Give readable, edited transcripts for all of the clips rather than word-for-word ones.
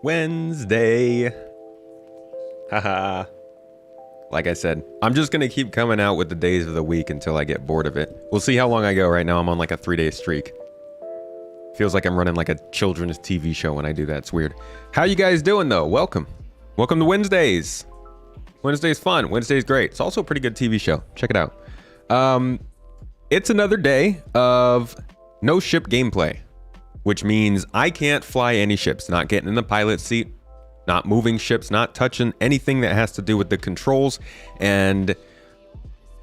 Wednesday. Haha. Like I said, I'm just going to keep coming out with the days of the week until I get bored of it. We'll see how long I go. Right now, I'm on like a 3-day streak. Feels like I'm running like a children's TV show when I do that. It's weird. How you guys doing, though? Welcome. Welcome to Wednesdays. Wednesday's fun. Wednesday's great. It's also a pretty good TV show. Check it out. It's another day of no ship gameplay, which means I can't fly any ships, not getting in the pilot seat, not moving ships, not touching anything that has to do with the controls, and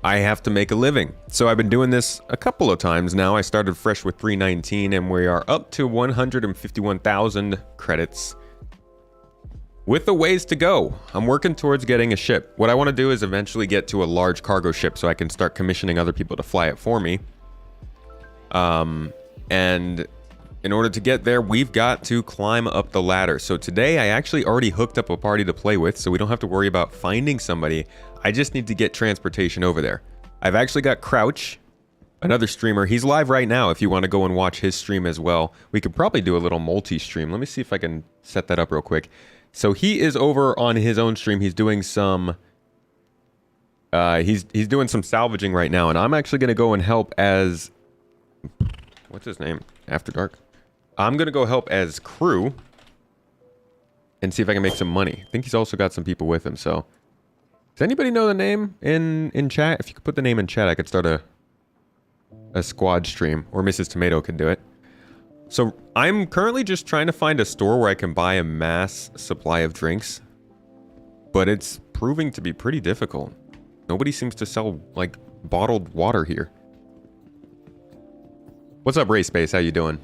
I have to make a living. So I've been doing this a couple of times now. I started fresh with 319 and we are up to 151,000 credits with a ways to go. I'm working towards getting a ship. What I want to do is eventually get to a large cargo ship so I can start commissioning other people to fly it for me. And in order to get there, we've got to climb up the ladder. So today I actually already hooked up a party to play with, so we don't have to worry about finding somebody. I just need to get transportation over there. I've actually got Crouch, another streamer. He's live right now if you want to go and watch his stream as well. We could probably do a little multi-stream. Let me see if I can set that up real quick. So he is over on his own stream. He's doing some he's doing some salvaging right now, and I'm actually going to go and help as what's his name? After Dark. I'm going to go help as crew and see if I can make some money. I think he's also got some people with him, so does anybody know the name in chat? If you could put the name in chat, I could start a squad stream, or Mrs. Tomato could do it. So I'm currently just trying to find a store where I can buy a mass supply of drinks, but it's proving to be pretty difficult. Nobody seems to sell like bottled water here. What's up, Ray Space? How you doing?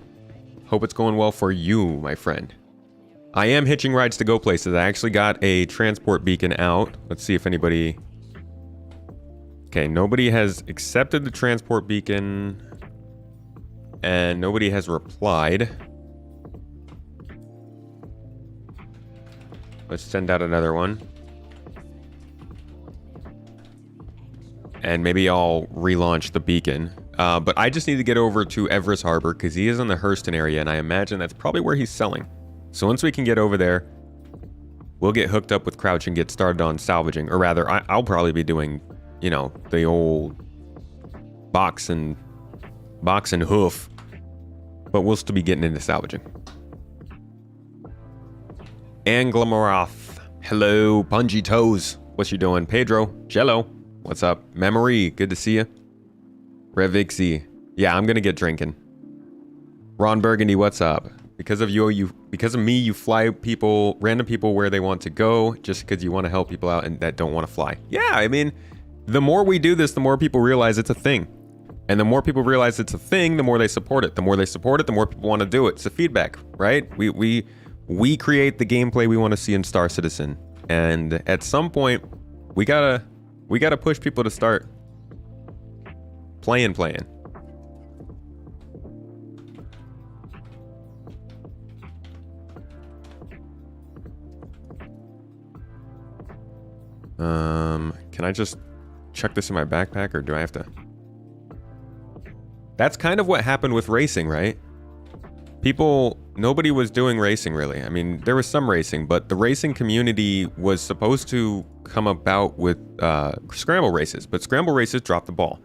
Hope it's going well for you, my friend. I am hitching rides to go places. I actually got a transport beacon out. Let's see if anybody... Okay, nobody has accepted the transport beacon. And nobody has replied. Let's send out another one. And maybe I'll relaunch the beacon. But I just need to get over to Everest Harbor because he is in the Hurston area, and I imagine that's probably where he's selling. So once we can get over there, we'll get hooked up with Crouch and get started on salvaging. Or rather, I'll probably be doing, you know, the old box and hoof. But we'll still be getting into salvaging. Anglamarath. Hello, Pungy Toes. What you doing? Pedro. Jello. What's up? Memory. Good to see you. Revixie. Yeah, I'm gonna get drinking. Ron Burgundy. What's up? Because of because of me, you fly people, random people where they want to go, just because you want to help people out and that don't want to fly. Yeah, I mean, the more we do this, the more people realize it's a thing. And the more people realize it's a thing, the more they support it. The more they support it, the more people want to do it. It's a feedback, right? We create the gameplay we want to see in Star Citizen. And at some point, we gotta push people to start playing. Can I just chuck this in my backpack, or do I have to? That's kind of what happened with racing, right? Nobody was doing racing really. I mean, there was some racing, but the racing community was supposed to come about with scramble races, but scramble races dropped the ball.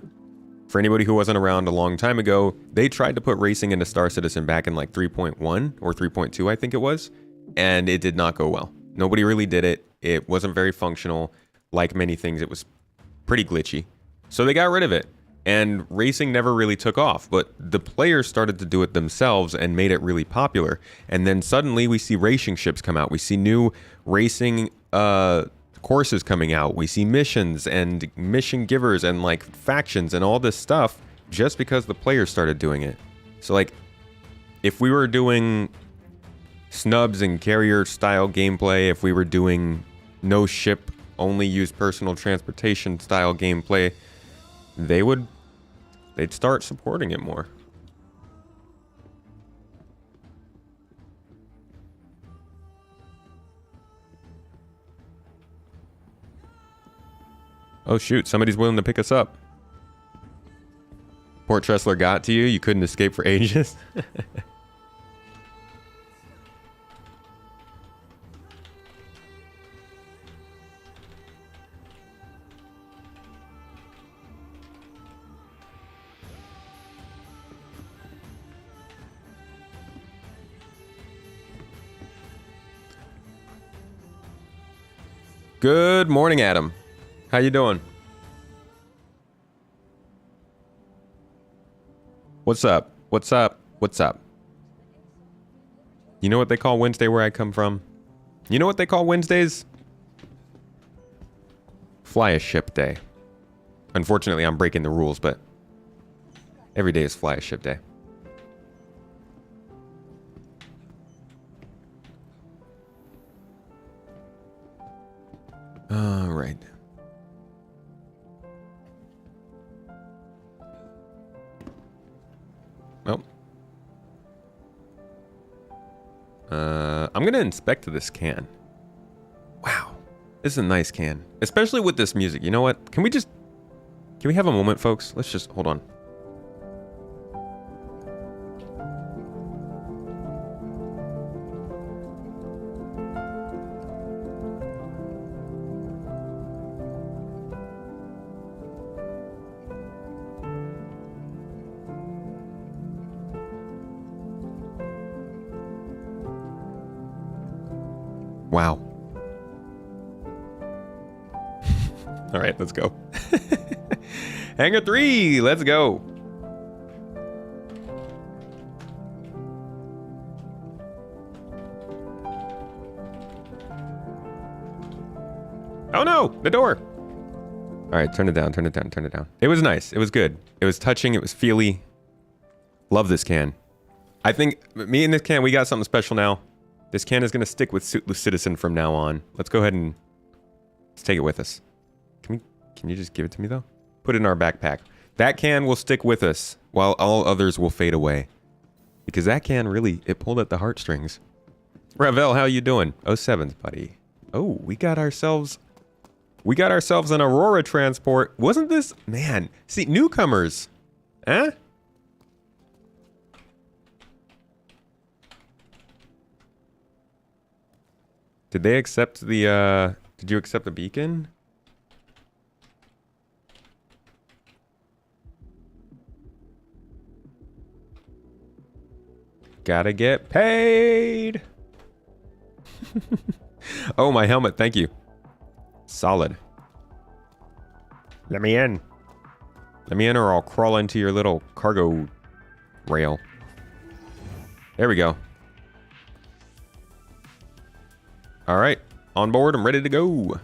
For anybody who wasn't around a long time ago, they tried to put racing into Star Citizen back in like 3.1 or 3.2, I think it was, and it did not go well. Nobody really did it. It wasn't very functional. Like many things, it was pretty glitchy. So they got rid of it. And racing never really took off, but the players started to do it themselves and made it really popular. And then suddenly we see racing ships come out. We see new racing courses coming out. We see missions and mission givers and like factions and all this stuff just because the players started doing it. So like, if we were doing snubs and carrier style gameplay, if we were doing no ship, only use personal transportation style gameplay, they'd start supporting it more. Oh shoot, somebody's willing to pick us up. Port Tressler got to you? You couldn't escape for ages? Good morning, Adam. How you doing? What's up? What's up? What's up? You know what they call Wednesday where I come from? You know what they call Wednesdays? Fly a ship day. Unfortunately, I'm breaking the rules, but every day is fly a ship day. All right. Well. I'm gonna inspect this can. Wow. This is a nice can. Especially with this music. You know what? Can we have a moment, folks? Let's just, hold on. Wow. All right, let's go. Hangar 3, let's go. Oh no, the door. All right, turn it down, turn it down, turn it down. It was nice. It was good. It was touching. It was feely. Love this can. I think me and this can, we got something special now. This can is going to stick with Citizen from now on. Let's go ahead and let's take it with us. Can you just give it to me, though? Put it in our backpack. That can will stick with us, while all others will fade away. Because that can really, it pulled at the heartstrings. Ravel, how you doing? 07th, buddy. Oh, we got ourselves an Aurora transport. Wasn't this, man, see, newcomers. Huh? Did they accept the, did you accept the beacon? Gotta get paid. Oh, my helmet. Thank you. Solid. Let me in. Let me in or I'll crawl into your little cargo rail. There we go. All right. On board. I'm ready to go.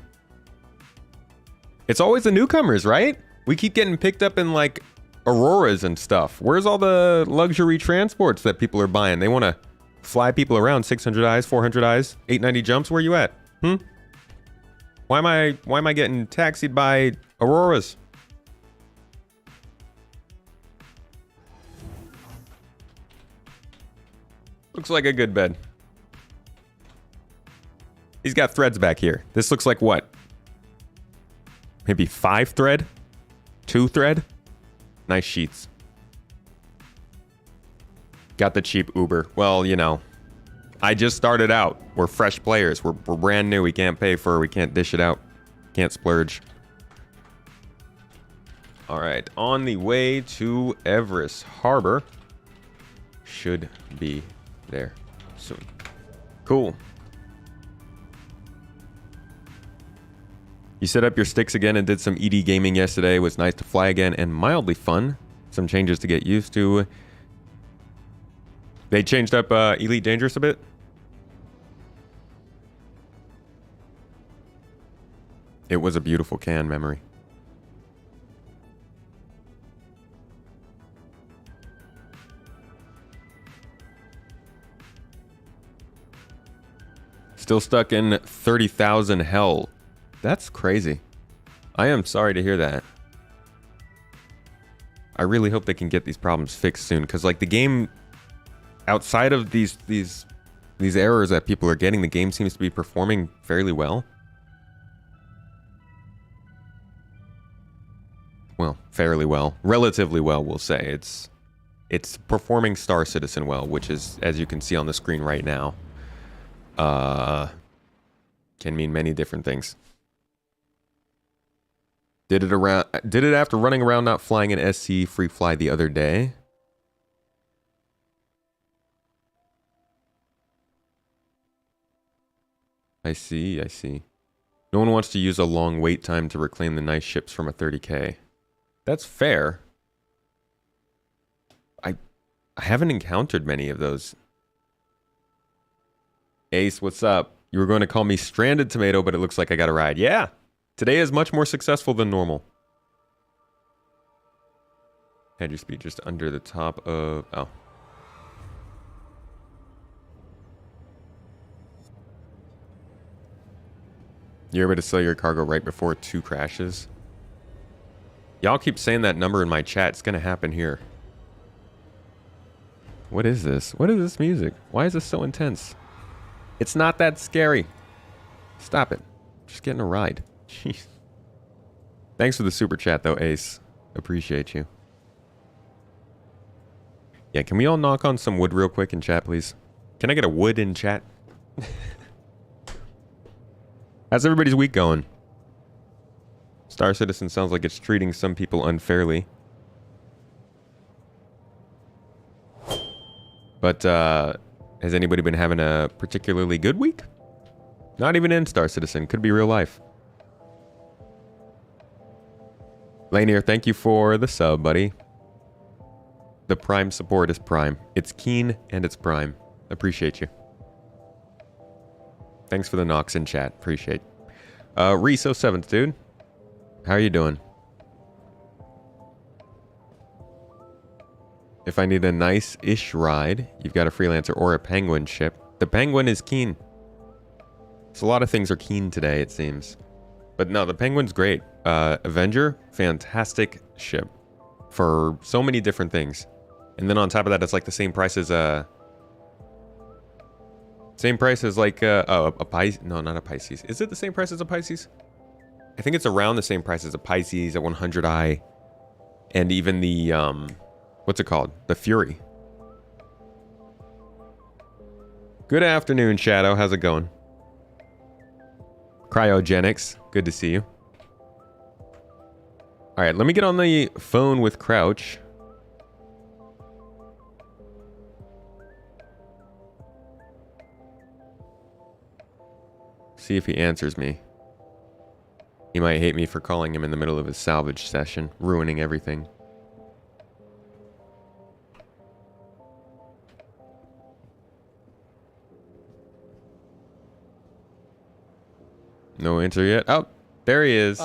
It's always the newcomers, right? We keep getting picked up in like Auroras and stuff. Where's all the luxury transports that people are buying? They want to fly people around. 600 eyes, 400 eyes, 890 jumps. Where you at? Why am I getting taxied by Auroras? Looks like a good bed. He's got threads back here. This looks like what? Maybe 5 thread? 2 thread? Nice sheets. Got the cheap Uber. Well, you know, I just started out. We're fresh players. We're brand new. We can't we can't dish it out. Can't splurge. All right, on the way to Everest Harbor. Should be there soon. Cool. You set up your sticks again and did some ED gaming yesterday. It was nice to fly again and mildly fun. Some changes to get used to. They changed up Elite Dangerous a bit. It was a beautiful can, memory. Still stuck in 30,000 hell. That's crazy. I am sorry to hear that. I really hope they can get these problems fixed soon, because like the game, outside of these errors that people are getting, the game seems to be performing fairly well. Well, fairly well. Relatively well, we'll say. It's performing Star Citizen well, which is, as you can see on the screen right now, can mean many different things. Did it after running around not flying an SC free fly the other day? I see. No one wants to use a long wait time to reclaim the nice ships from a 30k. That's fair. I haven't encountered many of those. Ace, what's up? You were going to call me Stranded Tomato, but it looks like I got a ride. Yeah, today is much more successful than normal. Had your speed just under the top of... Oh. You're able to sell your cargo right before 2 crashes? Y'all keep saying that number in my chat. It's going to happen here. What is this? What is this music? Why is this so intense? It's not that scary. Stop it. Just getting a ride. Jeez. Thanks for the super chat, though, Ace. Appreciate you. Yeah, can we all knock on some wood real quick in chat, please? Can I get a wood in chat? How's everybody's week going? Star Citizen sounds like it's treating some people unfairly. But, has anybody been having a particularly good week? Not even in Star Citizen. Could be real life. Lanier, thank you for the sub, buddy. The Prime support is Prime. It's keen and it's Prime. Appreciate you. Thanks for the knocks in chat. Appreciate. Reese 07th, dude. How are you doing? If I need a nice-ish ride, you've got a freelancer or a penguin ship. The penguin is keen. So a lot of things are keen today, it seems. But no, the penguin's great. Avenger, fantastic ship. For so many different things. And then on top of that, it's like the same price as a Pisces. No, not a Pisces. Is it the same price as a Pisces? I think it's around the same price as a Pisces, a 100i, and even the what's it called? The Fury. Good afternoon, Shadow. How's it going? Cryogenics. Good to see you. All right, let me get on the phone with Crouch. See if he answers me. He might hate me for calling him in the middle of his salvage session, ruining everything. No answer yet. Oh, there he is.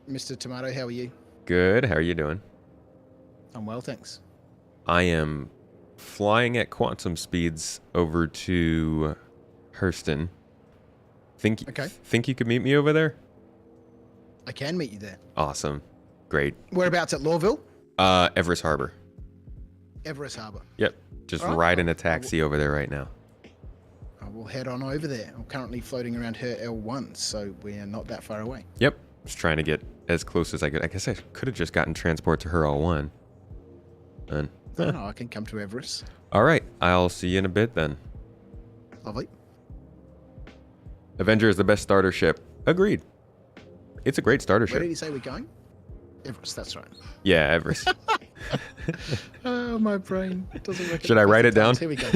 Mr. Tomato, how are you? Good. How are you doing? I'm well, thanks. I am flying at quantum speeds over to Hurston. Think you could meet me over there? I can meet you there. Awesome. Great. Whereabouts at Lawville? Everest Harbor. Everest Harbor. Yep. Just riding a taxi over there right now. I will head on over there. I'm currently floating around her L1, so we're not that far away. Yep. Just trying to get as close as I could. I guess I could have just gotten transport to her L1. And, No, I can come to Everest. All right. I'll see you in a bit then. Lovely. Avenger is the best starter ship. Agreed. It's a great starter ship. Where did he say we're going? Everest, that's right. Yeah, Everest. Oh, my brain doesn't work. Should I write it down? Here we go.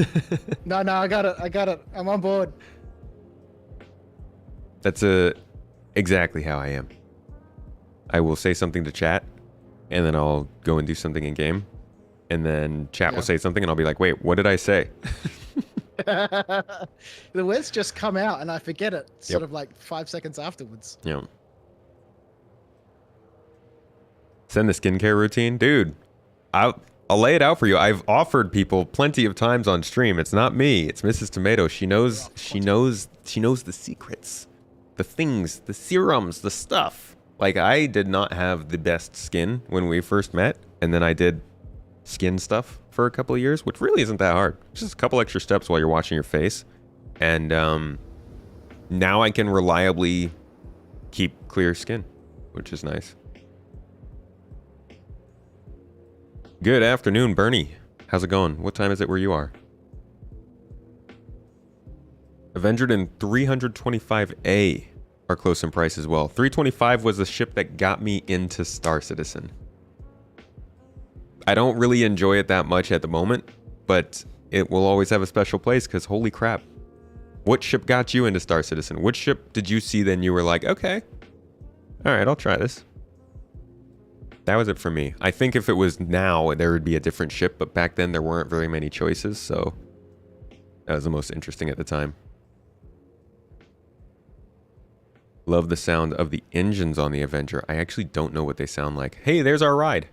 No, I got it. I'm on board. That's exactly how I am. I will say something to chat, and then I'll go and do something in game, and then chat will say something, and I'll be like, wait, what did I say? The words just come out, and I forget it sort of like 5 seconds afterwards. Yeah. Send the skincare routine. Dude, I'll lay it out for you. I've offered people plenty of times on stream. It's not me. It's Mrs. Tomato. She knows the secrets. The things, the serums, the stuff. Like, I did not have the best skin when we first met, and then I did skin stuff for a couple of years, which really isn't that hard. Just a couple extra steps while you're washing your face. And now I can reliably keep clear skin, which is nice. Good afternoon, Bernie. How's it going? What time is it where you are? Avenger and 325A are close in price as well. 325 was the ship that got me into Star Citizen. I don't really enjoy it that much at the moment, but it will always have a special place because holy crap. What ship got you into Star Citizen? Which ship did you see then you were like, okay, all right, I'll try this? That was it for me. I think if it was now, there would be a different ship, but back then there weren't very many choices, so that was the most interesting at the time. Love the sound of the engines on the Avenger. I actually don't know what they sound like. Hey, there's our ride.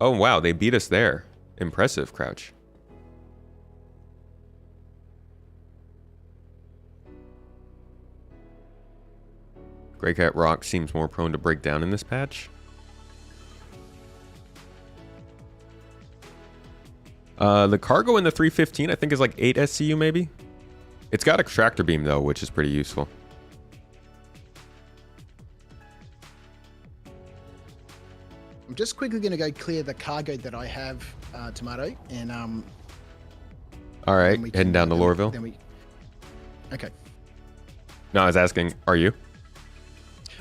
Oh, wow, they beat us there. Impressive, Crouch. Grey Cat Rock seems more prone to break down in this patch. The cargo in the 315, I think, is like 8 SCU, maybe? It's got a tractor beam, though, which is pretty useful. I'm just quickly going to go clear the cargo that I have, Tomato, and all right, heading down to Lorville. Okay. No, I was asking, are you?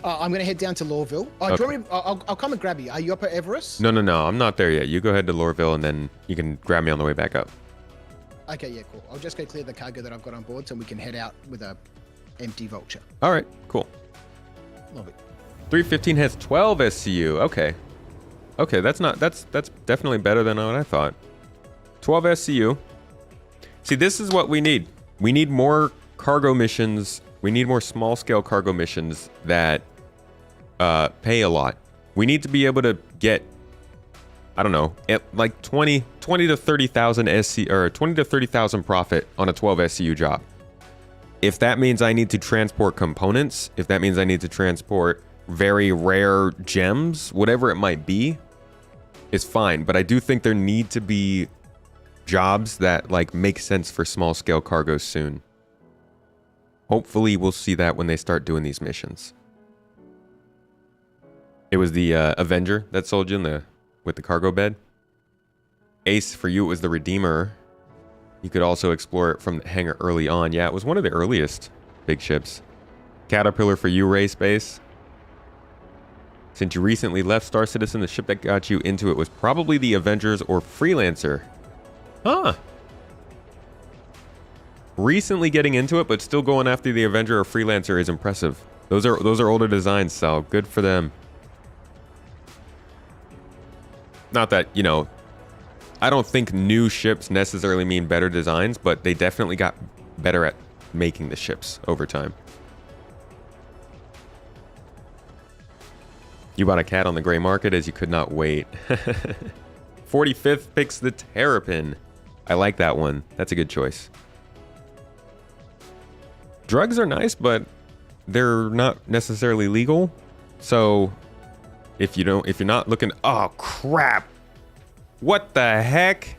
I'm going to head down to Lorville. Okay. Do you want me, I'll come and grab you. Are you up at Everest? No, I'm not there yet. You go ahead to Lorville, and then you can grab me on the way back up. Okay, yeah, cool. I'll just go clear the cargo that I've got on board, so we can head out with a empty vulture. All right, cool. Love it. 315 has 12 SCU. Okay, that's definitely better than what I thought. 12 SCU. See, this is what we need. We need more cargo missions. We need more small-scale cargo missions that pay a lot. We need to be able to get, I don't know, at like 20 to 30,000 SC or 20 to 30,000 profit on a 12 SCU job. If that means I need to transport components, if that means I need to transport very rare gems, whatever it might be, is fine. But I do think there need to be jobs that like make sense for small-scale cargoes soon. Hopefully we'll see that when they start doing these missions. It was the Avenger that sold you with the cargo bed. Ace, for you it was the Redeemer. You could also explore it from the hangar early on. Yeah, it was one of the earliest big ships. Caterpillar for you, Ray Space. Since you recently left Star Citizen, the ship that got you into it was probably the Avengers or Freelancer. Huh. Recently getting into it, but still going after the Avenger or Freelancer is impressive. Those are older designs, so good for them. Not that, you know, I don't think new ships necessarily mean better designs, but they definitely got better at making the ships over time. You bought a cat on the gray market as you could not wait. 45th picks the Terrapin. I like that one. That's a good choice. Drugs are nice, but they're not necessarily legal. So if you're not looking, oh crap. What the heck?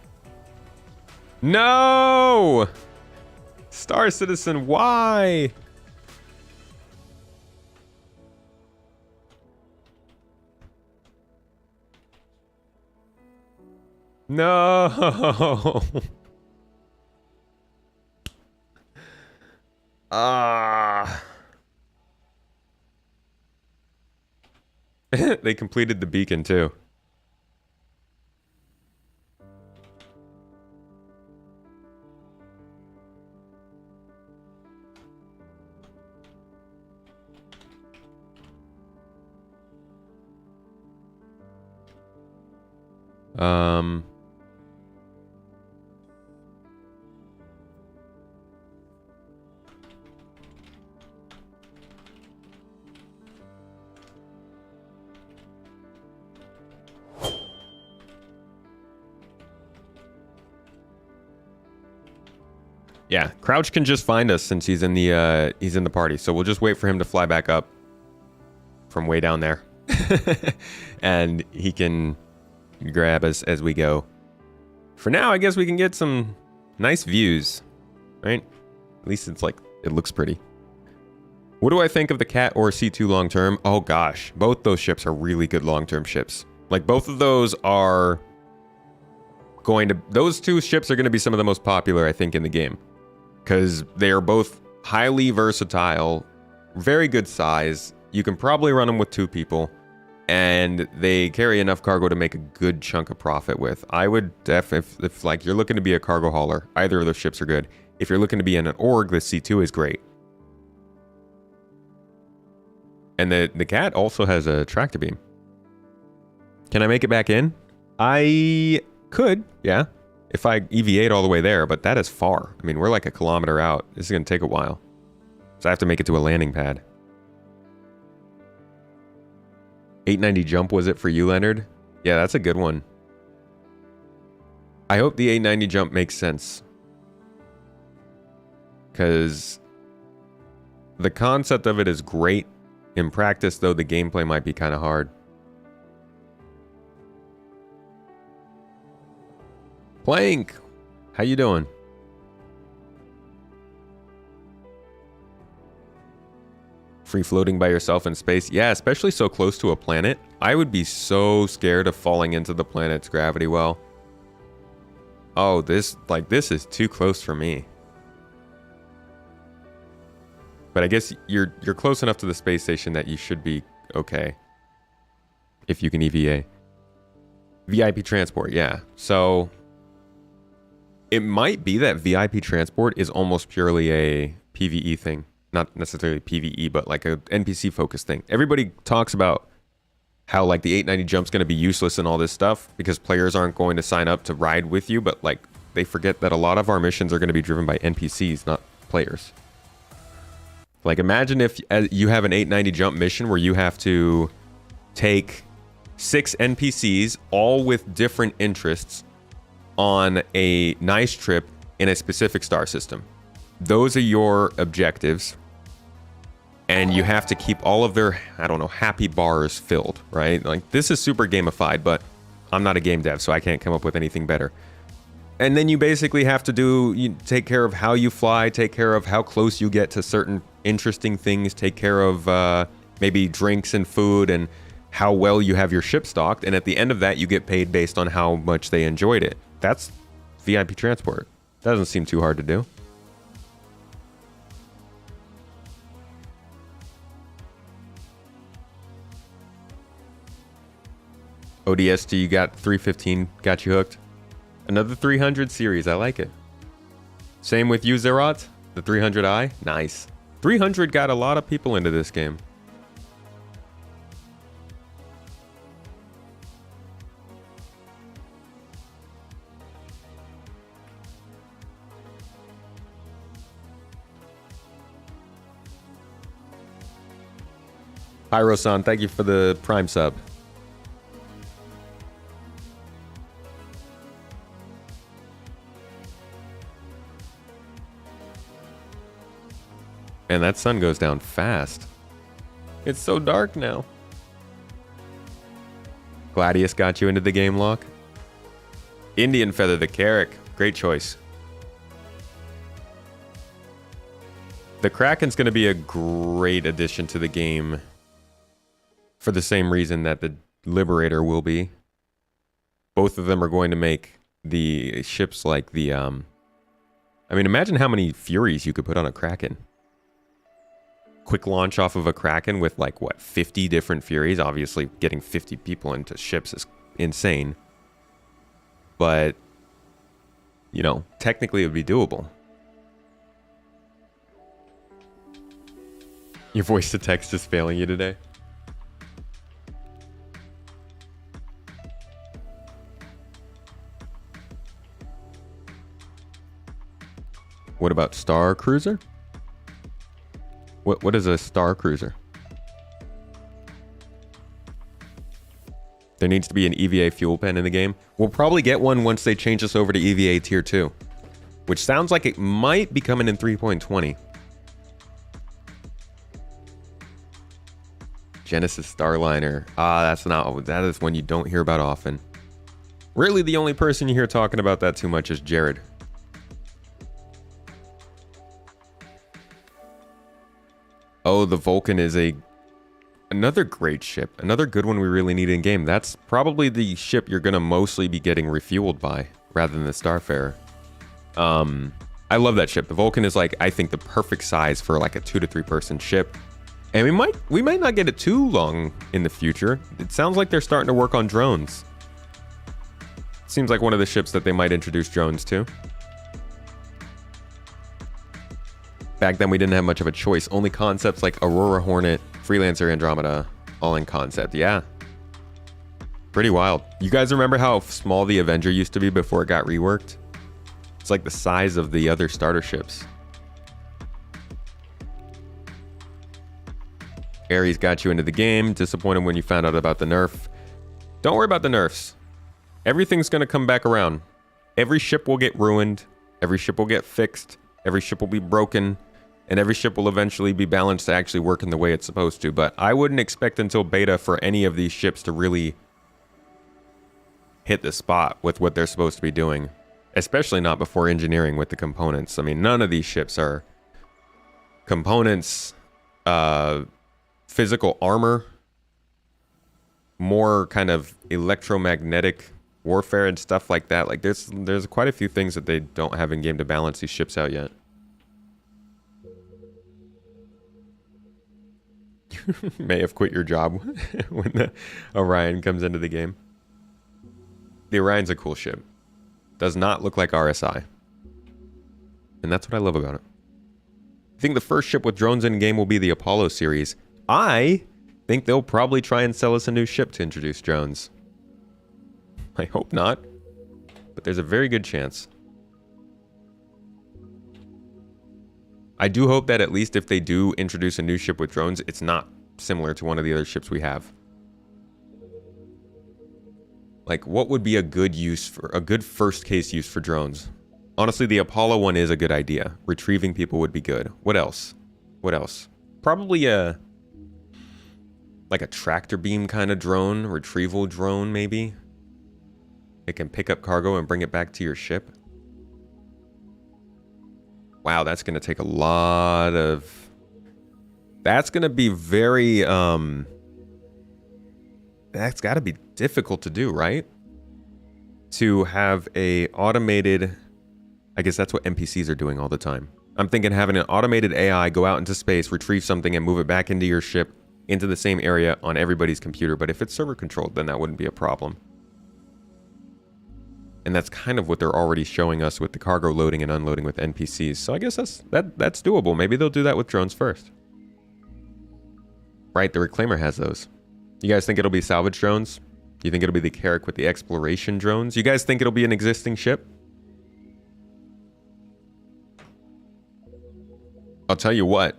No! Star Citizen, why? No! Ah. They completed the beacon too. Yeah, Crouch can just find us since he's in the party. So we'll just wait for him to fly back up from way down there. And he can grab us as we go. For now, I guess we can get some nice views, right? At least it's like, it looks pretty. What do I think of the Cat or C2 long-term? Oh gosh, both those ships are really good long-term ships. Like both of those are those two ships are going to be some of the most popular, I think, in the game. Because they are both highly versatile, very good size. You can probably run them with 2 people. And they carry enough cargo to make a good chunk of profit with. I would if like you're looking to be a cargo hauler, either of those ships are good. If you're looking to be in an org, the C2 is great. And the cat also has a tractor beam. Can I make it back in? I could, yeah. If I EVA'd all the way there, but that is far. I mean, we're like a kilometer out. This is going to take a while. So I have to make it to a landing pad. 890 jump was it for you, Leonard? Yeah, that's a good one. I hope the 890 jump makes sense. Because the concept of it is great. In practice, though, the gameplay might be kind of hard. Plank, how you doing? Free floating by yourself in space? Yeah, especially so close to a planet. I would be so scared of falling into the planet's gravity well. Oh, this is too close for me. But I guess you're close enough to the space station that you should be okay. If you can EVA. VIP transport, yeah. So it might be that VIP transport is almost purely a PvE thing. Not necessarily PvE, but like a NPC focused thing. Everybody talks about how like the 890 jump's going to be useless and all this stuff because players aren't going to sign up to ride with you, but like they forget that a lot of our missions are going to be driven by NPCs, not players. Like imagine if you have an 890 jump mission where you have to take 6 NPCs, all with different interests, on a nice trip in a specific star system. Those are your objectives. And you have to keep all of their, I don't know, happy bars filled, right? Like this is super gamified, but I'm not a game dev, so I can't come up with anything better. And then you basically have to take care of how you fly, take care of how close you get to certain interesting things, take care of maybe drinks and food and how well you have your ship stocked. And at the end of that, you get paid based on how much they enjoyed it. That's VIP transport. That doesn't seem too hard to do. ODST, you got 315, got you hooked. Another 300 series, I like it. Same with you, Zerat, the 300i, nice. 300 got a lot of people into this game. Pyro-san, thank you for the Prime sub. And that sun goes down fast. It's so dark now. Gladius got you into the game lock. Indian Feather the Carrick. Great choice. The Kraken's going to be a great addition to the game for the same reason that the Liberator will be. Both of them are going to make the ships like the... I mean, imagine how many Furies you could put on a Kraken. Quick launch off of a Kraken with like, what, 50 different Furies? Obviously, getting 50 people into ships is insane. But, you know, technically it would be doable. Your voice to text is failing you today. What about Star Cruiser? What is a Star Cruiser? There needs to be an EVA fuel pen in the game. We'll probably get one once they change us over to EVA Tier 2. Which sounds like it might be coming in 3.20. Genesis Starliner. That is one you don't hear about often. Really, the only person you hear talking about that too much is Jared. Oh, the Vulcan is another great ship. Another good one we really need in game. That's probably the ship you're going to mostly be getting refueled by, rather than the Starfarer. I love that ship. The Vulcan is like, I think, the perfect size for like a 2 to 3 person ship. And we might not get it too long in the future. It sounds like they're starting to work on drones. Seems like one of the ships that they might introduce drones to. Back then, we didn't have much of a choice. Only concepts like Aurora Hornet, Freelancer, Andromeda, all in concept. Yeah. Pretty wild. You guys remember how small the Avenger used to be before it got reworked? It's like the size of the other starter ships. Ares got you into the game. Disappointed when you found out about the nerf. Don't worry about the nerfs. Everything's going to come back around. Every ship will get ruined. Every ship will get fixed. Every ship will be broken. And every ship will eventually be balanced to actually work in the way it's supposed to. But I wouldn't expect until beta for any of these ships to really hit the spot with what they're supposed to be doing. Especially not before engineering with the components. I mean, none of these ships are components, physical armor, more kind of electromagnetic warfare and stuff like that. Like there's quite a few things that they don't have in game to balance these ships out yet. May have quit your job when the Orion comes into the game. The Orion's a cool ship. Does not look like RSI. And that's what I love about it. I think the first ship with drones in game will be the Apollo series. I think they'll probably try and sell us a new ship to introduce drones. I hope not, but there's a very good chance. I do hope that at least if they do introduce a new ship with drones, it's not similar to one of the other ships we have. Like, what would be a good use for a good first case use for drones? Honestly, the Apollo one is a good idea. Retrieving people would be good. What else? What else? Probably like a tractor beam kind of drone, retrieval drone maybe. It can pick up cargo and bring it back to your ship. Wow, that's going to take a lot of... That's going to be very... That's got to be difficult to do, right? To have a automated... I guess that's what NPCs are doing all the time. I'm thinking having an automated AI go out into space, retrieve something, and move it back into your ship, into the same area on everybody's computer. But if it's server controlled, then that wouldn't be a problem. And that's kind of what they're already showing us with the cargo loading and unloading with NPCs. So I guess that's doable. Maybe they'll do that with drones first. Right, the Reclaimer has those. You guys think it'll be salvage drones? You think it'll be the Carrack with the exploration drones? You guys think it'll be an existing ship? I'll tell you what.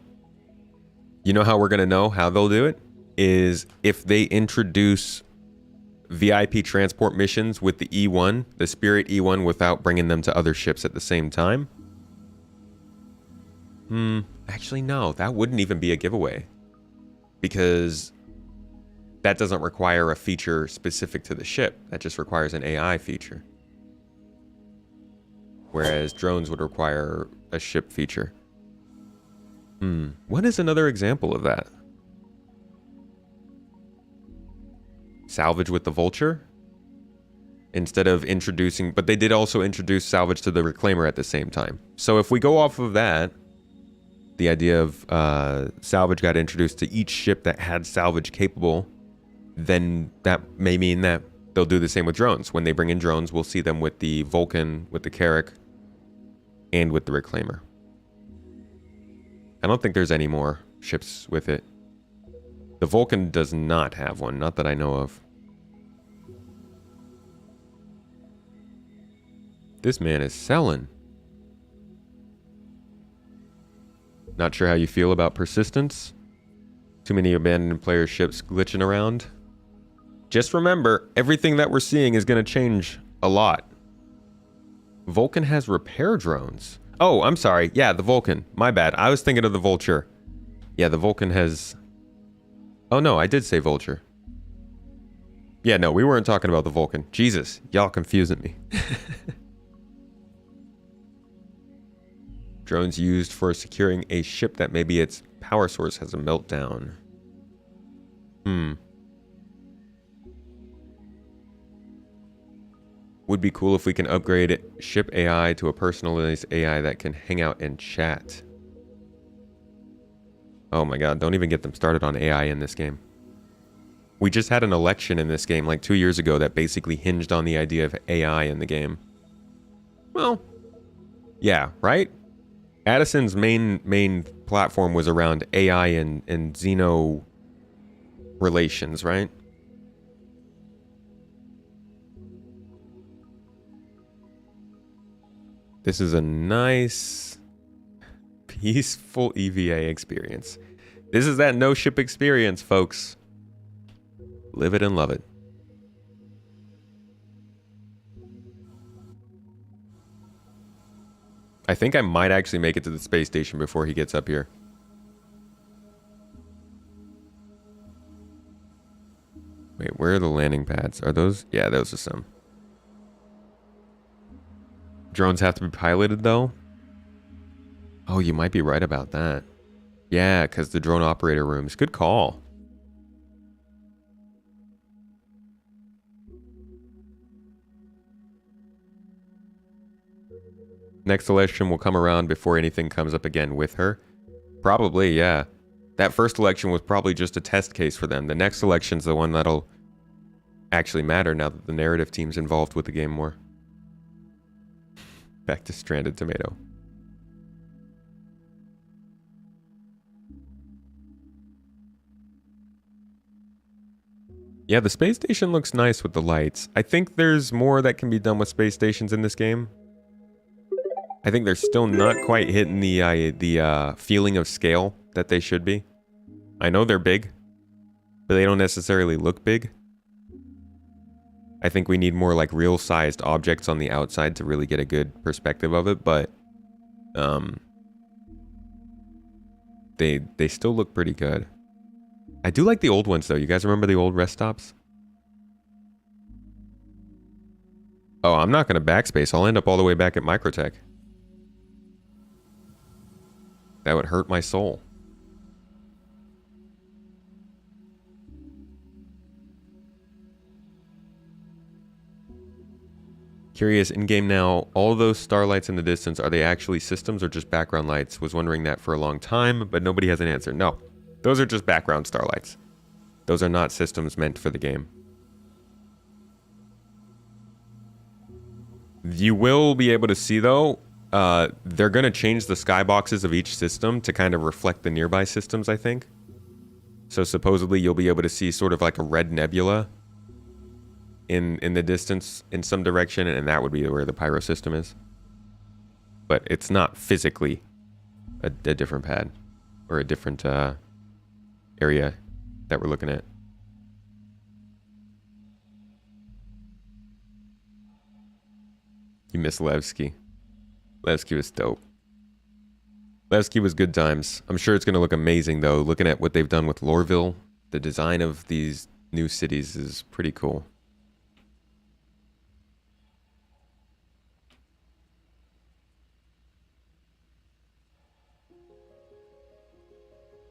You know how we're going to know how they'll do it? Is if they introduce VIP transport missions with the E1, the Spirit E1, without bringing them to other ships at the same time. Actually, no. That wouldn't even be a giveaway. Because that doesn't require a feature specific to the ship. That just requires an AI feature. Whereas drones would require a ship feature. What is another example of that? Salvage with the Vulture? Instead of introducing... But they did also introduce salvage to the Reclaimer at the same time. So if we go off of that, the idea of salvage got introduced to each ship that had salvage capable, then that may mean that they'll do the same with drones. When they bring in drones, we'll see them with the Vulcan, with the Carrack, and with the Reclaimer. I don't think there's any more ships with it. The Vulcan does not have one, not that I know of. This man is selling. Not sure how you feel about persistence. Too many abandoned player ships glitching around. Just remember, everything that we're seeing is going to change a lot. Vulcan has repair drones. Oh, I'm sorry. Yeah, the Vulcan. My bad. I was thinking of the Vulture. Yeah, the Vulcan has... Oh, no, I did say Vulture. Yeah, no, we weren't talking about the Vulcan. Jesus, y'all confusing me. Drones used for securing a ship that maybe its power source has a meltdown. Would be cool if we can upgrade ship AI to a personalized AI that can hang out and chat. Oh my god, don't even get them started on AI in this game. We just had an election in this game like 2 years ago that basically hinged on the idea of AI in the game. Well, yeah, right? Addison's main platform was around AI and Xeno relations, right? This is a nice, peaceful EVA experience. This is that no ship experience, folks. Live it and love it. I think I might actually make it to the space station before he gets up here. Wait, where are the landing pads? Are those? Yeah, those are some. Drones have to be piloted, though? Oh, you might be right about that. Yeah, because the drone operator rooms. Good call. Next election will come around before anything comes up again with her. Probably, yeah. That first election was probably just a test case for them. The next election's the one that'll actually matter now that the narrative team's involved with the game more. Back to Stranded Tomato. Yeah, the space station looks nice with the lights. I think there's more that can be done with space stations in this game. I think they're still not quite hitting the feeling of scale that they should be. I know they're big, but they don't necessarily look big. I think we need more like real-sized objects on the outside to really get a good perspective of it, but they still look pretty good. I do like the old ones though. You guys remember the old rest stops? Oh, I'm not going to backspace. I'll end up all the way back at Microtech. That would hurt my soul. Curious, in-game now, all those starlights in the distance, are they actually systems or just background lights? Was wondering that for a long time, but nobody has an answer. No, those are just background starlights. Those are not systems meant for the game. You will be able to see, though, they're going to change the skyboxes of each system to kind of reflect the nearby systems, I think. So supposedly you'll be able to see sort of like a red nebula in the distance in some direction, and that would be where the pyro system is. But it's not physically a different pad or a different area that we're looking at. You miss Levski. Levski was dope. Levski was good times. I'm sure it's going to look amazing, though. Looking at what they've done with Lorville, the design of these new cities is pretty cool.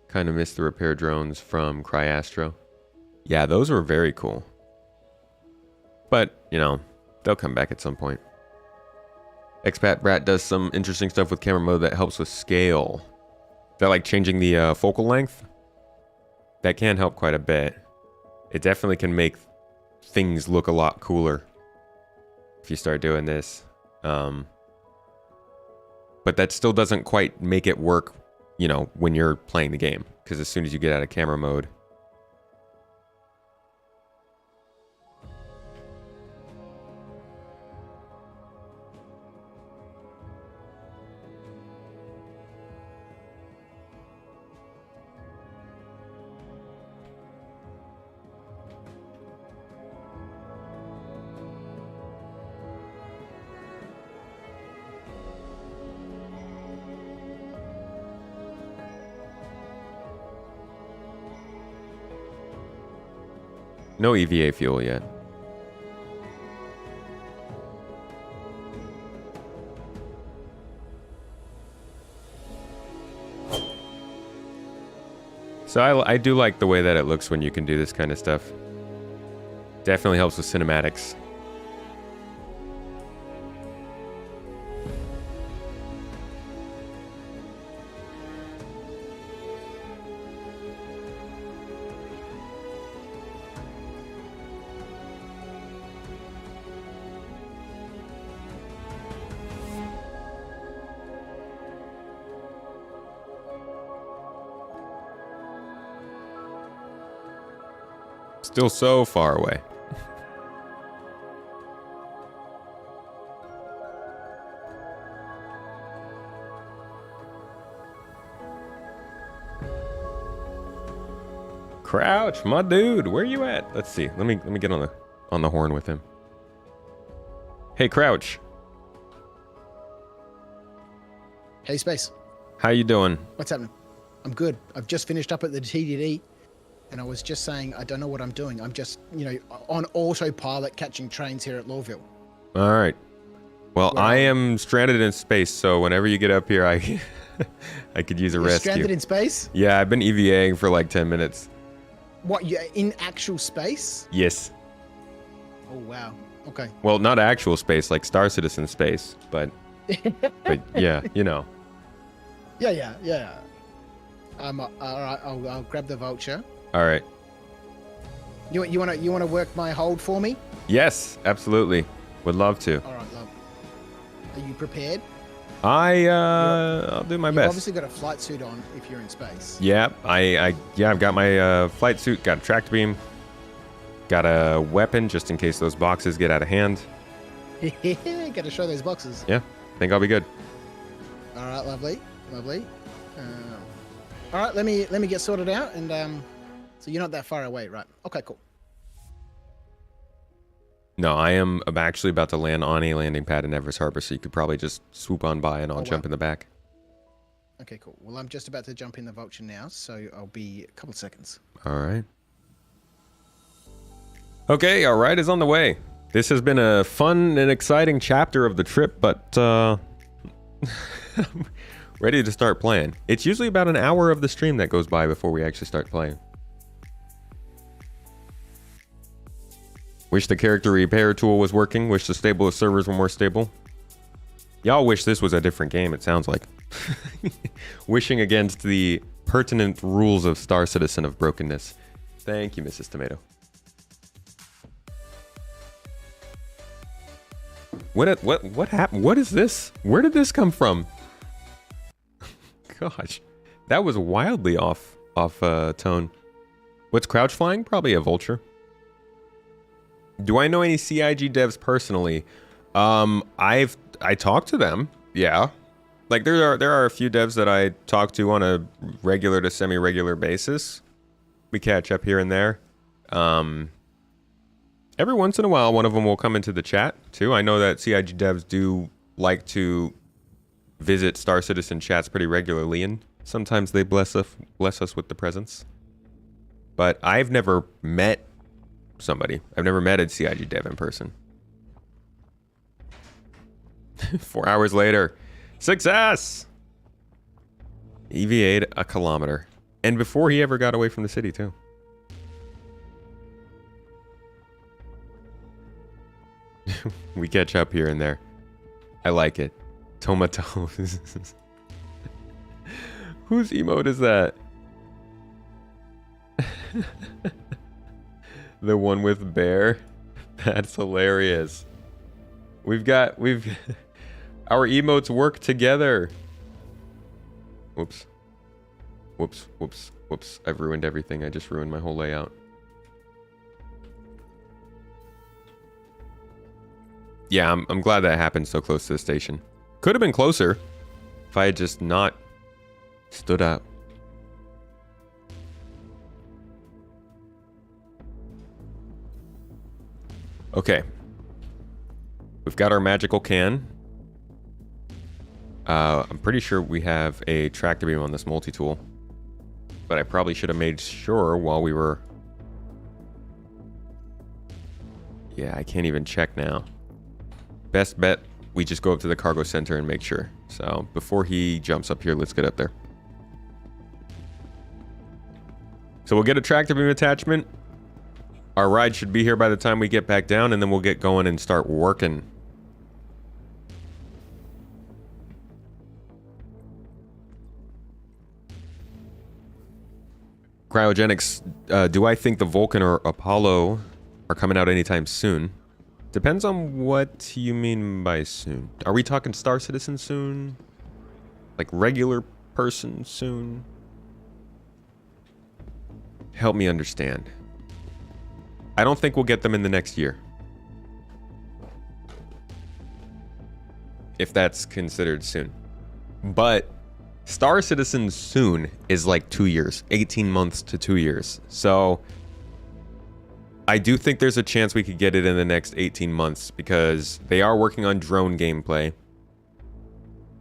Kind of miss the repair drones from Cryastro. Yeah, those were very cool. But, you know, they'll come back at some point. Expat Brat does some interesting stuff with camera mode that helps with scale. Is that like changing the focal length? That can help quite a bit. It definitely can make things look a lot cooler if you start doing this. But that still doesn't quite make it work, you know, when you're playing the game. Because as soon as you get out of camera mode, no EVA fuel yet. So I do like the way that it looks when you can do this kind of stuff. Definitely helps with cinematics. Still so far away. Crouch, my dude, where you at? Let's see. Let me get on the horn with him. Hey, Crouch. Hey, Space. How you doing? What's happening? I'm good. I've just finished up at the TDD, and I was just saying I don't know what I'm doing. I'm just, on autopilot catching trains here at Lawville. All right. Well, I am stranded in space, so whenever you get up here, I I could use a rescue. Stranded in space? Yeah, I've been EVAing for like 10 minutes. What, you're in actual space? Yes. Oh, wow. Okay. Well, not actual space, like Star Citizen space, but yeah, you know. Yeah. All right, I'll grab the vulture. All right. You wanna work my hold for me? Yes, absolutely. Would love to. All right, love. Are you prepared? I'll do my You've best. obviously got a flight suit on if you're in space. Yeah, I've got my flight suit, got a tractor beam, got a weapon just in case those boxes get out of hand. Gotta show those boxes. Yeah, think I'll be good. All right, lovely. All right, let me get sorted out, and so you're not that far away, right? Okay, cool. No, I'm actually about to land on a landing pad in Everest Harbor, so you could probably just swoop on by and I'll jump in the back. Okay, cool. Well, I'm just about to jump in the vulture now, so I'll be a couple of seconds. All right. Okay, our ride is on the way. This has been a fun and exciting chapter of the trip, but I'm ready to start playing. It's usually about an hour of the stream that goes by before we actually start playing. Wish the character repair tool was working. Wish the stable servers were more stable. Y'all wish this was a different game, it sounds like. Wishing against the pertinent rules of Star Citizen of brokenness. Thank you, Mrs. Tomato. What happened? What is this? Where did this come from? Gosh, that was wildly off tone. What's crouch flying? Probably a vulture. Do I know any CIG devs personally? I talked to them. Yeah, like there are a few devs that I talk to on a regular to semi-regular basis. We catch up here and there. Every once in a while, one of them will come into the chat too. I know that CIG devs do like to visit Star Citizen chats pretty regularly, and sometimes they bless us with the presence. But I've never met somebody. I've never met a CIG dev in person. 4 hours later, success! EVA'd a kilometer, and before he ever got away from the city too. We catch up here and there. I like it. Tomatoes. Whose emote is that? The one with bear? That's hilarious. We've our emotes work together. Whoops. I've ruined everything. I just ruined my whole layout. Yeah, I'm glad that happened so close to the station. Could have been closer if I had just not stood up. Okay. We've got our magical can. I'm pretty sure we have a tractor beam on this multi-tool. But I probably should have made sure while we were... Yeah, I can't even check now. Best bet, we just go up to the cargo center and make sure. So before he jumps up here, let's get up there. So we'll get a tractor beam attachment. Our ride should be here by the time we get back down, and then we'll get going and start working. Cryogenics, do I think the Vulcan or Apollo are coming out anytime soon? Depends on what you mean by soon. Are we talking Star Citizen soon? Like regular person soon? Help me understand. I don't think we'll get them in the next year. If that's considered soon. But Star Citizen soon is like 2 years, 18 months to 2 years. So I do think there's a chance we could get it in the next 18 months because they are working on drone gameplay.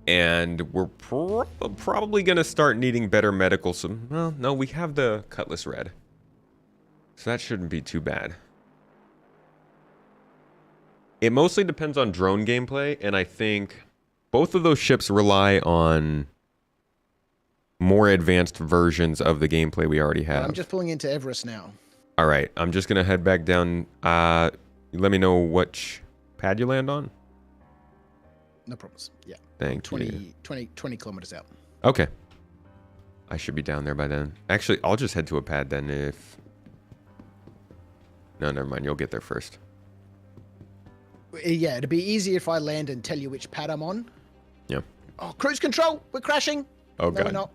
And we're probably going to start needing better medical. Well, no, we have the Cutlass Red. So that shouldn't be too bad. It mostly depends on drone gameplay. And I think both of those ships rely on more advanced versions of the gameplay we already have. I'm just pulling into Everest now. All right. I'm just going to head back down. Let me know which pad you land on. No problems. Yeah. Thank you. 20 kilometers out. Okay. I should be down there by then. Actually, I'll just head to a pad then if... No, never mind. You'll get there first. Yeah, it'd be easier if I land and tell you which pad I'm on. Yeah. Oh, cruise control! We're crashing! Oh, no, God. We're not.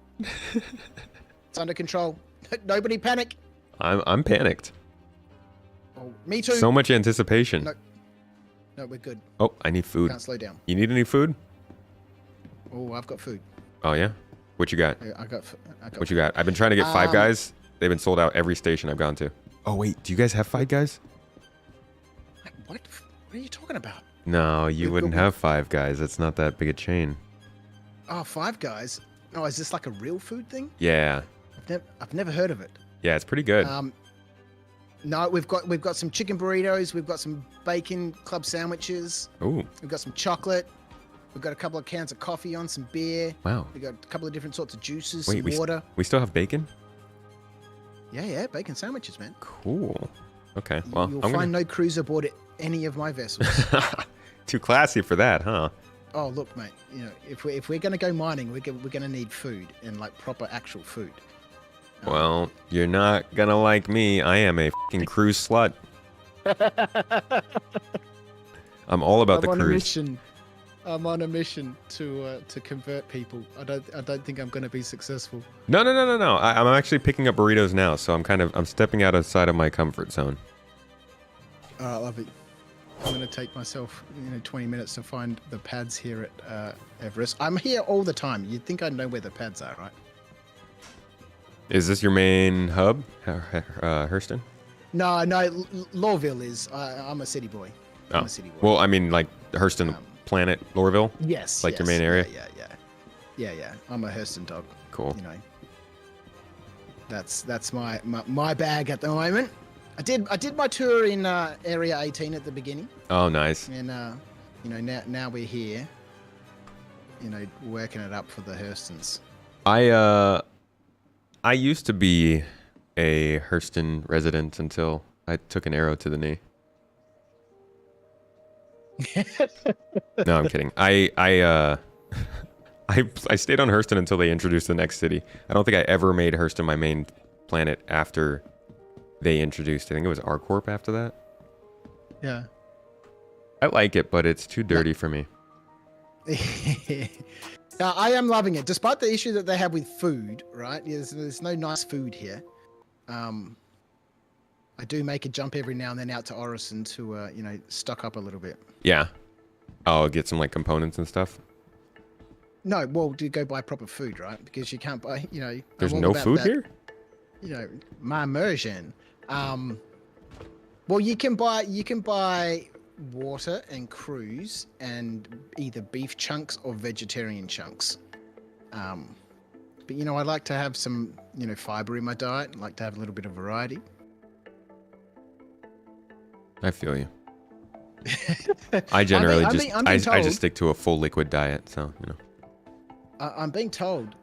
It's under control. Nobody panic! I'm panicked. Oh, me too. So much anticipation. No, we're good. Oh, I need food. Can't slow down. You need any food? Oh, I've got food. Oh, yeah? What you got? I got What you got? I've been trying to get Five Guys. They've been sold out every station I've gone to. Oh, wait. Do you guys have Five Guys? What are you talking about? No, you wouldn't have Five Guys. It's not that big a chain. Oh, Five Guys? Oh, is this like a real food thing? Yeah. I've never heard of it. Yeah, it's pretty good. No, we've got some chicken burritos. We've got some bacon club sandwiches. Ooh. We've got some chocolate. We've got a couple of cans of coffee on, some beer. Wow. We've got a couple of different sorts of juices, Wait, some water. We still have bacon? Yeah, bacon sandwiches, man. Cool. Okay, well, You'll find no crews aboard any of my vessels. Too classy for that, huh? Oh, look, mate. You know, if we're gonna go mining, we're gonna need food and like proper actual food. Well, you're not gonna like me. I am a fucking cruise slut. I'm all about the cruise. I'm on a mission to convert people. I don't think I'm gonna be successful. No. I'm actually picking up burritos now, so I'm stepping outside of my comfort zone. I love it. I'm gonna take myself 20 minutes to find the pads here at Everest. I'm here all the time. You'd think I'd know where the pads are, right? Is this your main hub, Hurston? No, Lawville is. I'm a city boy. I'm a city boy. Well, I mean, like Hurston Planet, Lorville? Yes. Like your main area? Yeah. I'm a Hurston dog. Cool. You know, that's my bag at the moment. I did my tour in Area 18 at the beginning. Oh, nice. And now we're here. Working it up for the Hurstons. I used to be a Hurston resident until I took an arrow to the knee. No, I'm kidding. I stayed on Hurston until they introduced the next city. I don't think I ever made Hurston my main planet after they introduced. I think it was R-Corp after that. Yeah. I like it, but it's too dirty for me. Now, I am loving it, despite the issue that they have with food. Right? There's no nice food here. I do make a jump every now and then out to Orison to stock up a little bit. Yeah. Oh, get some like components and stuff. No, well, to go buy proper food, right? Because you can't buy, There's no food here? My immersion. Well, you can buy water and cruise and either beef chunks or vegetarian chunks. But I like to have some, fiber in my diet. I like to have a little bit of variety. I feel you. I generally I just stick to a full liquid diet, so I'm being told,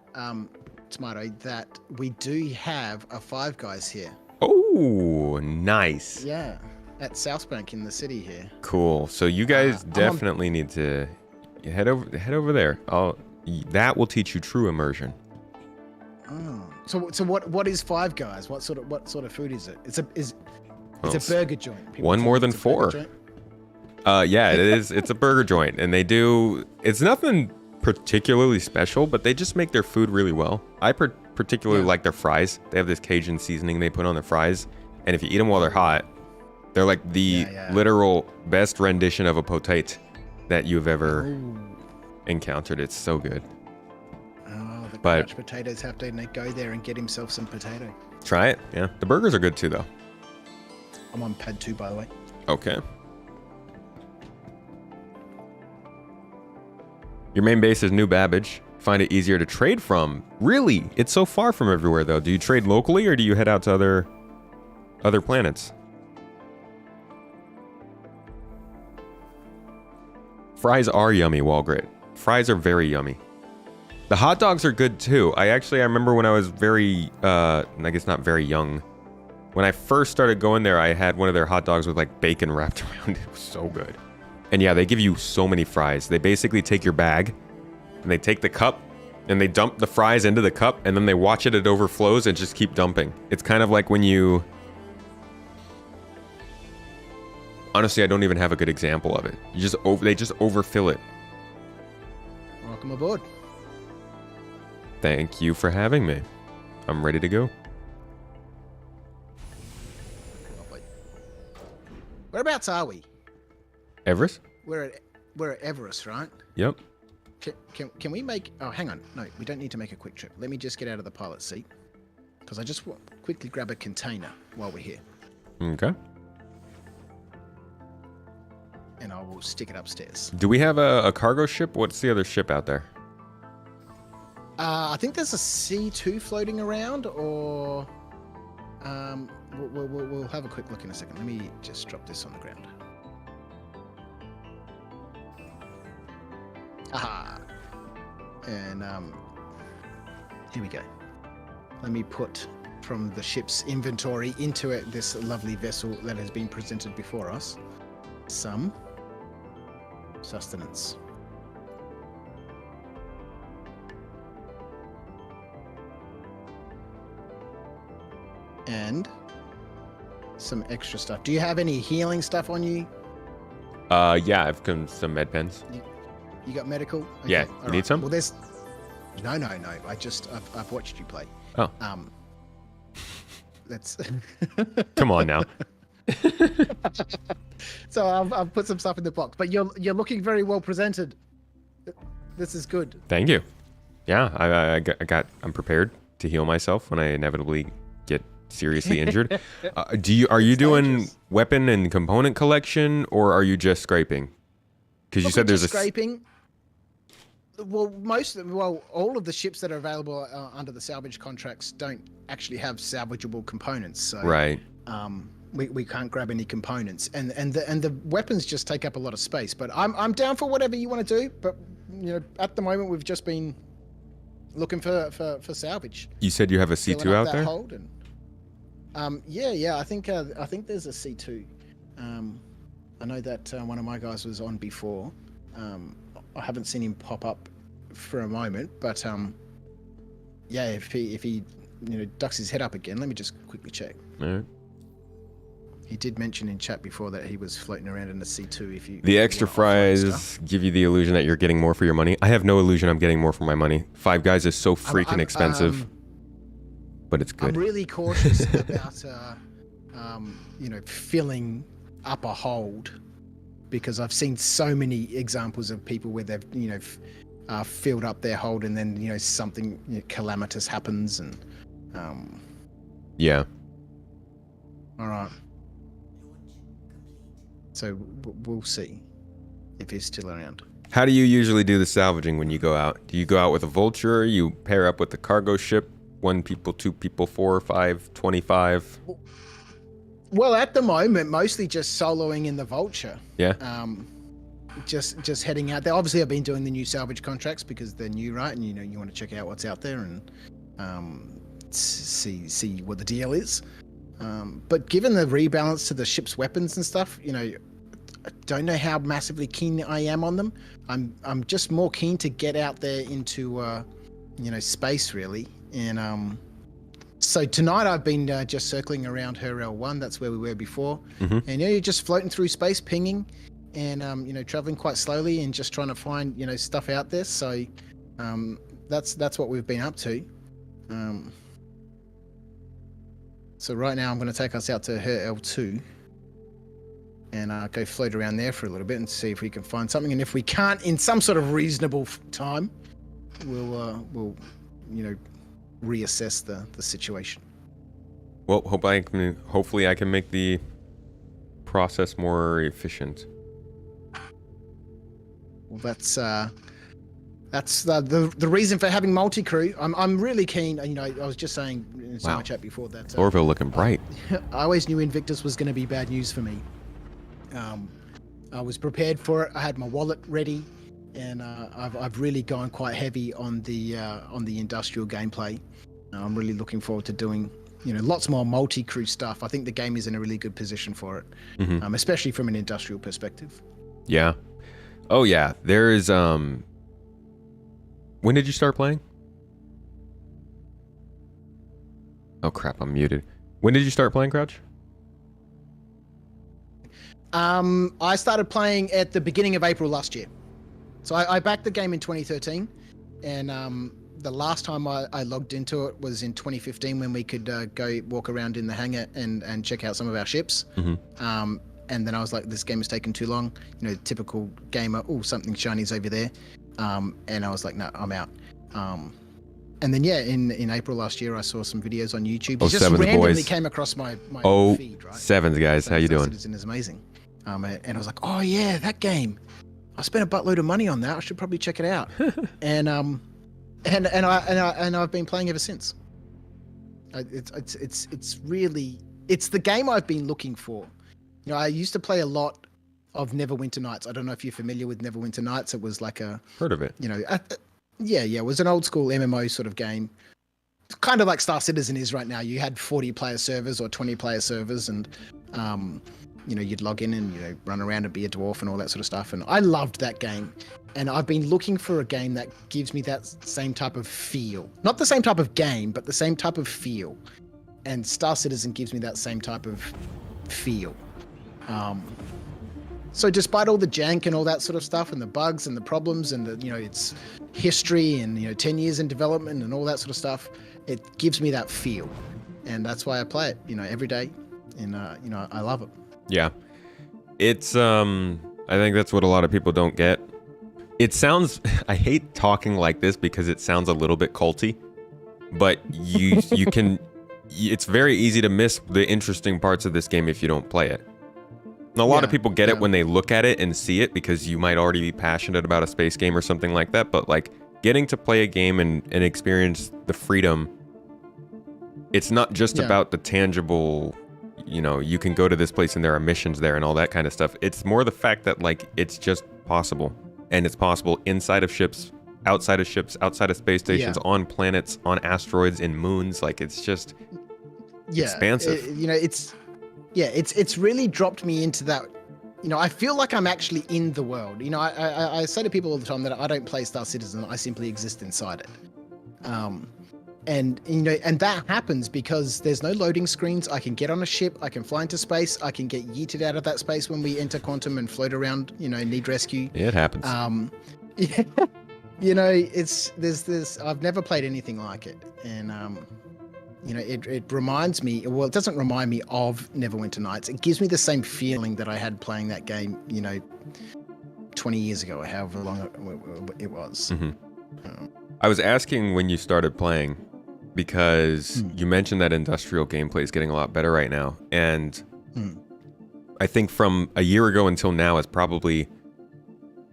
Tomato, that we do have a Five Guys here. Oh, nice. Yeah, at South Bank in the city here. Cool. So you guys definitely need to head over there. That will teach you true immersion. Oh. So what is Five Guys? What sort of food is it? It's a burger joint. People one more than four. Yeah, it is. It's a burger joint, and it's nothing particularly special, but they just make their food really well. I particularly like their fries. They have this Cajun seasoning they put on their fries, and if you eat them while they're hot, They're like the Yeah. literal best rendition of a potate that you've ever Ooh. encountered. It's so good. Oh, the But- couch potatoes have to go there and get himself some potato. Try it. Yeah. The burgers are good too, though. I'm on pad 2, by the way. Okay. Your main base is New Babbage. Find it easier to trade from. Really? It's so far from everywhere, though. Do you trade locally or do you head out to other planets? Fries are yummy, Walgrit. Fries are very yummy. The hot dogs are good too. I remember when I was very, I guess not very young. When I first started going there, I had one of their hot dogs with like bacon wrapped around it. It was so good. And yeah, they give you so many fries. They basically take your bag and they take the cup and they dump the fries into the cup and then they watch it overflows and just keep dumping. It's kind of like when you... Honestly, I don't even have a good example of it. They just overfill it. Welcome aboard. Thank you for having me. I'm ready to go. Lovely. Whereabouts are we? Everest? We're at Everest, right? Yep. Can we make... Oh, hang on. No, we don't need to make a quick trip. Let me just get out of the pilot seat. Because I just want to quickly grab a container while we're here. Okay. And I will stick it upstairs. Do we have a cargo ship? What's the other ship out there? I think there's a C2 floating around, or... We'll have a quick look in a second. Let me just drop this on the ground. Aha! And, here we go. Let me put from the ship's inventory into it this lovely vessel that has been presented before us some sustenance. And some extra stuff. Do you have any healing stuff on you? Yeah, I've got some med pens. You got medical? Okay, Yeah, you all need some? Well, there's... No. I've watched you play. Oh. That's... Come on now. So I've put some stuff in the box, but you're looking very well presented. This is good. Thank you. Yeah, I'm prepared to heal myself when I inevitably get seriously injured. Are you doing weapon and component collection, or are you just scraping? Because you said there's a scraping. Well, all of the ships that are available under the salvage contracts don't actually have salvageable components. So right. We can't grab any components, and the weapons just take up a lot of space. But I'm down for whatever you want to do. But at the moment we've just been looking for salvage. You said you have a C2 out there? Hold and, I think there's a C2. I know that one of my guys was on before. I haven't seen him pop up for a moment, but if he ducks his head up again, let me just quickly check. All right. He did mention in chat before that he was floating around in the C2. The extra fries give you the illusion that you're getting more for your money. I have no illusion I'm getting more for my money. Five Guys is so freaking expensive, but it's good. I'm really cautious about filling up a hold, because I've seen so many examples of people where they've filled up their hold and then something calamitous happens and yeah. All right. So we'll see if he's still around. How do you usually do the salvaging when you go out? Do you go out with a vulture? You pair up with the cargo ship? 1 people, 2 people, 4, 5, 25? Well, at the moment, mostly just soloing in the vulture. Yeah. Just heading out there. Obviously, I've been doing the new salvage contracts because they're new, right? And you want to check out what's out there and see what the deal is. But given the rebalance to the ship's weapons and stuff, I don't know how massively keen I am on them. I'm just more keen to get out there into space, really. And so tonight I've been just circling around her L1. That's where we were before. Mm-hmm. And you're just floating through space, pinging, and traveling quite slowly and just trying to find stuff out there. So that's what we've been up to. So right now I'm going to take us out to her L2. and go float around there for a little bit and see if we can find something. And if we can't, in some sort of reasonable time, we'll reassess the situation. Well, hopefully I can make the process more efficient. Well, that's the reason for having multi-crew. I'm really keen. I was just saying in my chat before that. Orville looking bright. I always knew Invictus was going to be bad news for me. I was prepared for it. I had my wallet ready, and I've really gone quite heavy on the industrial gameplay. I'm really looking forward to doing lots more multi-crew stuff. I think the game is in a really good position for it, especially from an industrial perspective. Yeah. Oh yeah. There is When did you start playing? Oh crap, I'm muted. When did you start playing, Crouch? I started playing at the beginning of April last year. So I backed the game in 2013, and the last time I logged into it was in 2015 when we could go walk around in the hangar and check out some of our ships. And then I was like, this game has taken too long. Typical gamer, something shini's over there. And I was like, no, I'm out. And then in April last year, I saw some videos on YouTube. It just randomly came across my feed, right? Sevens, guys, how you doing? Citizen is amazing. And I was like, oh yeah, that game. I spent a buttload of money on that. I should probably check it out. and I've been playing ever since. It's really the game I've been looking for. I used to play a lot of Neverwinter Nights. I don't know if you're familiar with Neverwinter Nights. It was like heard of it. It was an old school MMO sort of game. Kind of like Star Citizen is right now. You had 40 player servers or 20 player servers, and you'd log in and run around and be a dwarf and all that sort of stuff. And I loved that game. And I've been looking for a game that gives me that same type of feel. Not the same type of game, but the same type of feel. And Star Citizen gives me that same type of feel. So despite all the jank and all that sort of stuff and the bugs and the problems and its history and 10 years in development and all that sort of stuff, it gives me that feel. And that's why I play it, every day. And I love it. Yeah. It's I think that's what a lot of people don't get. It sounds, I hate talking like this because it sounds a little bit culty, but you can, it's very easy to miss the interesting parts of this game if you don't play it. And a lot of people get it when they look at it and see it because you might already be passionate about a space game or something like that, but like getting to play a game and experience the freedom, it's not just about the tangible, you can go to this place and there are missions there and all that kind of stuff. It's more the fact that like it's just possible. And it's possible inside of ships, outside of space stations, on planets, on asteroids, in moons. Like it's just expansive. It's really dropped me into that. I feel like I'm actually in the world. I say to people all the time that I don't play Star Citizen. I simply exist inside it. And that happens because there's no loading screens. I can get on a ship. I can fly into space. I can get yeeted out of that space when we enter quantum and float around. Need rescue. It happens. There's I've never played anything like it, and it reminds me. Well, it doesn't remind me of Neverwinter Nights. It gives me the same feeling that I had playing that game. 20 years ago, or however long it was. Mm-hmm. I was asking when you started playing. Because you mentioned that industrial gameplay is getting a lot better right now. And I think from a year ago until now is probably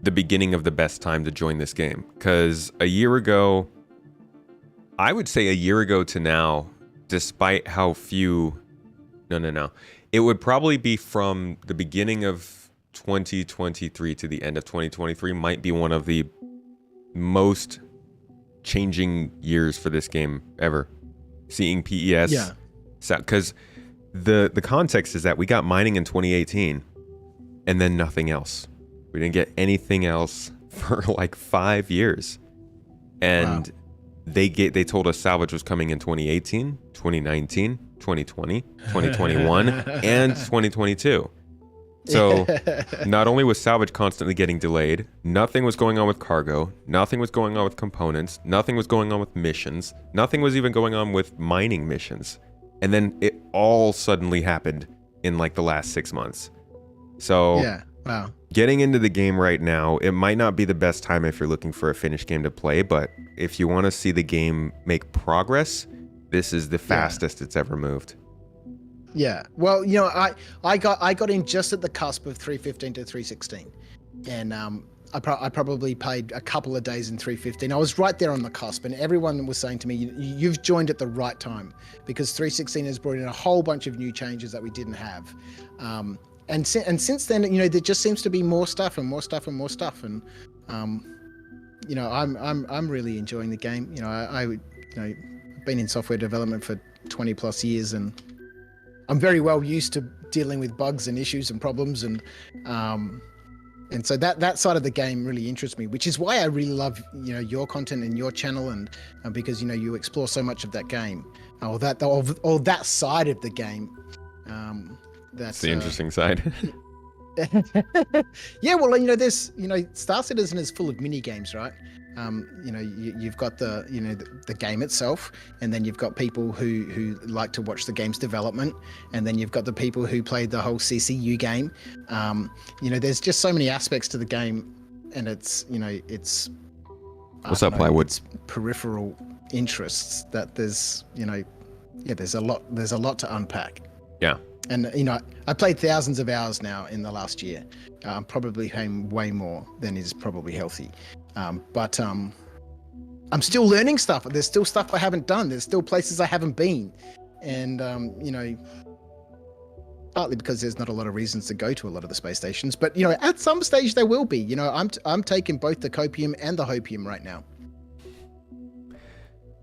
the beginning of the best time to join this game. Because a year ago, I would say a year ago to now, despite how few... No. It would probably be from the beginning of 2023 to the end of 2023 might be one of the most... changing years for this game ever. Seeing PES, because the context is that we got mining in 2018 and then nothing else. We didn't get anything else for like 5 years, and they told us salvage was coming in 2018, 2019, 2020, 2021, and 2022. So not only was salvage constantly getting delayed, nothing was going on with cargo, nothing was going on with components, nothing was going on with missions, nothing was even going on with mining missions. And then it all suddenly happened in like the last 6 months. So Yeah. Wow. getting into the game right now, it might not be the best time if you're looking for a finished game to play, but if you want to see the game make progress, this is the fastest it's ever moved. Yeah. Well, I got in just at the cusp of 315 to 316, and I probably played a couple of days in 315. I was right there on the cusp, and everyone was saying to me, "You've joined at the right time," because 316 has brought in a whole bunch of new changes that we didn't have. And since then, there just seems to be more stuff and more stuff and more stuff, and I'm really enjoying the game. I've been in software development for 20 plus years, and I'm very well used to dealing with bugs and issues and problems, and so that side of the game really interests me, which is why I really love your content and your channel, and because you explore so much of that game, or that side of the game. That's the interesting side. Yeah, well, there's Star Citizen is full of mini games, right? You've got the game itself, and then you've got people who like to watch the game's development, and then you've got the people who play the whole CCU game. There's just so many aspects to the game, and it's What's up, Plywood? It's peripheral interests that there's a lot to unpack. Yeah. And I played thousands of hours now in the last year. I'm probably playing way more than is probably healthy. But I'm still learning stuff. There's still stuff I haven't done. There's still places I haven't been. And partly because there's not a lot of reasons to go to a lot of the space stations. But at some stage there will be. I'm taking both the copium and the hopium right now.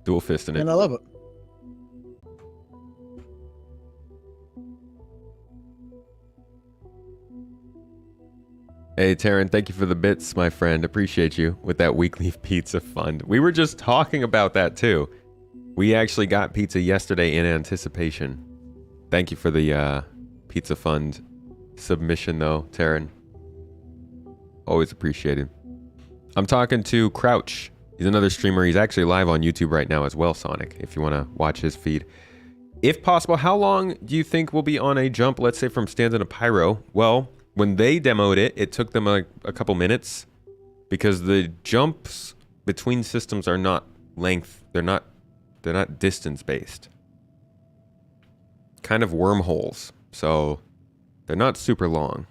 Dual fisting it. And I love it. Hey, Taryn, thank you for the bits, my friend. Appreciate you with that weekly pizza fund. We were just talking about that, too. We actually got pizza yesterday in anticipation. Thank you for the pizza fund submission, though, Taryn. Always appreciated. I'm talking to Crouch. He's another streamer. He's actually live on YouTube right now as well, Sonic, if you want to watch his feed. If possible, how long do you think we'll be on a jump, let's say, from Stanza to Pyro? Well, when they demoed it, it took them a couple minutes because the jumps between systems are not length. They're not distance based. Kind of wormholes. So they're not super long.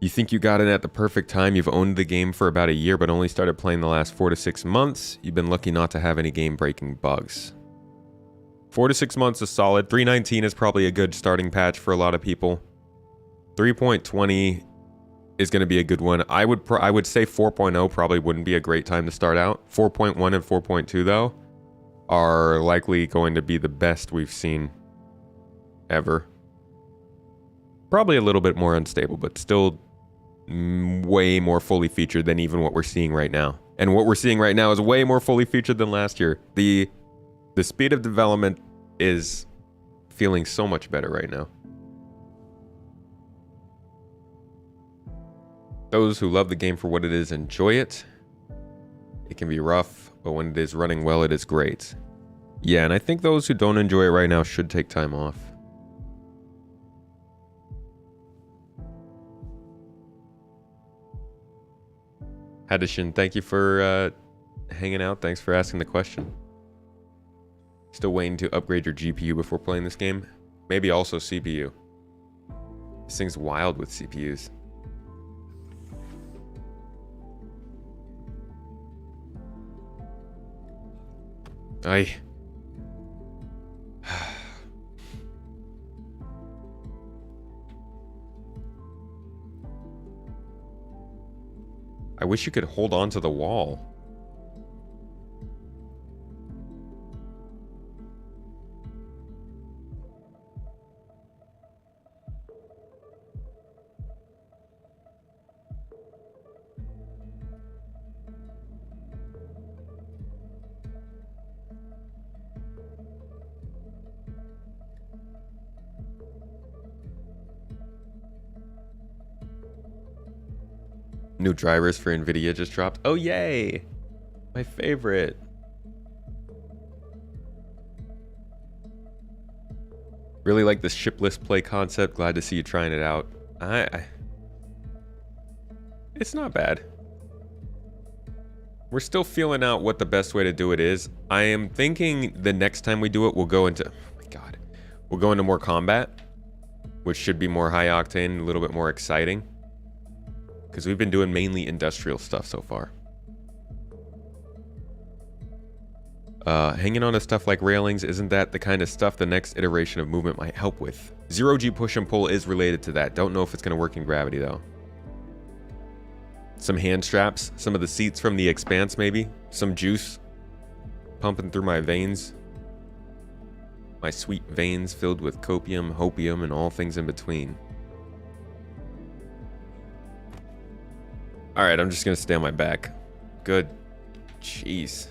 You think you got in at the perfect time. You've owned the game for about a year, but only started playing the last 4 to 6 months. You've been lucky not to have any game-breaking bugs. 4 to 6 months is solid. 3.19 is probably a good starting patch for a lot of people. 3.20 is going to be a good one. I would say 4.0 probably wouldn't be a great time to start out. 4.1 and 4.2 though are likely going to be the best we've seen ever. Probably a little bit more unstable, but still way more fully featured than even what we're seeing right now. And what we're seeing right now is way more fully featured than last year. The speed of development is feeling so much better right now. Those who love the game for what it is enjoy it. It can be rough, but when it is running well, it is great. Yeah, and I think those who don't enjoy it right now should take time off. Hadishin, thank you for hanging out. Thanks for asking the question. Still waiting to upgrade your GPU before playing this game. Maybe also CPU. This thing's wild with CPUs. I wish you could hold on to the wall. New drivers for NVIDIA just dropped. Oh, yay! My favorite. Really like this shipless play concept. Glad to see you trying it out. It's not bad. We're still feeling out what the best way to do it is. I am thinking the next time we do it, we'll go into... Oh my god. We'll go into more combat, which should be more high octane, a little bit more exciting. Because we've been doing mainly industrial stuff so far. Hanging on to stuff like railings, isn't that the kind of stuff the next iteration of movement might help with? Zero-G push and pull is related to that. Don't know if it's going to work in gravity, though. Some hand straps, some of the seats from the Expanse, maybe. Some juice pumping through my veins. My sweet veins filled with copium, hopium, and all things in between. Alright, I'm just going to stay on my back. Good. Jeez.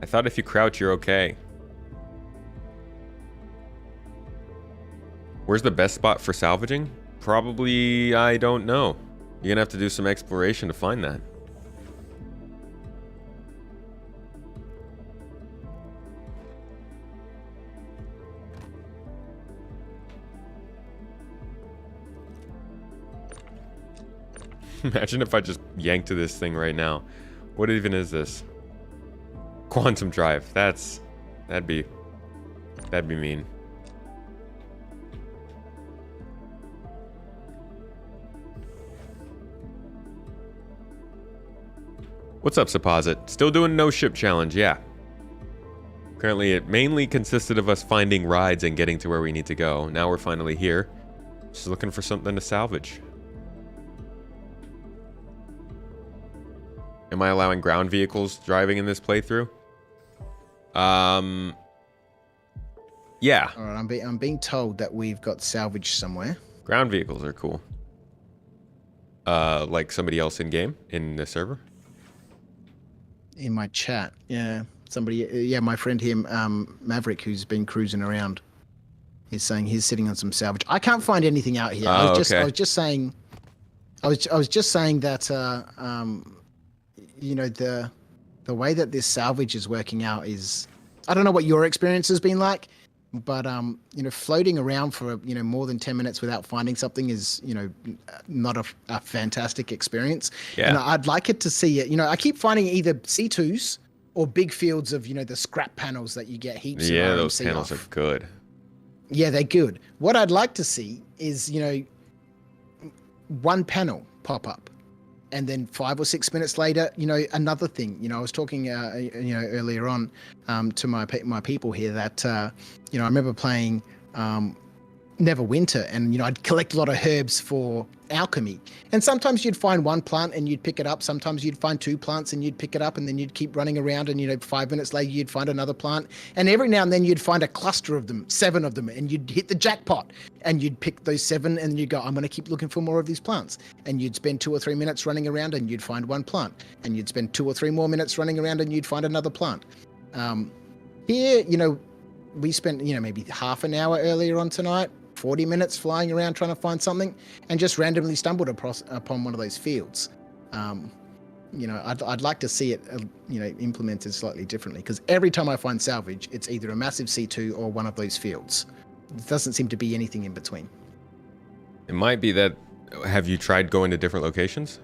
I thought if you crouch, you're okay. Where's the best spot for salvaging? Probably, I don't know. You're gonna have to do some exploration to find that. Imagine if I just yanked to this thing right now. What even is this? Quantum drive. That'd be mean. What's up, Supposit? Still doing no ship challenge, yeah. Currently, it mainly consisted of us finding rides and getting to where we need to go. Now we're finally here. Just looking for something to salvage. Am I allowing ground vehicles driving in this playthrough? Yeah. All right, I'm being told that we've got salvage somewhere. Ground vehicles are cool. Like somebody else in game in the server. In my chat, yeah, somebody, yeah, my friend here, Maverick, who's been cruising around, is saying he's sitting on some salvage. I can't find anything out here. I was just saying that, you know, the way that this salvage is working out is, I don't know what your experience has been like, but you know, floating around for, you know, more than 10 minutes without finding something is, you know, not a fantastic experience. Yeah. And I'd like it to see it. You know, I keep finding either C2s or big fields of, you know, the scrap panels that you get heaps of. Yeah, those panels are good. Yeah, they're good. What I'd like to see is, you know, one panel pop up. And then 5 or 6 minutes later, you know, another thing. You know, I was talking, you know, earlier on to my people here that, you know, I remember playing Neverwinter, and you know, I'd collect a lot of herbs for alchemy. And sometimes you'd find one plant and you'd pick it up. Sometimes you'd find 2 plants and you'd pick it up, and then you'd keep running around, and you know, 5 minutes later you'd find another plant. And every now and then you'd find a cluster of them, 7 of them, and you'd hit the jackpot. And you'd pick those 7 and you'd go, I'm going to keep looking for more of these plants. And you'd spend 2 or 3 minutes running around and you'd find one plant. And you'd spend 2 or 3 more minutes running around and you'd find another plant. Here, you know, we spent, you know, maybe half an hour earlier on tonight, 40 minutes flying around trying to find something, and just randomly stumbled upon one of those fields. You know, I'd like to see it, you know, implemented slightly differently, because every time I find salvage, it's either a massive C2 or one of those fields. There doesn't seem to be anything in between. It might be that. Have you tried going to different locations?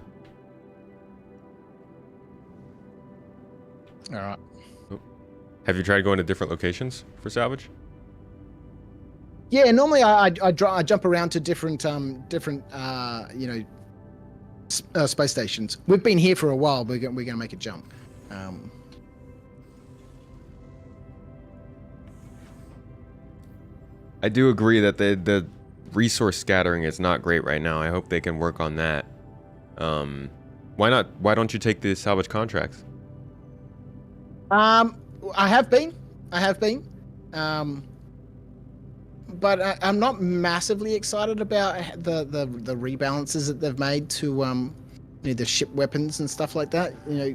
All right. Have you tried going to different locations for salvage? Yeah, normally I jump around to different you know, space stations. We've been here for a while. We're going to make a jump. I do agree that the resource scattering is not great right now. I hope they can work on that. Why not? Why don't you take the salvage contracts? I have been. But I'm not massively excited about the rebalances that they've made to you know, the ship weapons and stuff like that. You know,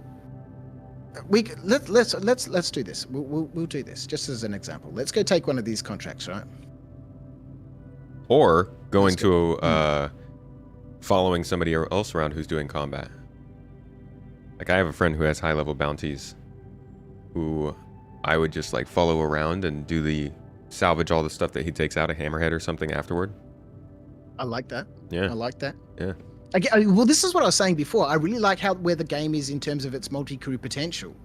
let's do this. We'll do this just as an example. Let's go take one of these contracts, right? Or going to following somebody else around who's doing combat. Like I have a friend who has high level bounties, who I would just like follow around and do the salvage all the stuff that he takes out of Hammerhead or something afterward. I like that. Yeah. I like that. Yeah. Well, this is what I was saying before. I really like where the game is in terms of its multi-crew potential,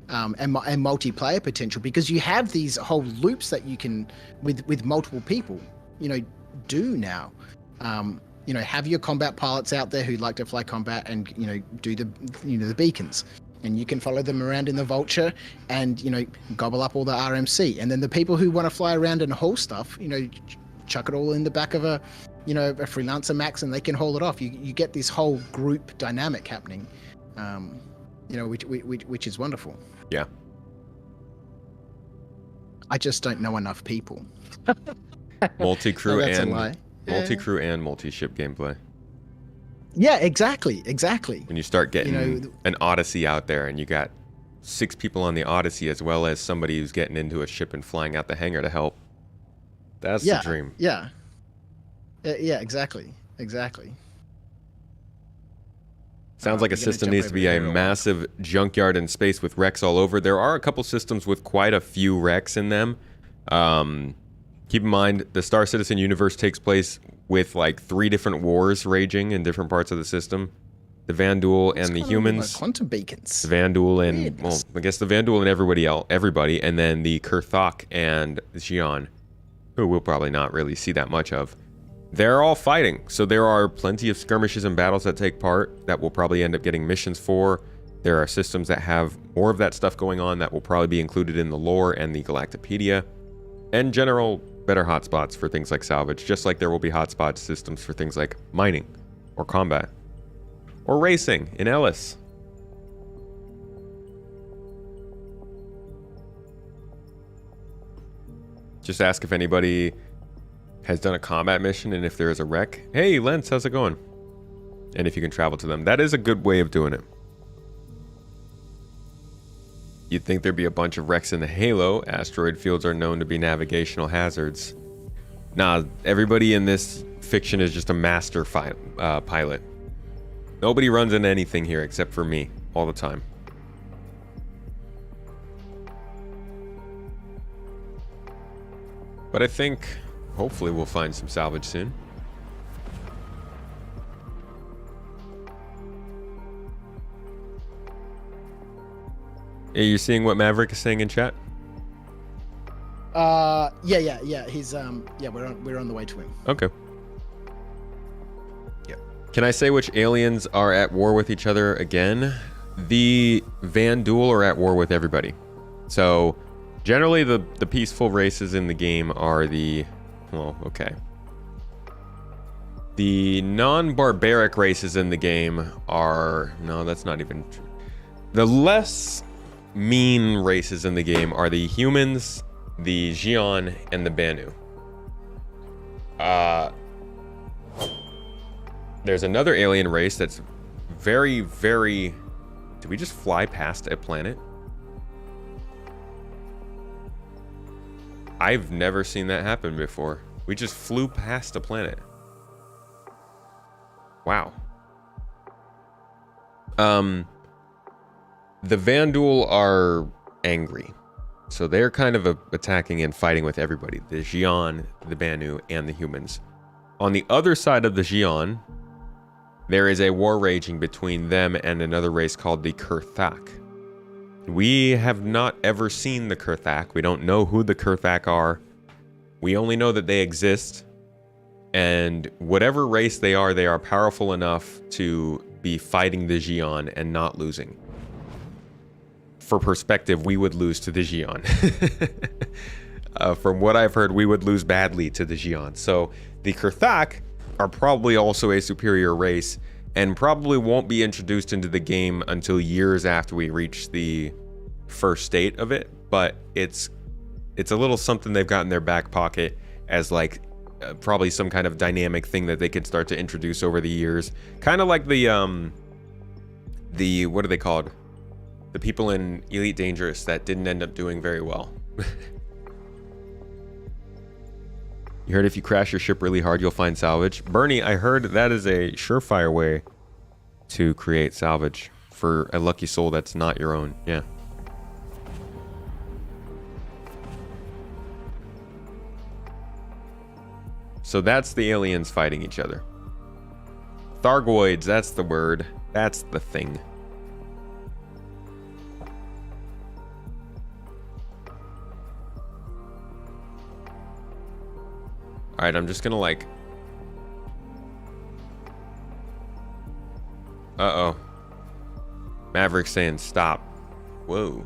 and multiplayer potential, because you have these whole loops that you can, with multiple people, do now. Have your combat pilots out there who like to fly combat and do the beacons, and you can follow them around in the Vulture and gobble up all the RMC, and then the people who want to fly around and haul stuff, chuck it all in the back of a freelancer max, and they can haul it off. You get this whole group dynamic happening, which is wonderful. Yeah. I just don't know enough people. Multi-crew that's a and lie. multi-crew and multi-ship gameplay. Yeah, exactly. When you start getting an Odyssey out there, and you got 6 people on the Odyssey, as well as somebody who's getting into a ship and flying out the hangar to help. That's the dream. Yeah. Yeah, exactly. Sounds like a system needs to be a massive junkyard in space with wrecks all over. There are a couple systems with quite a few wrecks in them. Keep in mind, the Star Citizen universe takes place with like 3 different wars raging in different parts of the system. The Vanduul and the humans. Quantum beacons. The Vanduul and, well, I guess the Vanduul and everybody, and then the Kurthok and Xion, who we'll probably not really see that much of. They're all fighting, so there are plenty of skirmishes and battles that take part that we'll probably end up getting missions for. There are systems that have more of that stuff going on that will probably be included in the lore and the Galactopedia, and general better hotspots for things like salvage, just like there will be hotspot systems for things like mining, or combat, or racing in Ellis. Just ask if anybody has done a combat mission and if there is a wreck. Hey, Lentz, how's it going? And if you can travel to them. That is a good way of doing it. You'd think there'd be a bunch of wrecks in the Halo. Asteroid fields are known to be navigational hazards. Nah, everybody in this fiction is just a master pilot. Nobody runs into anything here except for me all the time. But I think hopefully we'll find some salvage soon. Are you seeing what Maverick is saying in chat? Yeah. He's we're on the way to him. Okay. Yep. Can I say which aliens are at war with each other again? The Vanduul are at war with everybody. So generally the peaceful races in the game are the, well, okay. The non-barbaric races in the game are, no, that's not even true. The less mean races in the game are the humans, the Xion, and the Banu. There's another alien race that's very, very... Did we just fly past a planet? I've never seen that happen before. We just flew past a planet. Wow. The Vanduul are angry. So they're kind of attacking and fighting with everybody. The Xion, the Banu, and the humans. On the other side of the Xion, there is a war raging between them and another race called the Kurthak. We have not ever seen the Kurthak. We don't know who the Kurthak are. We only know that they exist. And whatever race they are powerful enough to be fighting the Xion and not losing. For perspective, we would lose to the Xion. From what I've heard, we would lose badly to the Xion. So the Kurthak are probably also a superior race and probably won't be introduced into the game until years after we reach the first state of it. But it's a little something they've got in their back pocket as like probably some kind of dynamic thing that they can start to introduce over the years. Kind of like the what are they called? The people in Elite Dangerous that didn't end up doing very well. You heard if you crash your ship really hard, you'll find salvage. Bernie, I heard that is a surefire way to create salvage for a lucky soul that's not your own. Yeah. So that's the aliens fighting each other. Thargoids, that's the word. That's the thing. Alright, I'm just gonna like... Uh-oh. Maverick's saying stop. Whoa.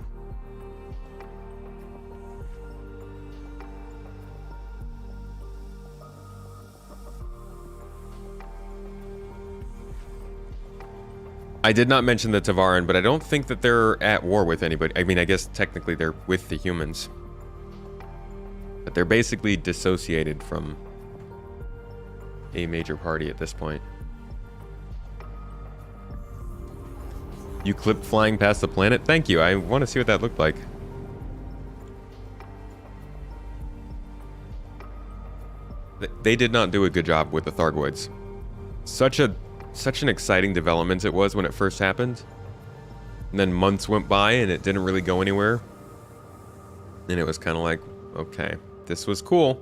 I did not mention the Tavaran, but I don't think that they're at war with anybody. I mean, I guess technically they're with the humans. But they're basically dissociated from a major party at this point. You clipped flying past the planet? Thank you. I want to see what that looked like. They did not do a good job with the Thargoids. Such an exciting development it was when it first happened. And then months went by and it didn't really go anywhere. And it was kind of like, okay, this was cool.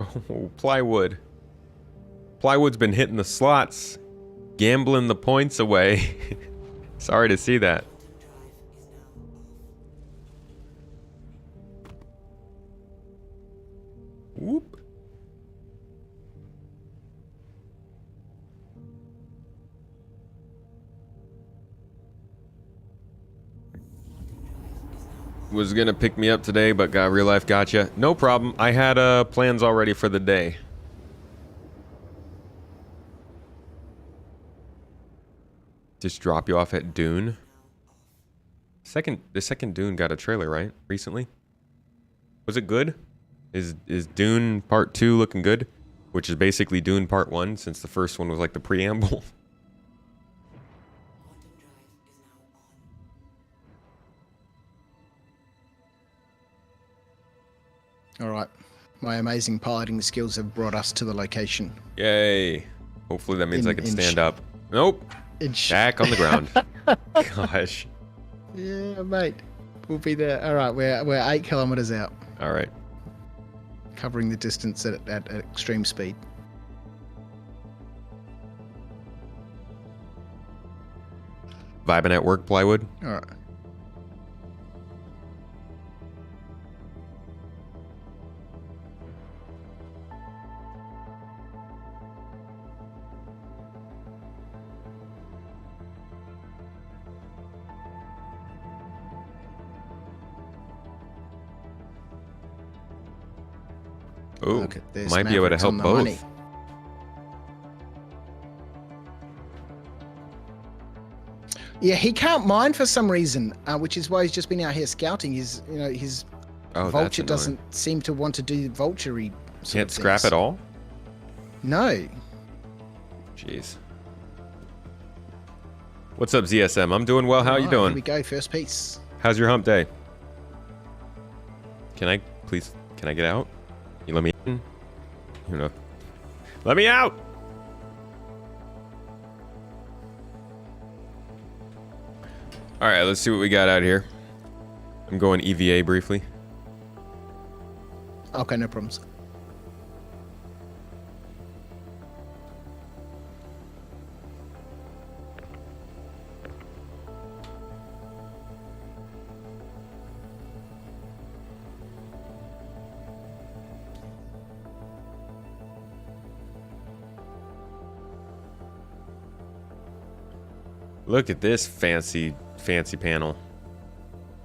Oh, plywood. Plywood's been hitting the slots, gambling the points away. Sorry to see that. Whoop. Was gonna pick me up today, but got real life gotcha. No problem. I had plans already for the day. Just drop you off at Dune. The second Dune got a trailer, right? Recently? Was it good? Is Dune Part 2 looking good? Which is basically Dune Part 1, since the first one was like the preamble. Alright. My amazing piloting skills have brought us to the location. Yay. Hopefully that means I can stand up. Nope. Back on the ground. Gosh. Yeah, mate. We'll be there. Alright, we're 8 kilometers out. Alright. Covering the distance at extreme speed. Vibing at work, Plywood? Alright. Oh, might be able to help both. Money. Yeah, he can't mine for some reason, which is why he's just been out here scouting. His vulture doesn't seem to want to do vulture-y Can't scrap at all? No. Jeez. What's up, ZSM? I'm doing well. How are you doing? Here we go. First piece. How's your hump day? Can I get out? You let me in? You know. Let me out! Alright, let's see what we got out here. I'm going EVA briefly. Okay, no problems. Look at this fancy panel.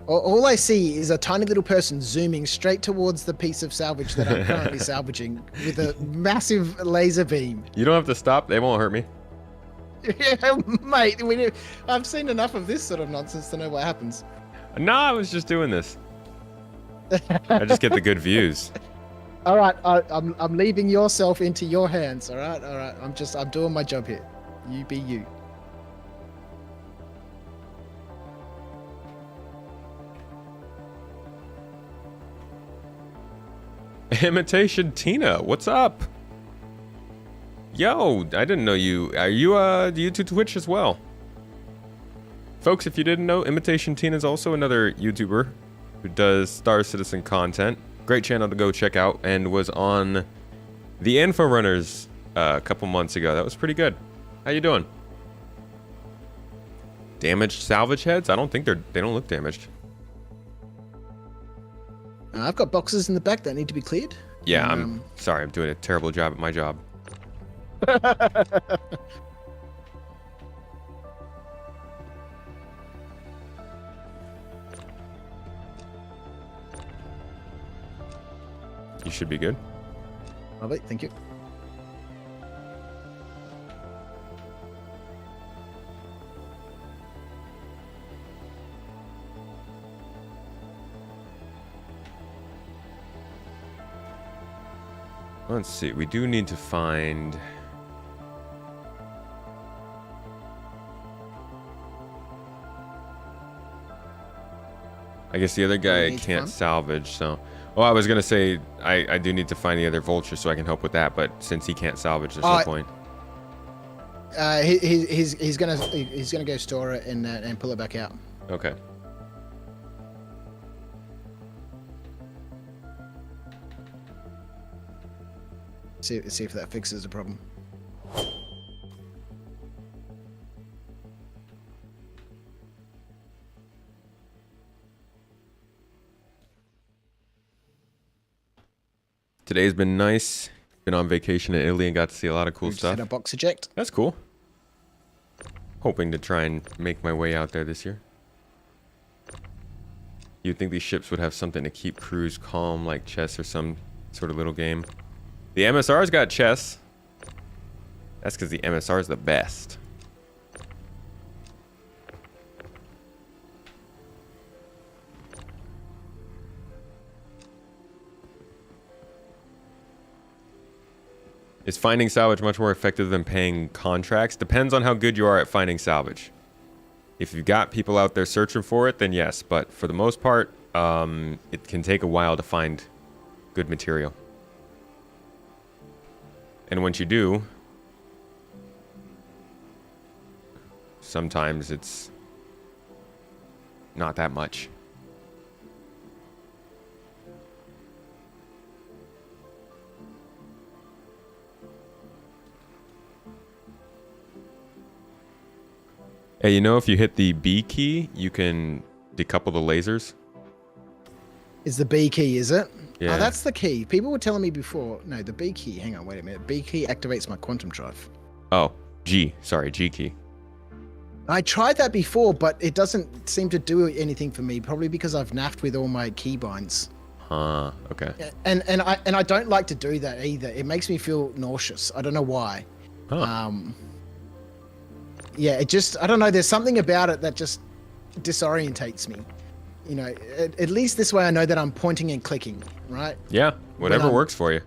All I see is a tiny little person zooming straight towards the piece of salvage that I'm currently salvaging with a massive laser beam. You don't have to stop. They won't hurt me. Yeah, mate. I've seen enough of this sort of nonsense to know what happens. No, I was just doing this. I just get the good views. All right, I'm leaving yourself into your hands. All right. I'm doing my job here. You be you. Imitation Tina, what's up? Yo, I didn't know you. Are you YouTube Twitch as well? Folks, if you didn't know, Imitation Tina is also another YouTuber who does Star Citizen content. Great channel to go check out, and was on the Info Runners a couple months ago. That was pretty good. How you doing? Damaged salvage heads? I don't think they don't look damaged. I've got boxes in the back that need to be cleared. Yeah, I'm sorry. I'm doing a terrible job at my job. You should be good. Lovely, thank you. Let's see. We do need to find... I guess the other guy can't salvage, so... Well, I was going to say, I do need to find the other vulture so I can help with that, but since he can't salvage, there's no point. He's gonna go store it and pull it back out. Okay. See if that fixes the problem. Today's been nice. Been on vacation in Italy and got to see a lot of cool stuff. Had a box eject. That's cool. Hoping to try and make my way out there this year. You'd think these ships would have something to keep crews calm, like chess or some sort of little game. The MSR's got chess. That's because the MSR's the best. Is finding salvage much more effective than paying contracts? Depends on how good you are at finding salvage. If you've got people out there searching for it, then yes. But for the most part, it can take a while to find good material. And once you do, sometimes it's not that much. Hey, you know, if you hit the B key, you can decouple the lasers. Is the B key, is it? Yeah. Oh, that's the key. People were telling me before. No, the B key. Hang on, wait a minute. B key activates my quantum drive. Oh, G. Sorry, G key. I tried that before, but it doesn't seem to do anything for me. Probably because I've naffed with all my keybinds. Huh. Okay. And I don't like to do that either. It makes me feel nauseous. I don't know why. Huh. Yeah, it just, I don't know. There's something about it that just disorientates me. You know, at least this way I know that I'm pointing and clicking, right? Yeah. Whatever works for you.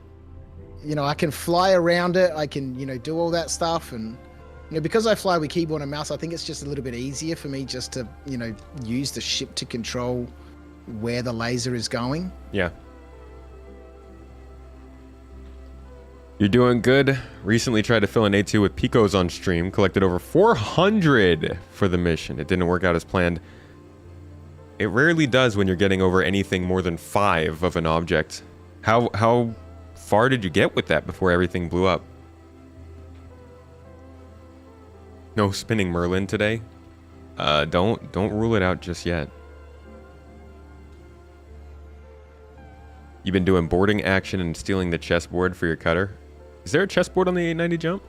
You know, I can fly around it. I can, you know, do all that stuff. And, you know, because I fly with keyboard and mouse, I think it's just a little bit easier for me just to, you know, use the ship to control where the laser is going. Yeah. You're doing good. Recently tried to fill an A2 with Picos on stream. Collected over 400 for the mission. It didn't work out as planned. It rarely does when you're getting over anything more than 5 of an object. How far did you get with that before everything blew up? No spinning Merlin today? Don't rule it out just yet. You've been doing boarding action and stealing the chessboard for your cutter? Is there a chessboard on the 890 jump?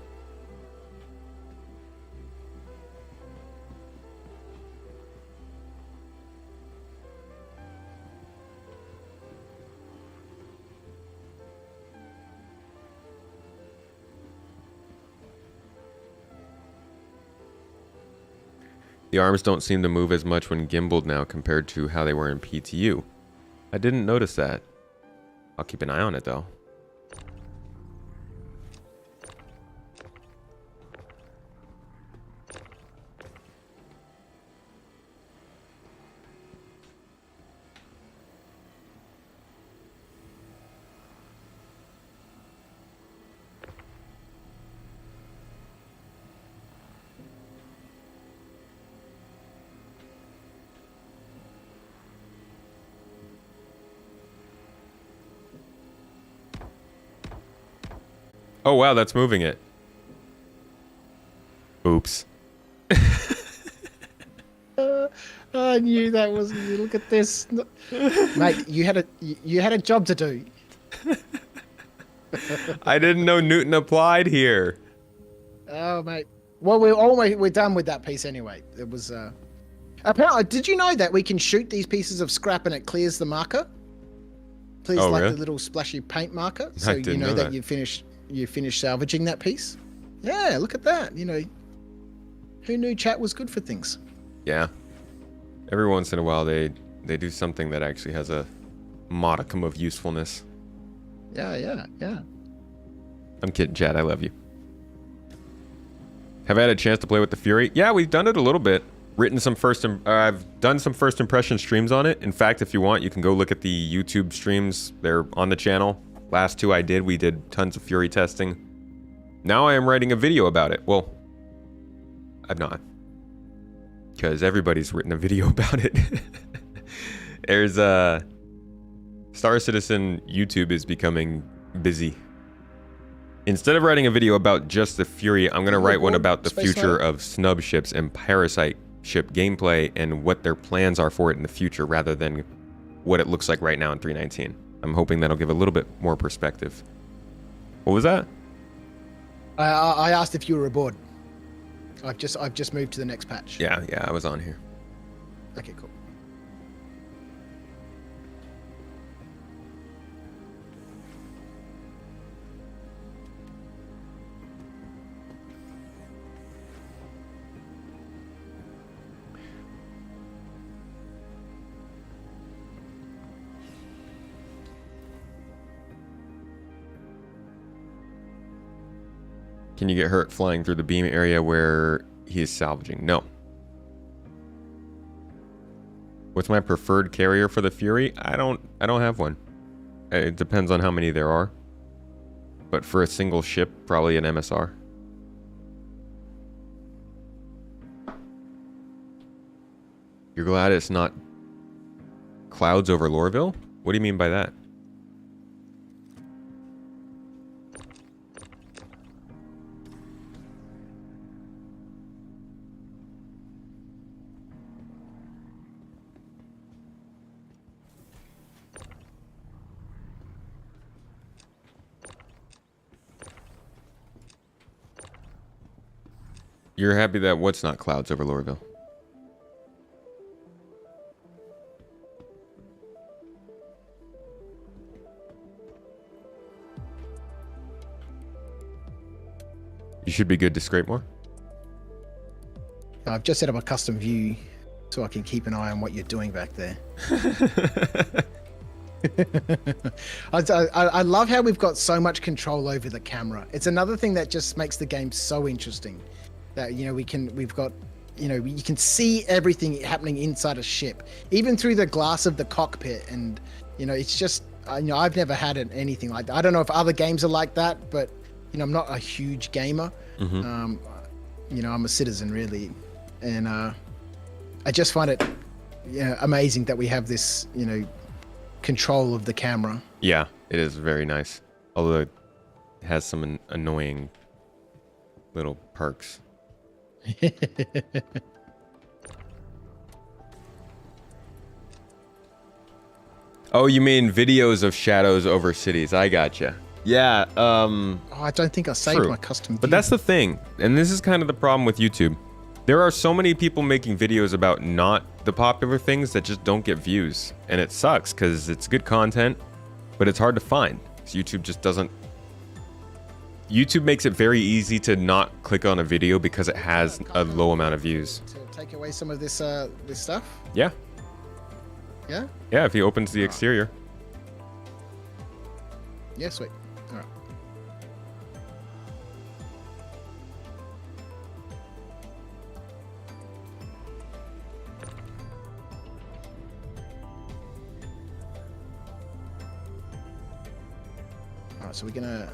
The arms don't seem to move as much when gimbaled now compared to how they were in PTU. I didn't notice that. I'll keep an eye on it though. Oh, wow, that's moving it. Oops. I knew that was you. Look at this, mate. You had a job to do. I didn't know Newton applied here. Oh, mate. Well, we're done with that piece anyway. It was apparently. Did you know that we can shoot these pieces of scrap and it clears the marker? Clears Oh, like really? the little splashy paint marker, so I you didn't know know that that. you finished salvaging that piece. Yeah, look at that. You know, who knew chat was good for things? Yeah. Every once in a while, they do something that actually has a modicum of usefulness. Yeah. I'm kidding, Chad. I love you. Have I had a chance to play with the Fury? Yeah, we've done it a little bit. I've done some first impression streams on it. In fact, if you want, you can go look at the YouTube streams. They're on the channel. Last two I did, we did tons of Fury testing. Now I am writing a video about it. Well, I'm not. Because everybody's written a video about it. There's Star Citizen YouTube is becoming busy. Instead of writing a video about just the Fury, I'm going to write one about the future of snub ships and parasite ship gameplay and what their plans are for it in the future rather than what it looks like right now in 3.19. I'm hoping that'll give a little bit more perspective. What was that? I asked if you were aboard. I've just moved to the next patch. Yeah, I was on here. Okay, cool. Can you get hurt flying through the beam area where he is salvaging? No. What's my preferred carrier for the Fury? I don't have one. It depends on how many there are. But for a single ship, probably an MSR. You're glad it's not clouds over Lorville? What do you mean by that? You're happy that what's not clouds over Lorville? You should be good to scrape more. I've just set up a custom view so I can keep an eye on what you're doing back there. I love how we've got so much control over the camera. It's another thing that just makes the game so interesting. That you can see everything happening inside a ship, even through the glass of the cockpit, and it's just I've never had anything like that. I don't know if other games are like that, but I'm not a huge gamer. I'm a citizen really, and I just find it amazing that we have this control of the camera. Yeah, it is very nice. Although it has some annoying little perks. Oh, you mean videos of shadows over cities? I gotcha. Yeah. I don't think I saved True. my custom view. But that's the thing, and this is kind of the problem with YouTube. There are so many people making videos about not the popular things that just don't get views, and it sucks because it's good content, but it's hard to find. So YouTube just doesn't. YouTube makes it very easy to not click on a video because it has a low amount of views. To take away some of this this stuff. Yeah. Yeah. Yeah, if he opens the exterior. Yeah, sweet. All right. All right, so we're gonna.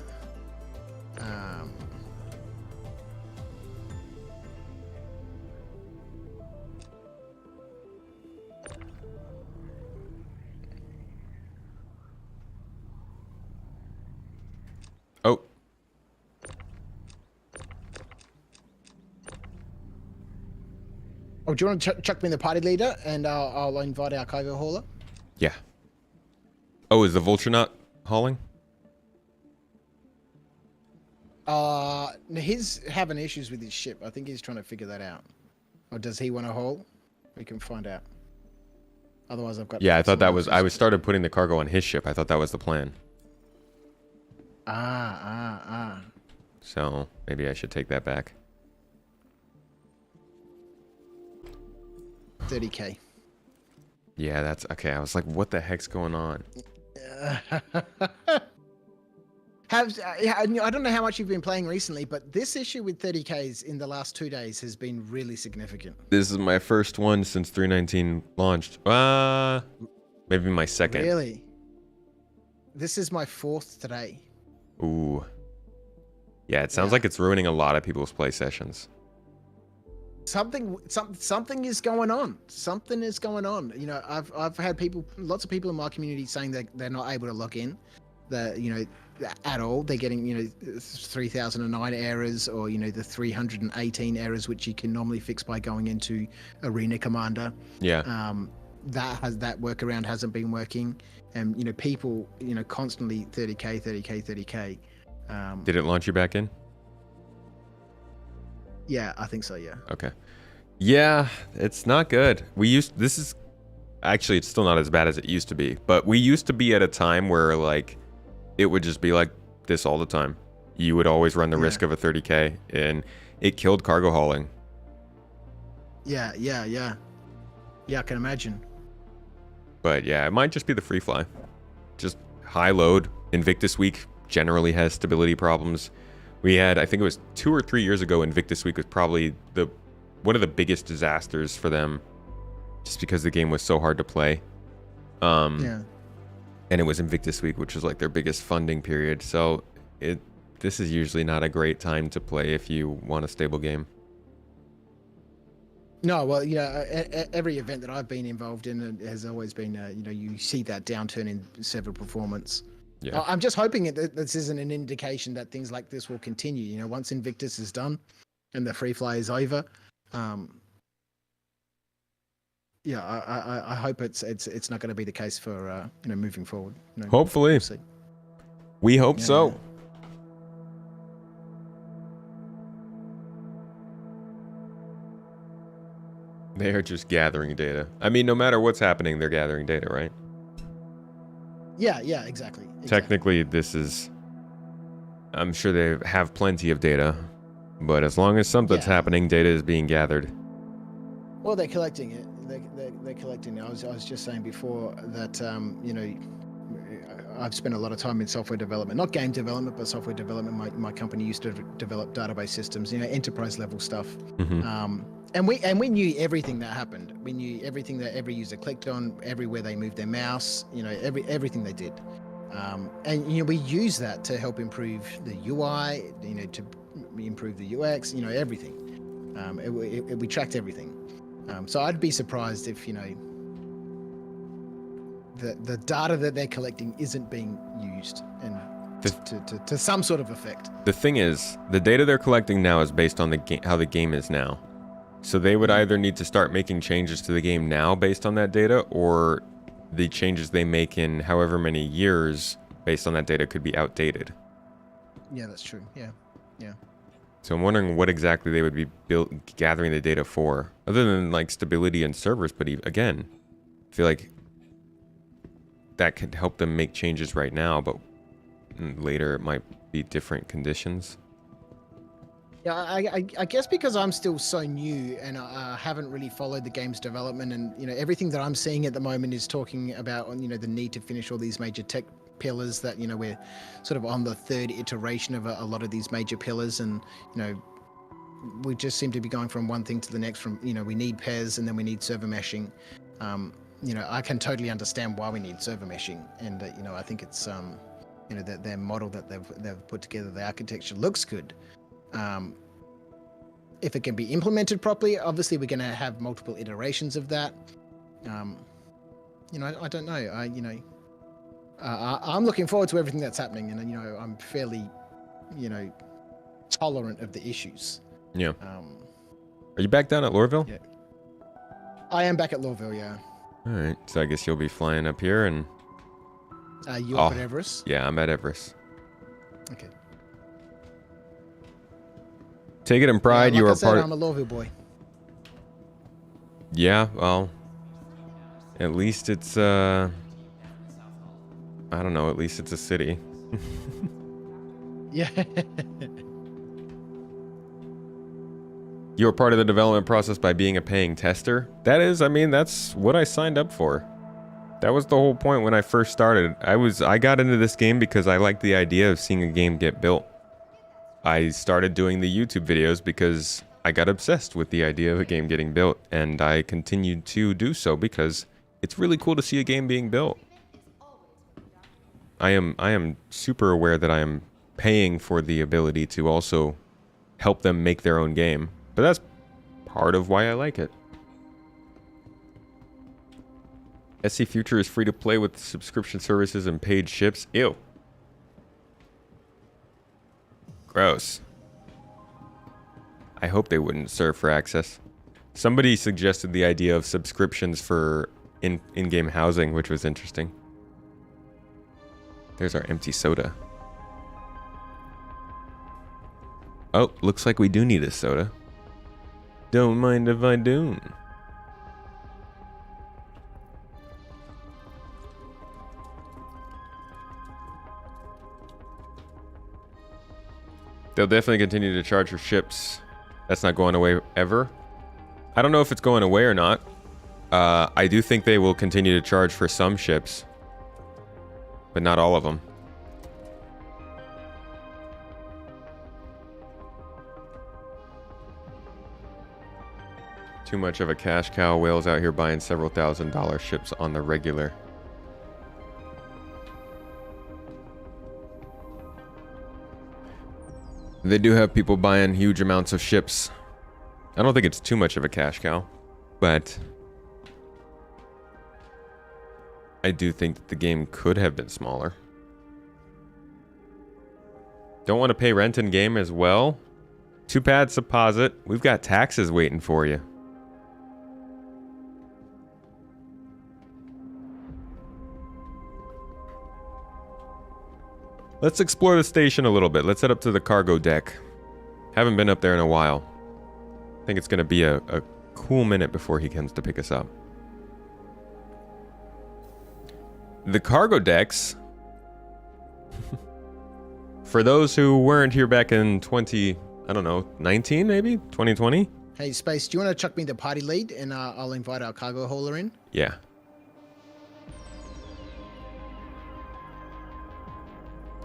Oh. do you want to chuck me in the party leader, and I'll invite our cargo hauler? Yeah. Oh, is the vulture not hauling? He's having issues with his ship. I think he's trying to figure that out. Or does he want to haul? We can find out. Otherwise, I've got. Yeah, I thought that was. I started putting the cargo on his ship. I thought that was the plan. So maybe I should take that back. 30K. Yeah, that's okay. I was like, what the heck's going on? I don't know how much you've been playing recently, but this issue with 30Ks in the last 2 days has been really significant. This is my first one since 319 launched. Maybe my second. Really? This is my 4th today. Ooh. Yeah, it sounds like it's ruining a lot of people's play sessions. Something is going on. Something is going on. You know, I've had lots of people in my community saying that they're not able to log in. At all. They're getting, 3009 errors, or, the 318 errors, which you can normally fix by going into Arena Commander. Yeah. That workaround hasn't been working. And, people, constantly 30K, 30K, 30K. Did it launch you back in? Yeah, I think so, yeah. Okay. Yeah, it's not good. This is, actually, it's still not as bad as it used to be, but we used to be at a time where, like, it would just be like this all the time. You would always run the risk of a 30K, and it killed cargo hauling. Yeah, I can imagine. But yeah, it might just be the free fly. Just high load. Invictus Week generally has stability problems. We had, I think it was 2 or 3 years ago, Invictus Week was probably one of the biggest disasters for them, just because the game was so hard to play. Yeah. And it was Invictus Week, which was like their biggest funding period. So this is usually not a great time to play if you want a stable game. No, well, every event that I've been involved in has always been, you see that downturn in server performance. Yeah. I'm just hoping that this isn't an indication that things like this will continue. Once Invictus is done and the free fly is over, I hope it's not going to be the case for moving forward. Hopefully, we'll see. We hope so. Yeah. They are just gathering data. I mean, no matter what's happening, they're gathering data, right? Yeah, exactly. Technically, I'm sure they have plenty of data, but as long as something's happening, data is being gathered. Well, they're collecting it. They're collecting it. I was just saying before that, I've spent a lot of time in software development, not game development, but software development. My company used to develop database systems, enterprise level stuff. Mm-hmm. And we knew everything that happened. We knew everything that every user clicked on, everywhere they moved their mouse, everything they did. And we use that to help improve the UI, to improve the UX, everything. We tracked everything. So I'd be surprised if the data that they're collecting isn't being used and to some sort of effect. The thing is, the data they're collecting now is based on how the game is now. So they would either need to start making changes to the game now based on that data, or the changes they make in however many years based on that data could be outdated. Yeah, that's true. Yeah. So I'm wondering what exactly they would be gathering the data for, other than like stability in servers. But again, I feel like that could help them make changes right now, but later it might be different conditions. Yeah, I guess because I'm still so new and I haven't really followed the game's development, and everything that I'm seeing at the moment is talking about the need to finish all these major tech pillars that we're sort of on the 3rd iteration of a lot of these major pillars, and we just seem to be going from one thing to the next. From we need pairs, and then we need server meshing. I can totally understand why we need server meshing, and I think it's their model that they've put together, the architecture looks good. If it can be implemented properly, obviously we're going to have multiple iterations of that. I don't know. I'm looking forward to everything that's happening, and I'm fairly, tolerant of the issues. Yeah. Are you back down at Lorville? Yeah. I am back at Lawville, yeah. All right, so I guess you'll be flying up here, and You up at Everest? yeah, I'm at Everest. Okay. Take it in pride. Like You I are said, part. I'm a Lawville boy. Yeah, well, at least it's I don't know. At least it's a city. Yeah. You were part of the development process by being a paying tester. That is, I mean, that's what I signed up for. That was the whole point when I first started. I got into this game because I liked the idea of seeing a game get built. I started doing the YouTube videos because I got obsessed with the idea of a game getting built, and I continued to do so because it's really cool to see a game being built. I am super aware that I am paying for the ability to also help them make their own game. But that's part of why I like it. SC Future is free to play with subscription services and paid ships. Ew. Gross. I hope they wouldn't serve for access. Somebody suggested the idea of subscriptions for in-game housing, which was interesting. There's our empty soda. Oh, looks like we do need a soda. Don't mind if I do. They'll definitely continue to charge for ships. That's not going away ever. I don't know if it's going away or not. I do think they will continue to charge for some ships, but not all of them. Too much of a cash cow. Whales out here buying several $1,000 ships on the regular. They do have people buying huge amounts of ships. I don't think it's too much of a cash cow, but I do think that the game could have been smaller. Don't want to pay rent in game as well? 2 pads deposit. We've got taxes waiting for you. Let's explore the station a little bit. Let's head up to the cargo deck. Haven't been up there in a while. I think it's going to be a cool minute before he comes to pick us up. The cargo decks, for those who weren't here back in 19 maybe? 2020? Hey, Space, do you want to chuck me the party lead and I'll invite our cargo hauler in? Yeah.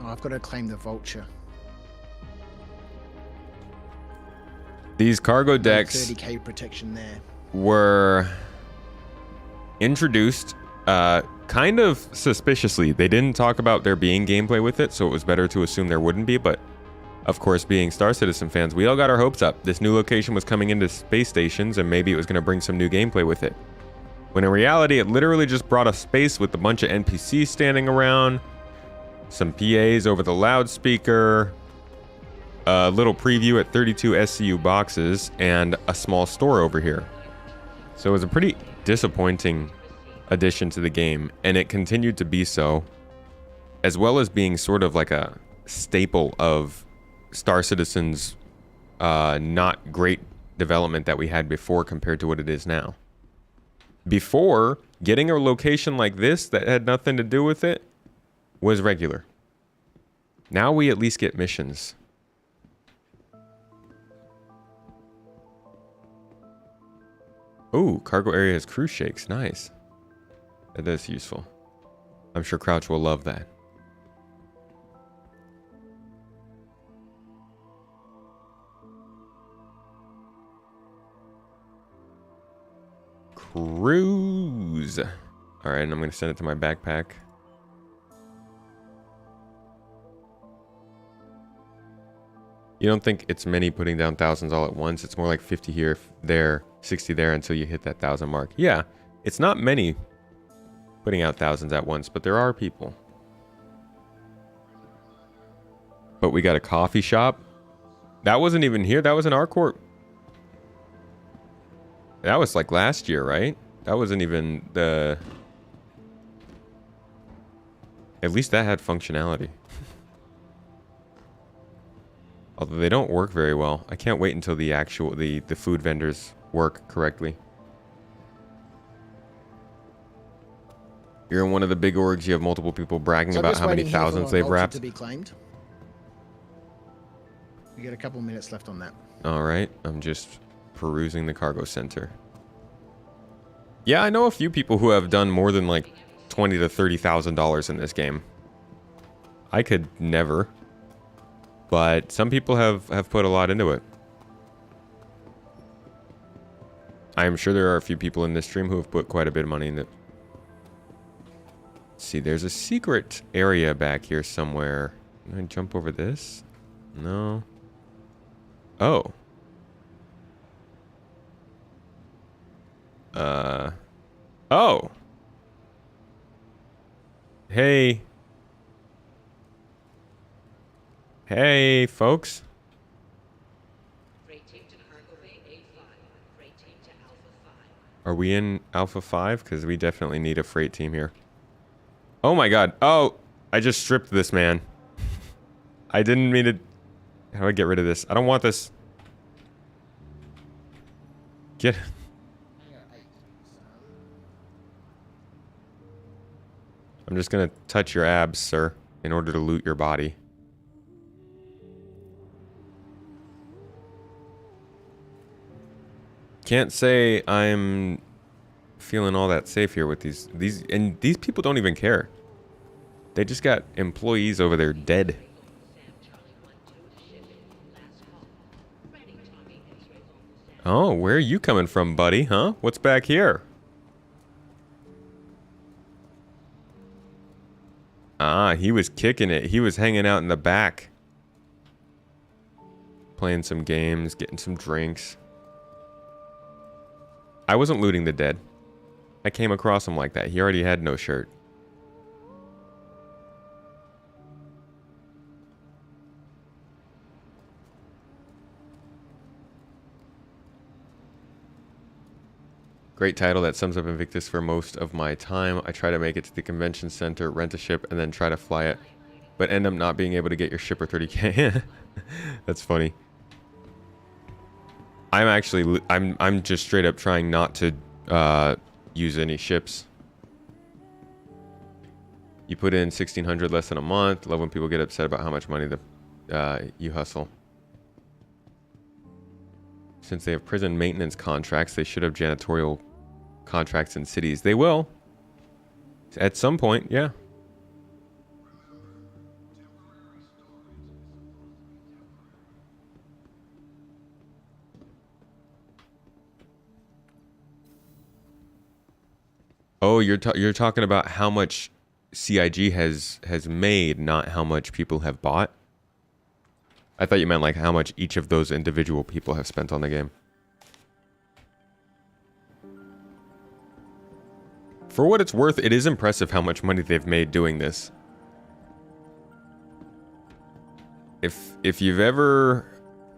Oh, I've got to claim the vulture. These cargo decks 30k protection there. were introduced kind of suspiciously. They didn't talk about there being gameplay with it, so it was better to assume there wouldn't be, but of course, being Star Citizen fans, we all got our hopes up. This new location was coming into space stations, and maybe it was going to bring some new gameplay with it. When in reality, it literally just brought us space with a bunch of NPCs standing around, some PAs over the loudspeaker, a little preview at 32 SCU boxes, and a small store over here. So it was a pretty disappointing addition to the game, and it continued to be so, as well as being sort of like a staple of Star Citizen's not great development that we had before compared to what it is now. Before, getting a location like this that had nothing to do with it was regular. Now we at least get missions. Ooh, cargo area has cruise shakes. Nice. That is useful. I'm sure Crouch will love that. Cruise. All right, and I'm going to send it to my backpack. You don't think it's many putting down thousands all at once? It's more like 50 here, there, 60 there until you hit that 1,000 mark. Yeah, it's not many putting out thousands at once, but there are people. But we got a coffee shop. That wasn't even here. That was in our court. That was like last year, right? That wasn't even the... At least that had functionality. Although they don't work very well. I can't wait until the actual... the food vendors work correctly. You're in one of the big orgs, you have multiple people bragging about how many thousands they've wrapped. To be claimed. We got a couple minutes left on that. Alright, I'm just perusing the cargo center. Yeah, I know a few people who have done more than like $20,000 to $30,000 in this game. I could never. But some people have put a lot into it. I'm sure there are a few people in this stream who have put quite a bit of money in it. Let's see, there's a secret area back here somewhere. Can I jump over this? No. Oh. Oh. Hey. Hey, folks. Freight team to Cargo Bay A5. Freight team to Alpha 5. Are we in Alpha 5? Because we definitely need a freight team here. Oh my god. Oh, I just stripped this man. I didn't mean to... How do I get rid of this? I don't want this. Get... I'm just gonna touch your abs, sir, in order to loot your body. Can't say I'm feeling all that safe here with these people don't even care. They just got employees over there dead. Oh, where are you coming from, buddy, huh? What's back here? Ah, he was kicking it. He was hanging out in the back. Playing some games, getting some drinks. I wasn't looting the dead. I came across him like that. He already had no shirt. Great title that sums up Invictus for most of my time. I try to make it to the convention center, rent a ship, and then try to fly it, but end up not being able to get your ship for 30K. That's funny. I'm actually, I'm just straight up trying not to use any ships. You put in 1,600 less than a month. Love when people get upset about how much money you hustle. Since they have prison maintenance contracts, they should have janitorial contracts in cities. They will. At some point, yeah. Oh, you're talking about how much CIG has made, not how much people have bought. I thought you meant like how much each of those individual people have spent on the game. For what it's worth, it is impressive how much money they've made doing this. If you've ever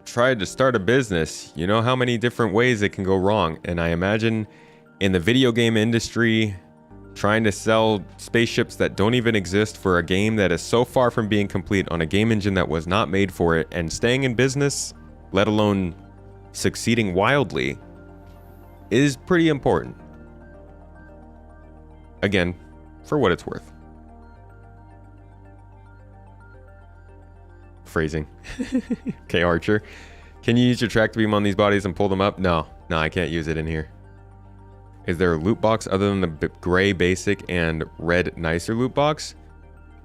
tried to start a business, you know how many different ways it can go wrong. And I imagine in the video game industry, trying to sell spaceships that don't even exist for a game that is so far from being complete on a game engine that was not made for it, and staying in business, let alone succeeding wildly, is pretty important. Again, for what it's worth. Phrasing. Okay, Archer. Can you use your track beam on these bodies and pull them up? No, I can't use it in here. Is there a loot box other than the gray basic and red nicer loot box?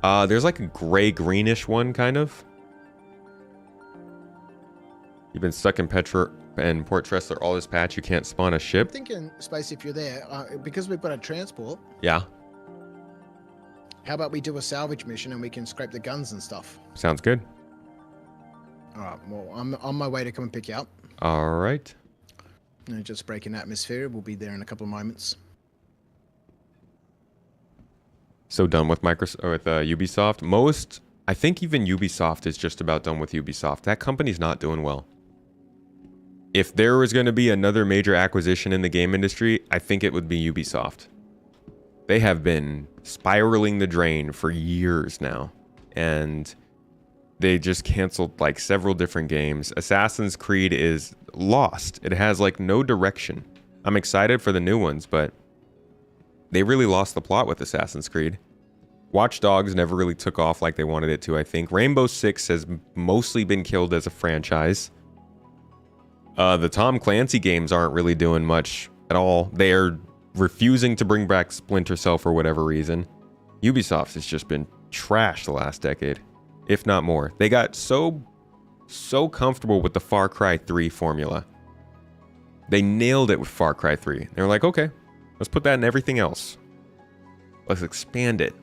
There's like a gray greenish one, kind of. You've been stuck in Petra and Port Tressler all this patch. You can't spawn a ship. I'm thinking, Space, if you're there, because we've got a transport. Yeah. How about we do a salvage mission and we can scrape the guns and stuff? Sounds good. All right. Well, I'm on my way to come and pick you up. All right. Just breaking atmosphere. We'll be there in a couple of moments. So done with Ubisoft. I think even Ubisoft is just about done with Ubisoft. That company's not doing well. if there was going to be another major acquisition in the game industry, I think it would be Ubisoft. They have been spiraling the drain for years now, and they just canceled like several different games. Assassin's Creed is lost. It has like no direction. I'm excited for the new ones, but they really lost the plot with Assassin's Creed. Watch Dogs never really took off like they wanted it to, I think. Rainbow Six has mostly been killed as a franchise. The Tom Clancy games aren't really doing much at all. They are refusing to bring back Splinter Cell for whatever reason. Ubisoft has just been trash the last decade, if not more. They got so comfortable with the Far Cry 3 formula. They nailed it with Far Cry 3. They were like, okay, let's put that in everything else. Let's expand it.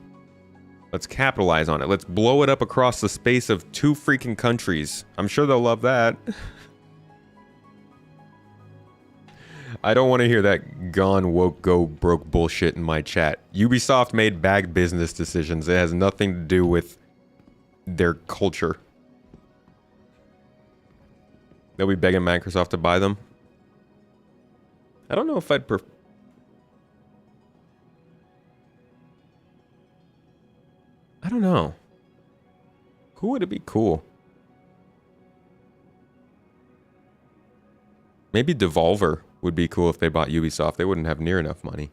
Let's capitalize on it. Let's blow it up across the space of 2 freaking countries. I'm sure they'll love that. I don't want to hear that gone woke go broke bullshit in my chat. Ubisoft made bad business decisions. It has nothing to do with their culture. They'll be begging Microsoft to buy them. I don't know if I'd I don't know. Who would it be cool? Maybe Devolver would be cool if they bought Ubisoft. They wouldn't have near enough money.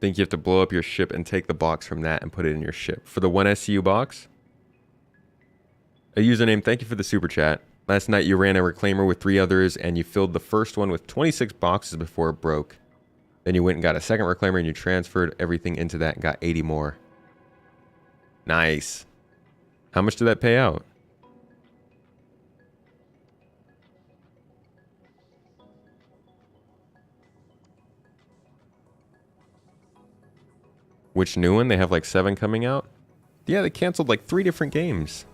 Think you have to blow up your ship and take the box from that and put it in your ship. For the 1SCU box? A username, thank you for the super chat. Last night you ran a reclaimer with 3 others and you filled the first one with 26 boxes before it broke. Then you went and got a second reclaimer and you transferred everything into that and got 80 more. Nice. How much did that pay out? Which new one? They have like 7 coming out? Yeah, they canceled like 3 different games.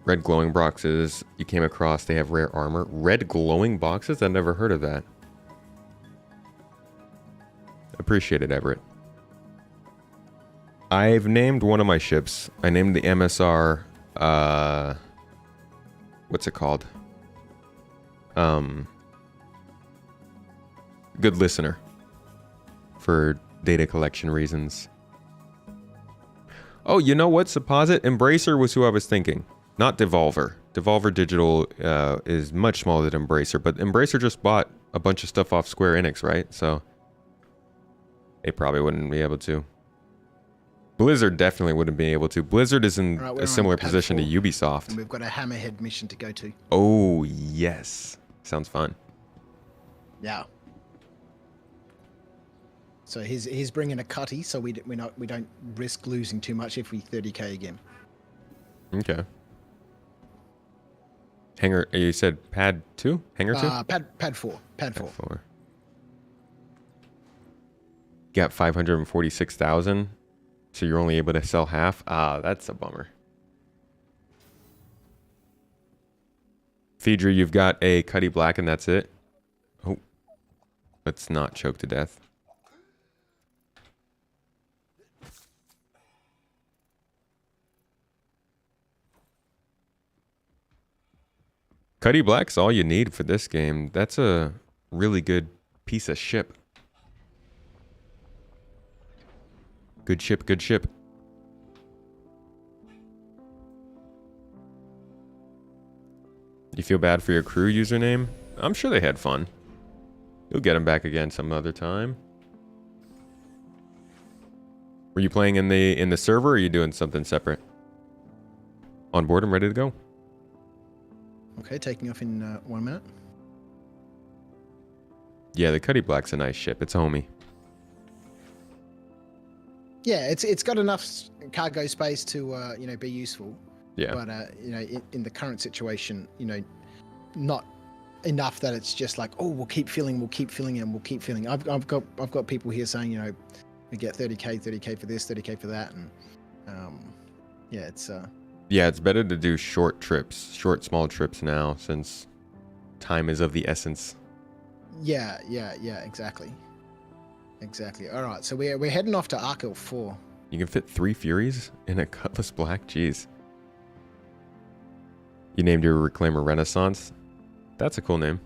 Red glowing boxes you came across, they have rare armor. Red glowing boxes? I've never heard of that. Appreciate it, Everett. I've named one of my ships. I named the MSR, what's it called? Good listener. For data collection reasons. Oh, you know what, Supposit? Embracer was who I was thinking. Not Devolver. Devolver Digital is much smaller than Embracer, but Embracer just bought a bunch of stuff off Square Enix, right? So they probably wouldn't be able to. Blizzard definitely wouldn't be able to. Blizzard is in a similar position to Ubisoft. And we've got a Hammerhead mission to go to. Oh, yes. Sounds fun. Yeah. So he's bringing a cutty, so we don't risk losing too much if we 30k again. Okay. Hangar, you said pad 2? Hangar 2? Pad 4. Pad 4. Got 546,000, so you're only able to sell half? Ah, that's a bummer. Phaedra, you've got a Cuddy Black and that's it? Oh. Let's not choke to death. Cuddy Black's all you need for this game. That's a really good piece of ship. Good ship, good ship. You feel bad for your crew username? I'm sure they had fun. You'll get them back again some other time. Were you playing in the server or are you doing something separate? On board and ready to go. Okay, taking off in 1 minute. Yeah, the Cuddy Black's a nice ship. It's a homie. Yeah, it's got enough cargo space to be useful. Yeah. But in the current situation, not enough that it's just like, oh, we'll keep filling, and we'll keep filling. I've got people here saying, we get 30k for this, 30k for that, and it's Yeah, it's better to do short trips, small trips now, since time is of the essence. Yeah, exactly. All right, so we're heading off to Arkel 4. You can fit 3 Furies in a Cutlass Black? Jeez. You named your Reclaimer Renaissance? That's a cool name.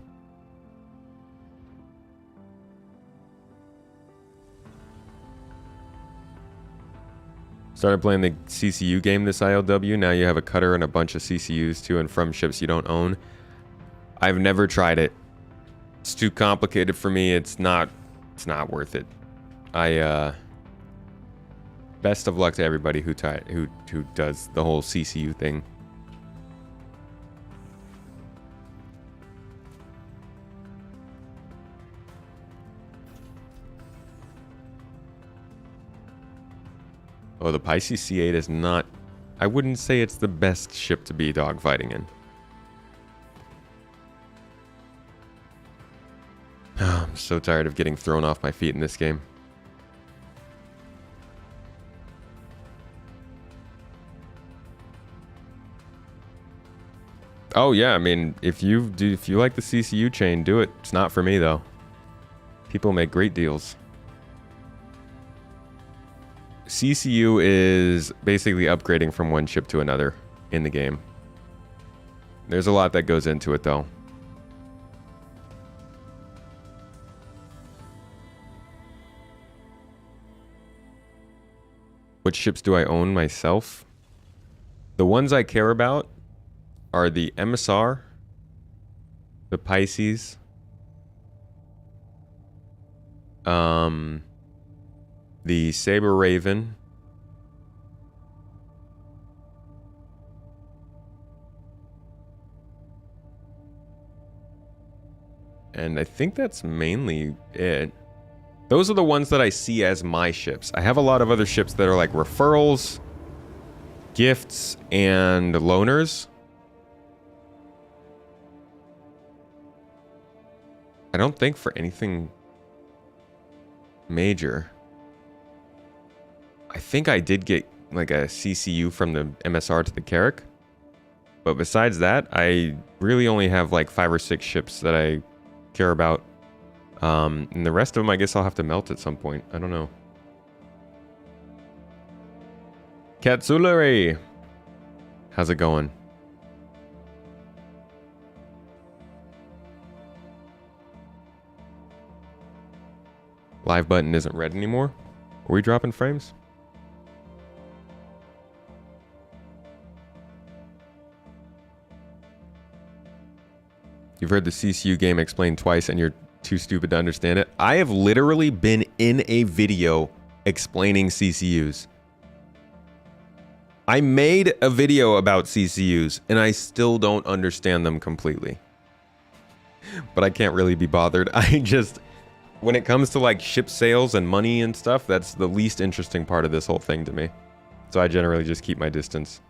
Started playing the CCU game this ILW. Now you have a cutter and a bunch of CCUs to and from ships you don't own. I've never tried it. It's too complicated for me. It's not worth it. Best of luck to everybody who does the whole CCU thing. Oh, the Pisces C8 is not... I wouldn't say it's the best ship to be dogfighting in. Oh, I'm so tired of getting thrown off my feet in this game. Oh yeah, I mean, if you like the CCU chain, do it. It's not for me though. People make great deals. CCU is basically upgrading from one ship to another in the game. There's a lot that goes into it though. What ships do I own myself? The ones I care about are the MSR, the Pisces, the Saber Raven, and I think that's mainly it. Those are the ones that I see as my ships. I have a lot of other ships that are like referrals, gifts, and loaners. I don't think for anything major. I think I did get like a CCU from the MSR to the Carrack. But besides that, I really only have like 5 or 6 ships that I care about. And the rest of them, I guess I'll have to melt at some point. I don't know. Katsulari! How's it going? Live button isn't red anymore? Are we dropping frames? You've heard the CCU game explained twice and you're too stupid to understand it. I have literally been in a video explaining CCUs. I made a video about CCUs and I still don't understand them completely. But I can't really be bothered. When it comes to like ship sales and money and stuff, that's the least interesting part of this whole thing to me. So I generally just keep my distance.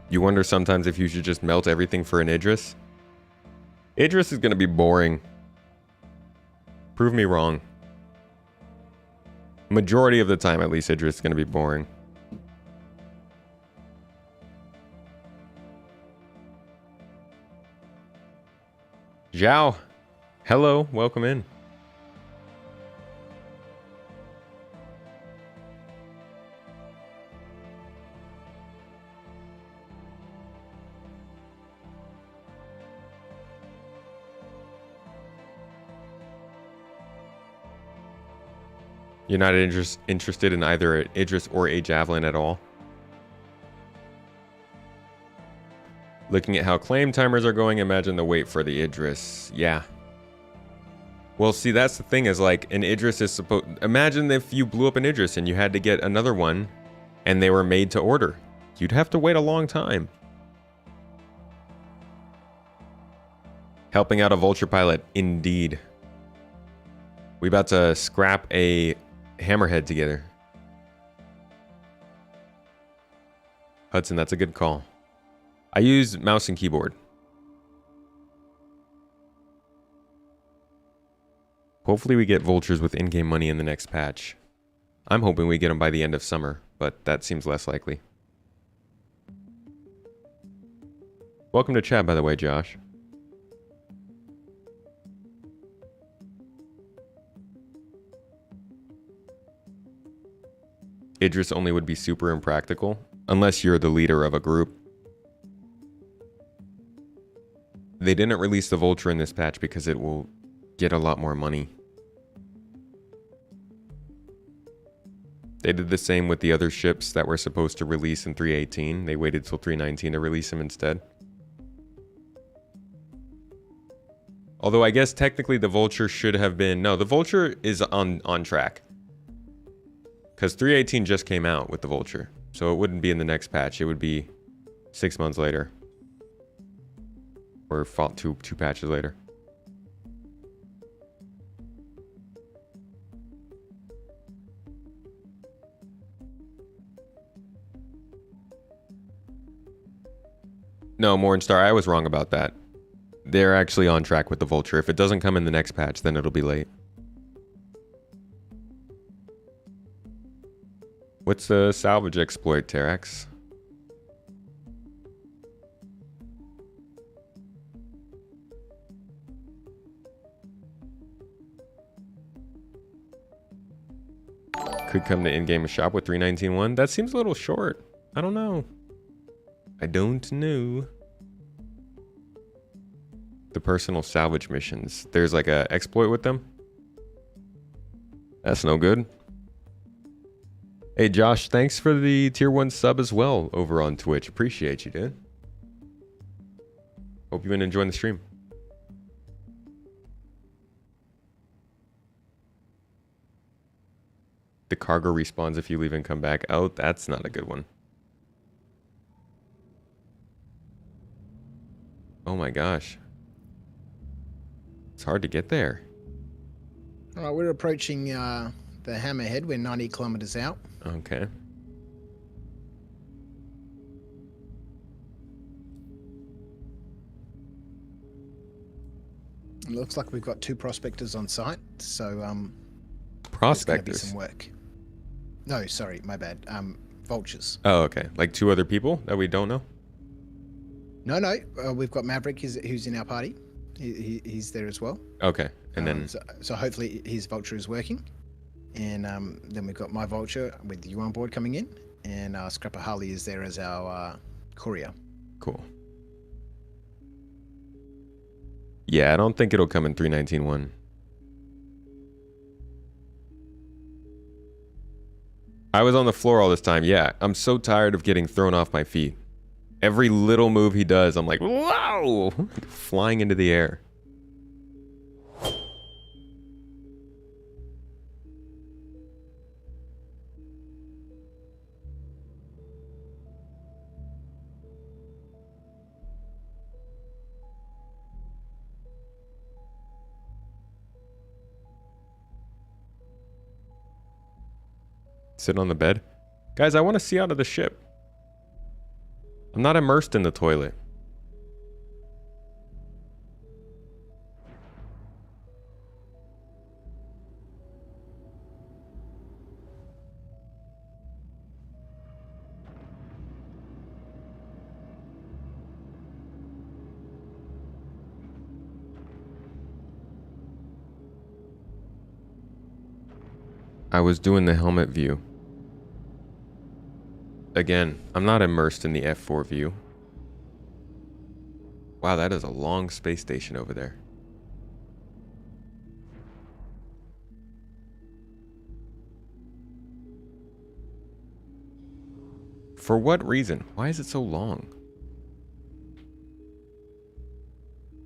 You wonder sometimes if you should just melt everything for an Idris? Idris is going to be boring. Prove me wrong. Majority of the time, at least, Idris is going to be boring. Zhao, hello, welcome in. You're not interested in either an Idris or a Javelin at all? Looking at how claim timers are going, imagine the wait for the Idris. Yeah. Well, see, that's the thing is like an Idris is supposed... Imagine if you blew up an Idris and you had to get another one and they were made to order. You'd have to wait a long time. Helping out a Vulture pilot, indeed. We about to scrap a Hammerhead together. Hudson, that's a good call. I use mouse and keyboard. Hopefully we get vultures with in-game money in the next patch. I'm hoping we get them by the end of summer, but that seems less likely. Welcome to chat, by the way, Josh. Idris only would be super impractical, unless you're the leader of a group. They didn't release the Vulture in this patch because it will get a lot more money. They did the same with the other ships that were supposed to release in 3.18. They waited till 3.19 to release them instead. Although I guess technically the Vulture should have been... No, the Vulture is on track. Because 3.18 just came out with the Vulture. So it wouldn't be in the next patch. It would be 6 months later. Or two patches later. No, Morningstar, I was wrong about that. They're actually on track with the Vulture. If it doesn't come in the next patch, then it'll be late. What's the salvage exploit, Terex? Could come to in-game shop with 319.1. That seems a little short. I don't know. I don't know. The personal salvage missions. There's like a exploit with them. That's no good. Hey Josh, thanks for the tier 1 sub as well over on Twitch. Appreciate you, dude. Hope you've been enjoying the stream. The cargo respawns if you leave and come back. Oh, that's not a good one. Oh my gosh. It's hard to get there. All right, we're approaching the Hammerhead. We're 90 kilometers out. Okay. It looks like we've got 2 prospectors on site, so there's gonna be Prospectors. some work. No, sorry, my bad. Vultures. Oh, okay. Like 2 other people that we don't know? No, we've got Maverick who's in our party. He's there as well. Okay. And then... So hopefully his Vulture is working. And then we've got my Vulture with you on board coming in. And Scrapper Harley is there as our courier. Cool. Yeah, I don't think it'll come in 319.1. I was on the floor all this time. Yeah, I'm so tired of getting thrown off my feet. Every little move he does, I'm like, whoa! Flying into the air. Sit on the bed. Guys, I want to see out of the ship. I'm not immersed in the toilet. I was doing the helmet view. Again, I'm not immersed in the F4 view. Wow, that is a long space station over there. For what reason? Why is it so long?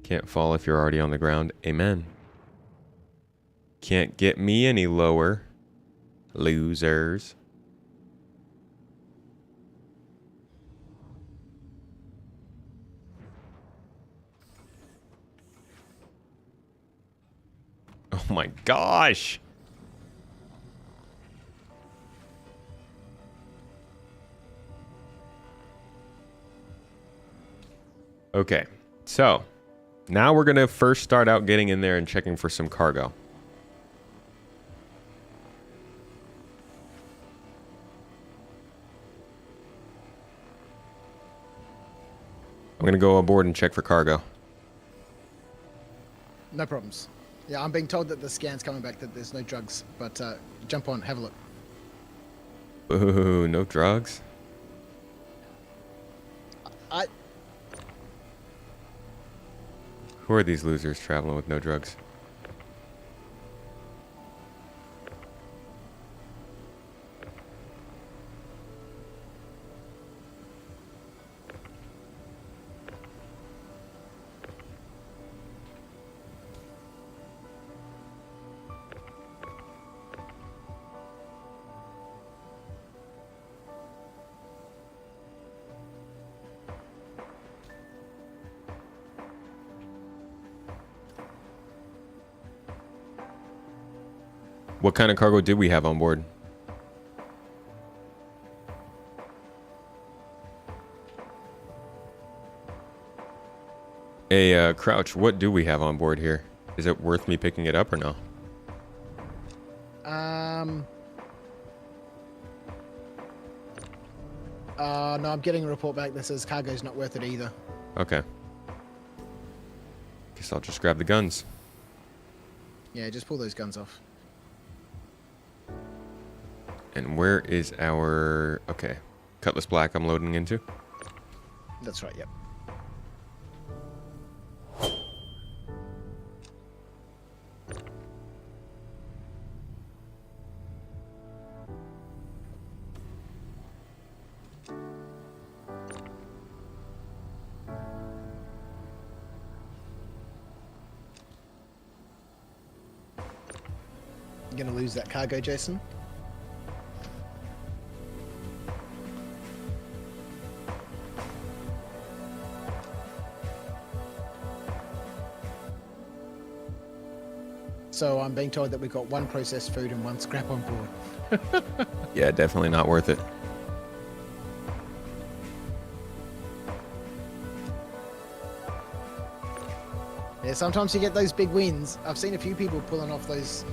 Can't fall if you're already on the ground. Amen. Can't get me any lower. Losers. Oh my gosh. Okay, so now we're gonna first start out getting in there and checking for some cargo. I'm gonna go aboard and check for cargo. No problems. Yeah, I'm being told that the scan's coming back that there's no drugs, but jump on, have a look. Ooh, no drugs. I Who are these losers traveling with no drugs? What kind of cargo did we have on board? Hey, Crouch, what do we have on board here? Is it worth me picking it up or no? No, I'm getting a report back that says cargo's not worth it either. Okay. Guess I'll just grab the guns. Yeah, just pull those guns off. And where is our... Okay. Cutlass Black I'm loading into. That's right, yep. You're gonna lose that cargo, Jason. So I'm being told that we've got one processed food and one scrap on board. Yeah, definitely not worth it. Yeah, sometimes you get those big wins. I've seen a few people pulling off those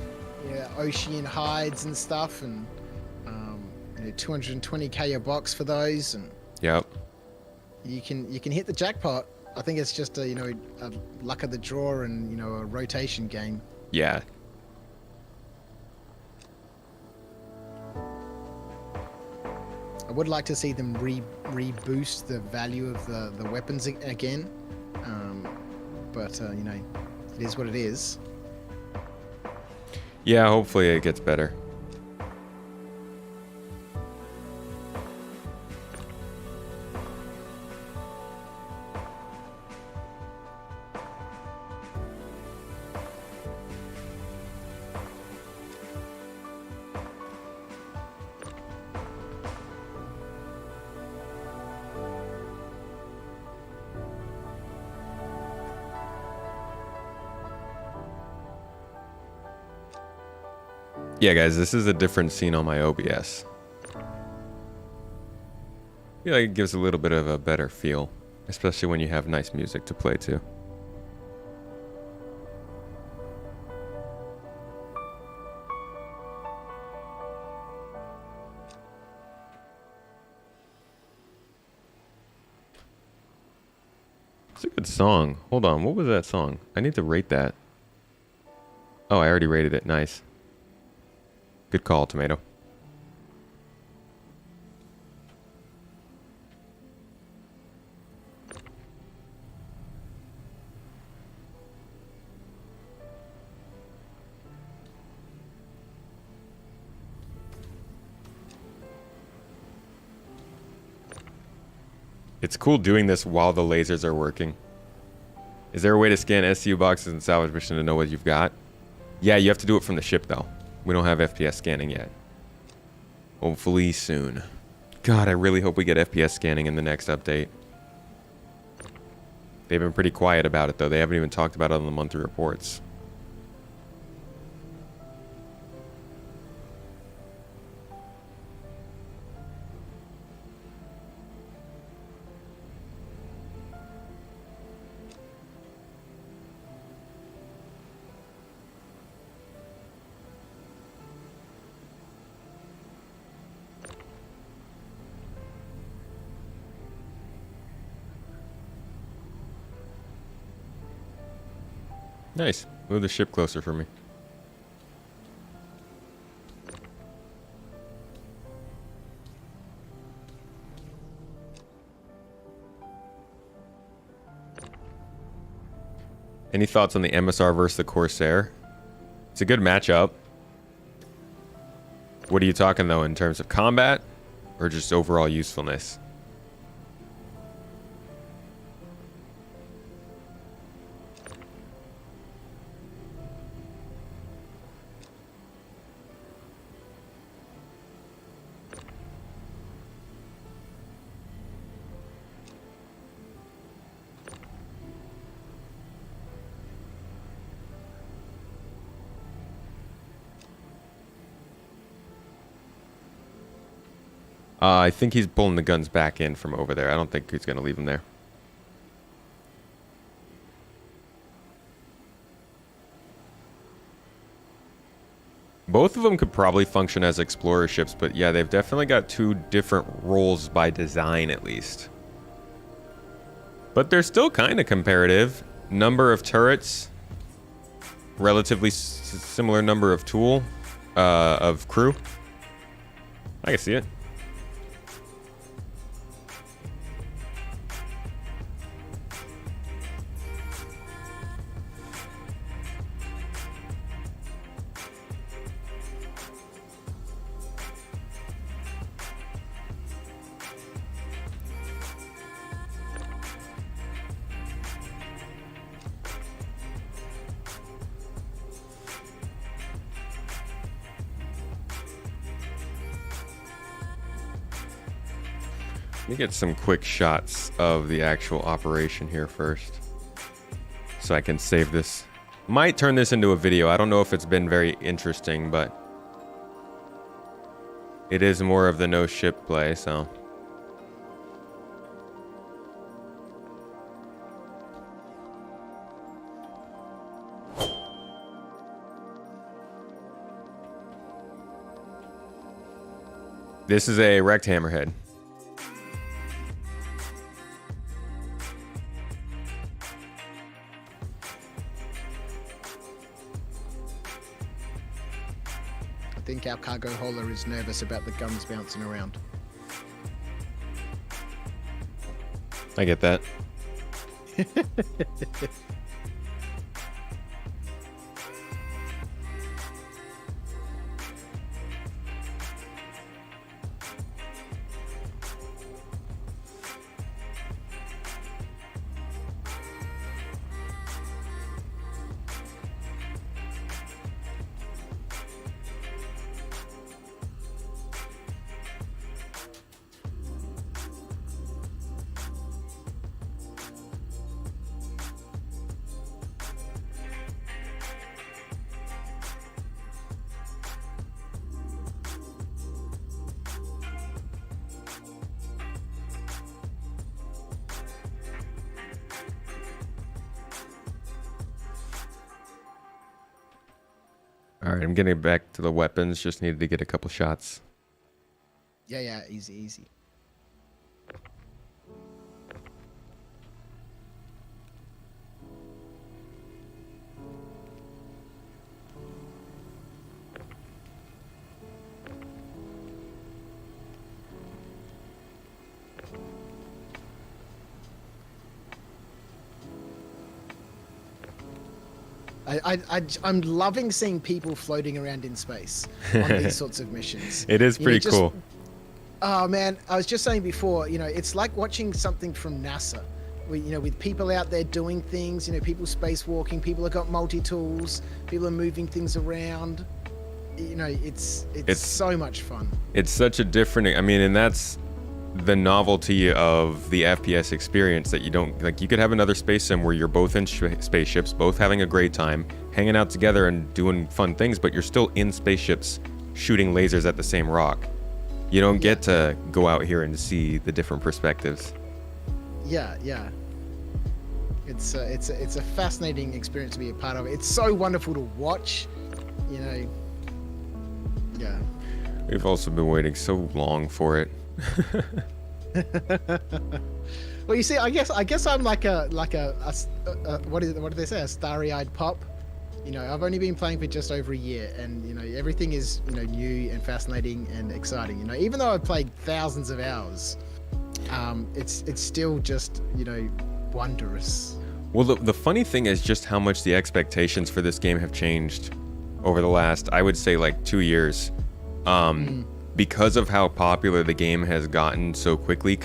ocean hides and stuff, and 220k a box for those, and Yep. you can hit the jackpot. I think it's just a luck of the draw and a rotation game. Yeah. I would like to see them reboost the value of the weapons again, but it is what it is. Yeah, hopefully it gets better. Yeah, guys, this is a different scene on my OBS. I feel like it gives a little bit of a better feel, especially when you have nice music to play to. It's a good song. Hold on, what was that song? I need to rate that. Oh, I already rated it. Nice. Good call, Tomato. It's cool doing this while the lasers are working. Is there a way to scan SCU boxes and salvage mission to know what you've got? Yeah, you have to do it from the ship, though. We don't have FPS scanning yet. Hopefully soon. God, I really hope we get FPS scanning in the next update. They've been pretty quiet about it, though. They haven't even talked about it on the monthly reports. Nice. Move the ship closer for me. Any thoughts on the MSR versus the Corsair? It's a good matchup. What are you talking, though, in terms of combat or just overall usefulness? I think he's pulling the guns back in from over there. I don't think he's going to leave them there. Both of them could probably function as explorer ships, but yeah, they've definitely got two different roles by design, at least. But they're still kind of comparative. Number of turrets, relatively similar number of of crew. I can see it. Let me get some quick shots of the actual operation here first, so I can save this. Might turn this into a video. I don't know if it's been very interesting, but it is more of the no ship play, so. This is a wrecked hammerhead. I think our cargo holder is nervous about the guns bouncing around. I get that. All right, I'm getting back to the weapons. Just needed to get a couple shots. Yeah, easy, easy. I'm loving seeing people floating around in space on these sorts of missions. It is pretty cool. Oh man, I was just saying before, it's like watching something from NASA. With people out there doing things, people spacewalking, people have got multi-tools, people are moving things around. It's so much fun. It's such a different, and that's the novelty of the FPS experience, that you don't, you could have another space sim where you're both in spaceships, both having a great time, hanging out together and doing fun things, but you're still in spaceships shooting lasers at the same rock. You don't get to go out here and see the different perspectives. Yeah. It's a fascinating experience to be a part of. It's so wonderful to watch, Yeah. We've also been waiting so long for it. Well, you see, I guess I'm like a what did they say? A starry-eyed pop. I've only been playing for just over a year, and everything is new and fascinating and exciting. Even though I've played thousands of hours, it's still just wondrous. Well, the funny thing is just how much the expectations for this game have changed over the last, I would say, like 2 years. Because of how popular the game has gotten so quickly,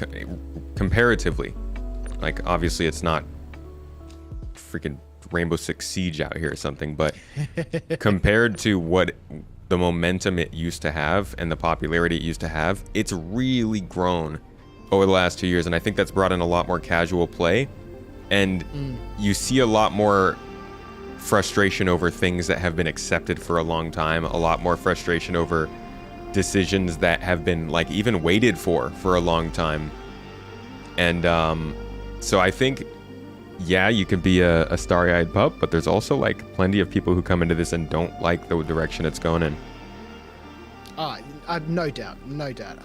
comparatively. Like, obviously, it's not freaking Rainbow Six Siege out here or something, but compared to what the momentum it used to have and the popularity it used to have, it's really grown over the last 2 years. And I think that's brought in a lot more casual play. And you see a lot more frustration over things that have been accepted for a long time, a lot more frustration over decisions that have been like even waited for a long time. And so I think, yeah, you could be a starry-eyed pup, but there's also like plenty of people who come into this and don't like the direction it's going in. No doubt.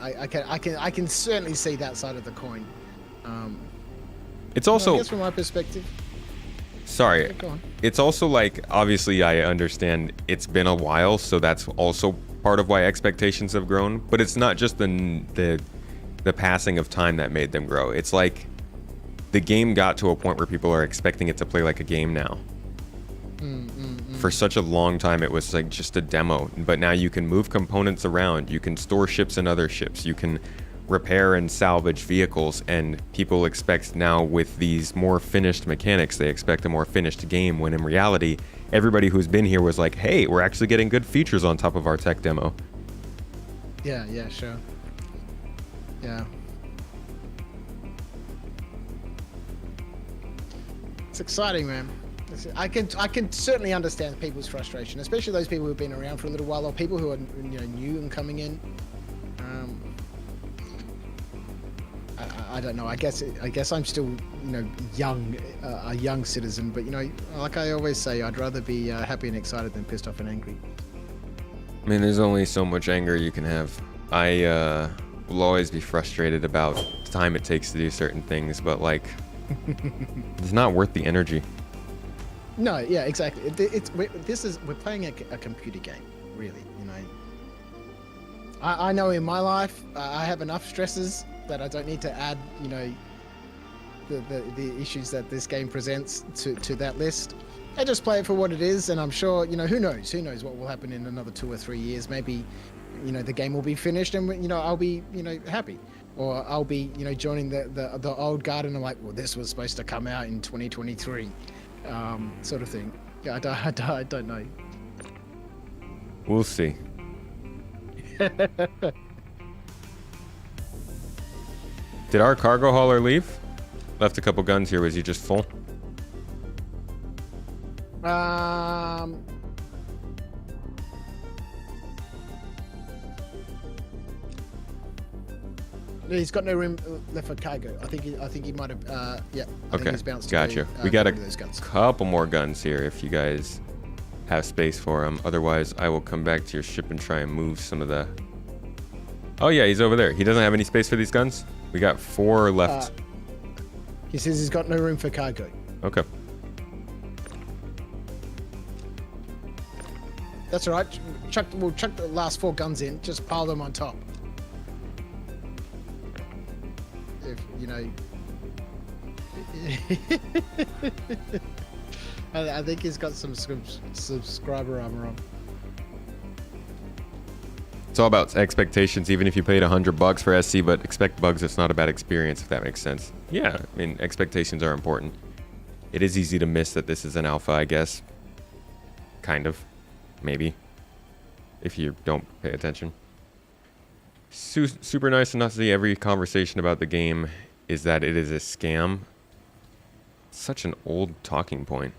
I can certainly see that side of the coin. It's also, I guess from my perspective. sorry, Go on. it's also like, obviously I understand it's been a while, so that's also part of why expectations have grown. But it's not just the passing of time that made them grow. It's like the game got to a point where people are expecting it to play like a game now. For such a long time, it was like just a demo, but now you can move components around, you can store ships in other ships, you can repair and salvage vehicles, and people expect now with these more finished mechanics, they expect a more finished game, when in reality, everybody who's been here was like, hey, we're actually getting good features on top of our tech demo. Yeah, sure. Yeah. It's exciting, man. I can certainly understand people's frustration, especially those people who've been around for a little while, or people who are new and coming in. I don't know. I guess I'm still young, a young citizen, but like I always say, I'd rather be happy and excited than pissed off and angry. I mean, there's only so much anger you can have. I will always be frustrated about the time it takes to do certain things, but like, it's not worth the energy. No, yeah, exactly. We're playing a computer game, really. I know in my life I have enough stresses that I don't need to add, the issues that this game presents to that list. I just play it for what it is, and I'm sure, who knows what will happen in another 2 or 3 years. Maybe, the game will be finished, and I'll be, happy, or I'll be, joining the old guard, and I'm like, well, this was supposed to come out in 2023, sort of thing. Yeah, I don't know. We'll see. Did our cargo hauler leave? Left a couple guns here. Was he just full? He's got no room left for cargo. I think he might have. Yeah. I think Okay. he's bounced Gotcha. away, We got a those guns. couple more guns here if you guys have space for them. Otherwise, I will come back to your ship and try and move some of the... Oh yeah, he's over there. He doesn't have any space for these guns? We got 4 left. He says he's got no room for cargo. Okay. That's all right. We'll chuck the last 4 guns in. Just pile them on top. If I think he's got some subscriber armor on. It's all about expectations. Even if you paid $100 for SC, but expect bugs, it's not a bad experience, if that makes sense. Yeah, I mean, expectations are important. It is easy to miss that this is an alpha, I guess. Kind of. Maybe. If you don't pay attention. Super nice to not see every conversation about the game is that it is a scam. Such an old talking point.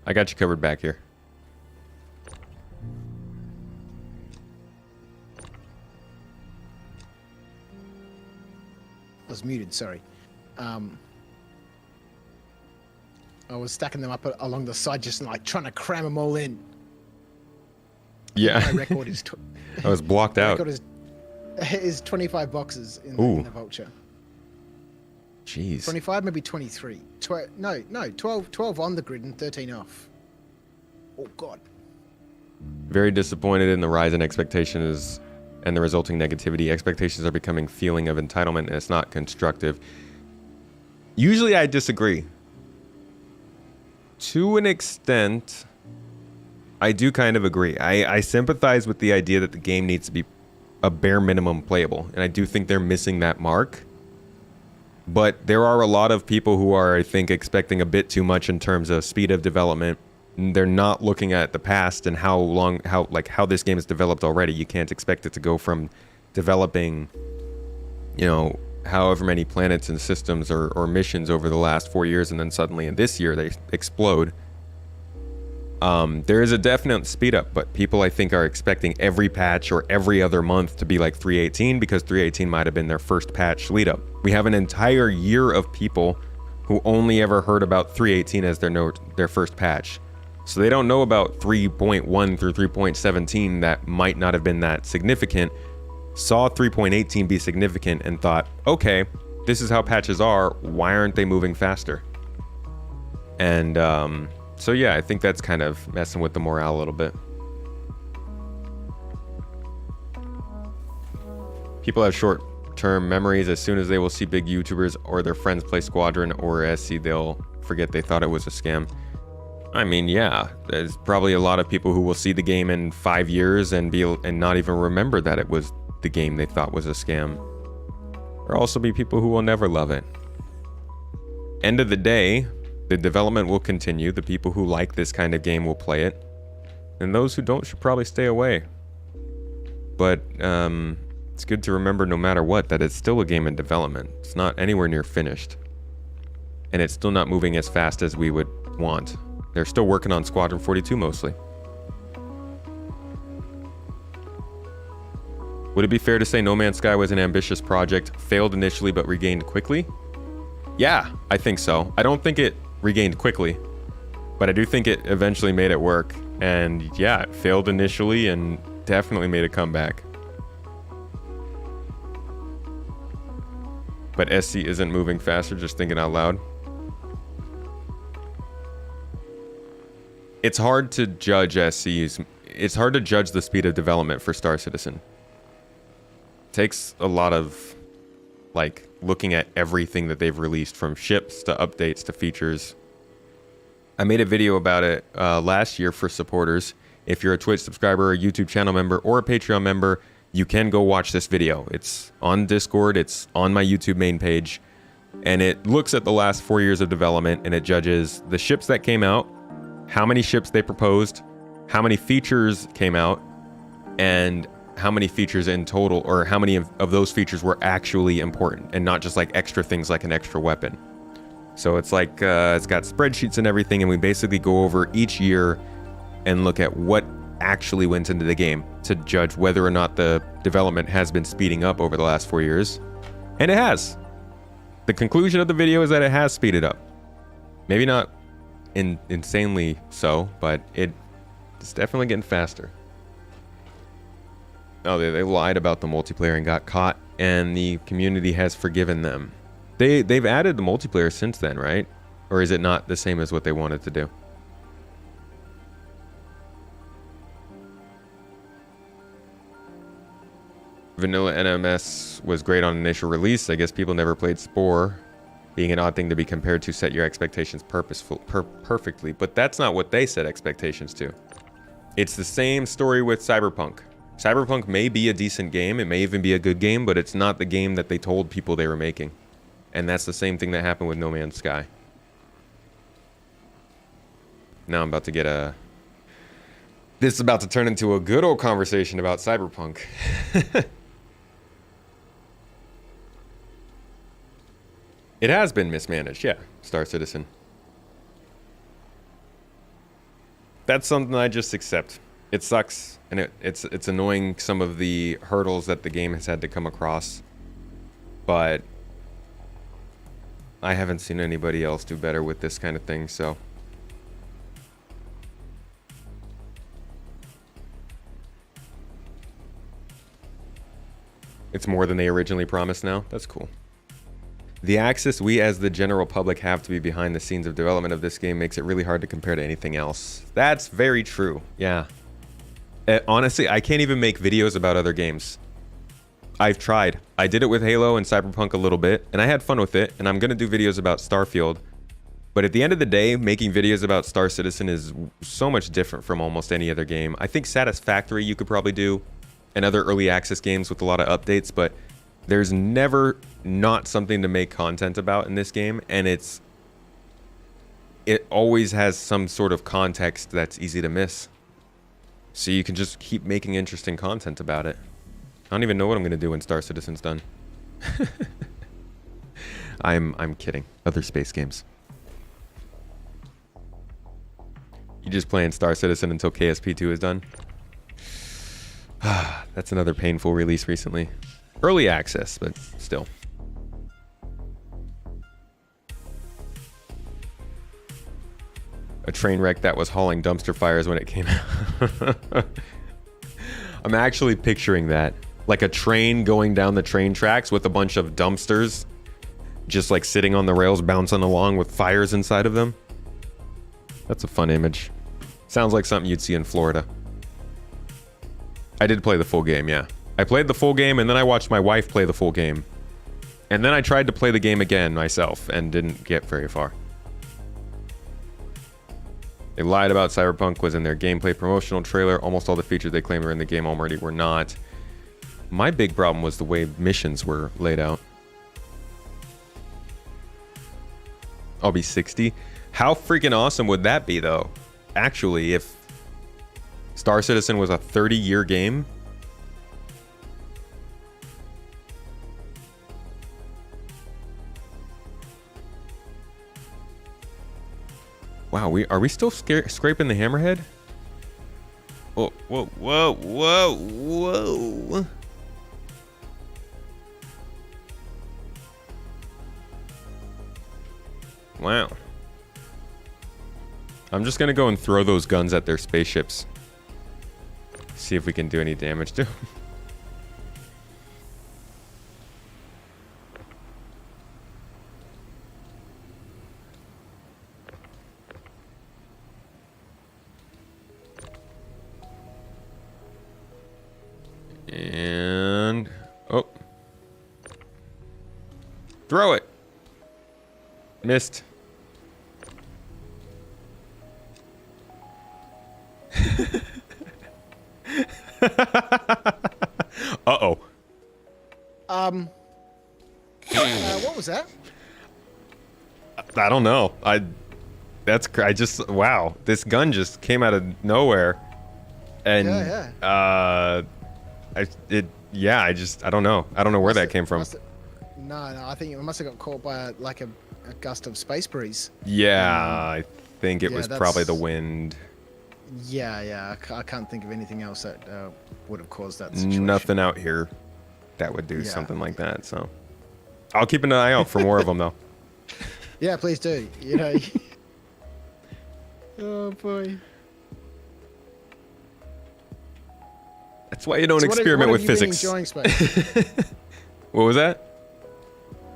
I got you covered back here. I was muted, sorry. I was stacking them up along the side, just like trying to cram them all in. Yeah. My record is I was blocked out. record is 25 boxes in the vulture. Jeez. 25, maybe 23. No, 12 on the grid and 13 off. Oh God. Very disappointed in the rise in expectations and the resulting negativity. Expectations are becoming feeling of entitlement, and it's not constructive. Usually I disagree. To an extent, I do kind of agree. I sympathize with the idea that the game needs to be a bare minimum playable, and I do think they're missing that mark. But there are a lot of people who are, I think, expecting a bit too much in terms of speed of development. They're not looking at the past and how this game is developed already. You can't expect it to go from developing, however many planets and systems or missions over the last 4 years, and then suddenly in this year they explode. There is a definite speed up, but people, I think, are expecting every patch or every other month to be like 3.18 because 3.18 might have been their first patch lead up. We have an entire year of people who only ever heard about 3.18 as their first patch. So they don't know about 3.1 through 3.17 that might not have been that significant, saw 3.18 be significant and thought, okay, this is how patches are, why aren't they moving faster? And so yeah, I think that's kind of messing with the morale a little bit. People have short-term memories. As soon as they will see big YouTubers or their friends play Squadron or SC, they'll forget they thought it was a scam. I mean, yeah, there's probably a lot of people who will see the game in 5 years and not even remember that it was the game they thought was a scam. There'll also be people who will never love it. End of the day, the development will continue. The people who like this kind of game will play it, and those who don't should probably stay away. But it's good to remember, no matter what, that it's still a game in development. It's not anywhere near finished, and it's still not moving as fast as we would want. They're still working on Squadron 42 mostly. Would it be fair to say No Man's Sky was an ambitious project, failed initially but regained quickly? Yeah, I think so. I don't think it regained quickly, but I do think it eventually made it work. And yeah, it failed initially and definitely made a comeback. But SC isn't moving faster, just thinking out loud. It's hard to judge SC's. It's hard to judge the speed of development for Star Citizen. It takes a lot of looking at everything that they've released, from ships to updates to features. I made a video about it last year for supporters. If you're a Twitch subscriber, a YouTube channel member, or a Patreon member, you can go watch this video. It's on Discord, it's on my YouTube main page, and it looks at the last 4 years of development, and it judges the ships that came out, how many ships they proposed, how many features came out, and how many features in total, or how many of those features were actually important and not just like extra things like an extra weapon. So it's like it's got spreadsheets and everything, and we basically go over each year and look at what actually went into the game to judge whether or not the development has been speeding up over the last 4 years. And it has. The conclusion of the video is that it has speeded up. Maybe not insanely so, but it's definitely getting faster. Oh, they lied about the multiplayer and got caught, and the community has forgiven them. They've added the multiplayer since then, right? Or is it not the same as what they wanted to do? Vanilla NMS was great on initial release. I guess people never played Spore, being an odd thing to be compared to. Set your expectations perfectly, but that's not what they set expectations to. It's the same story with Cyberpunk. Cyberpunk may be a decent game, it may even be a good game, but it's not the game that they told people they were making. And that's the same thing that happened with No Man's Sky. Now I'm about to get this is about to turn into a good old conversation about Cyberpunk. It has been mismanaged, yeah, Star Citizen. That's something I just accept. It sucks, and it's annoying, some of the hurdles that the game has had to come across. But I haven't seen anybody else do better with this kind of thing, so. It's more than they originally promised now. That's cool. The access we as the general public have to be behind the scenes of development of this game makes it really hard to compare to anything else. That's very true. Yeah. Honestly, I can't even make videos about other games. I've tried. I did it with Halo and Cyberpunk a little bit, and I had fun with it, and I'm going to do videos about Starfield. But at the end of the day, making videos about Star Citizen is so much different from almost any other game. I think Satisfactory you could probably do, and other early access games with a lot of updates, but there's never not something to make content about in this game, and it always has some sort of context that's easy to miss. So you can just keep making interesting content about it. I don't even know what I'm gonna do when Star Citizen's done. I'm kidding. Other space games. You just playing Star Citizen until KSP2 is done? That's another painful release recently. Early access, but still. A train wreck that was hauling dumpster fires when it came out. I'm actually picturing that. Like a train going down the train tracks with a bunch of dumpsters just like sitting on the rails bouncing along with fires inside of them. That's a fun image. Sounds like something you'd see in Florida. I did play the full game, yeah. I played the full game and then I watched my wife play the full game. And then I tried to play the game again myself and didn't get very far. They lied about Cyberpunk was in their gameplay promotional trailer. Almost all the features they claimed were in the game already were not. My big problem was the way missions were laid out. I'll be 60. How freaking awesome would that be, though? Actually, if Star Citizen was a 30-year game. Wow, are we still scraping the hammerhead? Whoa, whoa, whoa, whoa, whoa. Wow. I'm just gonna go and throw those guns at their spaceships. See if we can do any damage to them. And oh, throw it. Missed. Uh-oh. What was that? I don't know. I just wow. This gun just came out of nowhere. And Yeah. I don't know. I don't know where that came from. No, I think it must have got caught by a gust of space breeze. Yeah, I think it was probably the wind. Yeah. I can't think of anything else that would have caused that situation. Nothing out here that would do something like that. So I'll keep an eye out for more of them, though. Yeah, please do. You know. Oh boy. That's why you don't experiment with physics. What have you been enjoying, Space? What was that?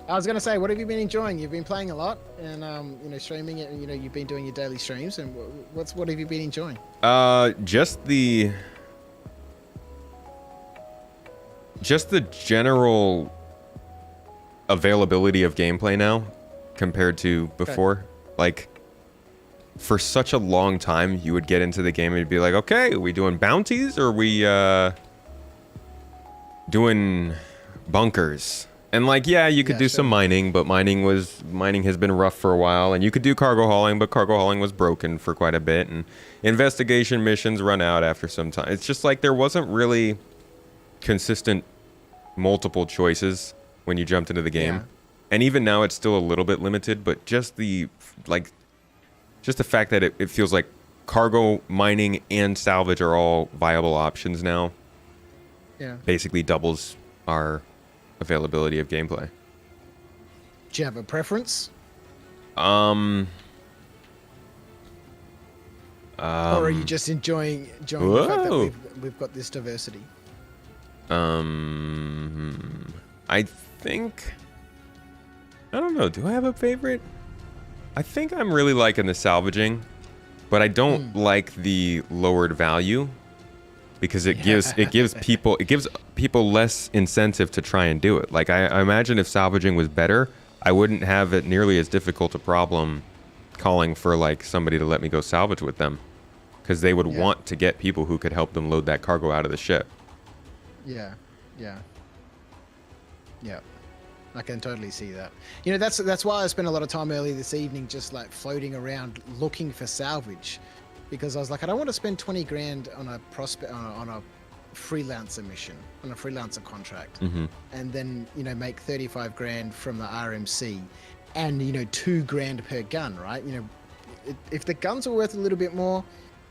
I was gonna say, what have you been enjoying? You've been playing a lot, and streaming it, and you've been doing your daily streams. And what have you been enjoying? Just the general availability of gameplay now compared to before. Okay. Like, for such a long time, you would get into the game and you'd be like, okay, are we doing bounties or are we doing bunkers? And like, yeah, you could do some mining, but mining has been rough for a while. And you could do cargo hauling, but cargo hauling was broken for quite a bit. And investigation missions run out after some time. It's just like there wasn't really consistent multiple choices when you jumped into the game. Yeah. And even now it's still a little bit limited, but just the fact that it feels like cargo, mining, and salvage are all viable options now. Yeah. Basically doubles our availability of gameplay. Do you have a preference? Or are you just enjoying the fact that Whoa. we've got this diversity? I think, I don't know. Do I have a favorite? I think I'm really liking the salvaging, but I don't like the lowered value because it gives people less incentive to try and do it. Like I imagine if salvaging was better, I wouldn't have it nearly as difficult a problem calling for like somebody to let me go salvage with them, because they would want to get people who could help them load that cargo out of the ship. Yeah. I can totally see that. You know, that's why I spent a lot of time early this evening just like floating around looking for salvage, because I was like, I don't want to spend 20 grand on a on a freelancer mission, on a freelancer contract, and then, you know, make 35 grand from the RMC and, you know, 2 grand per gun, right? You know, if the guns are worth a little bit more,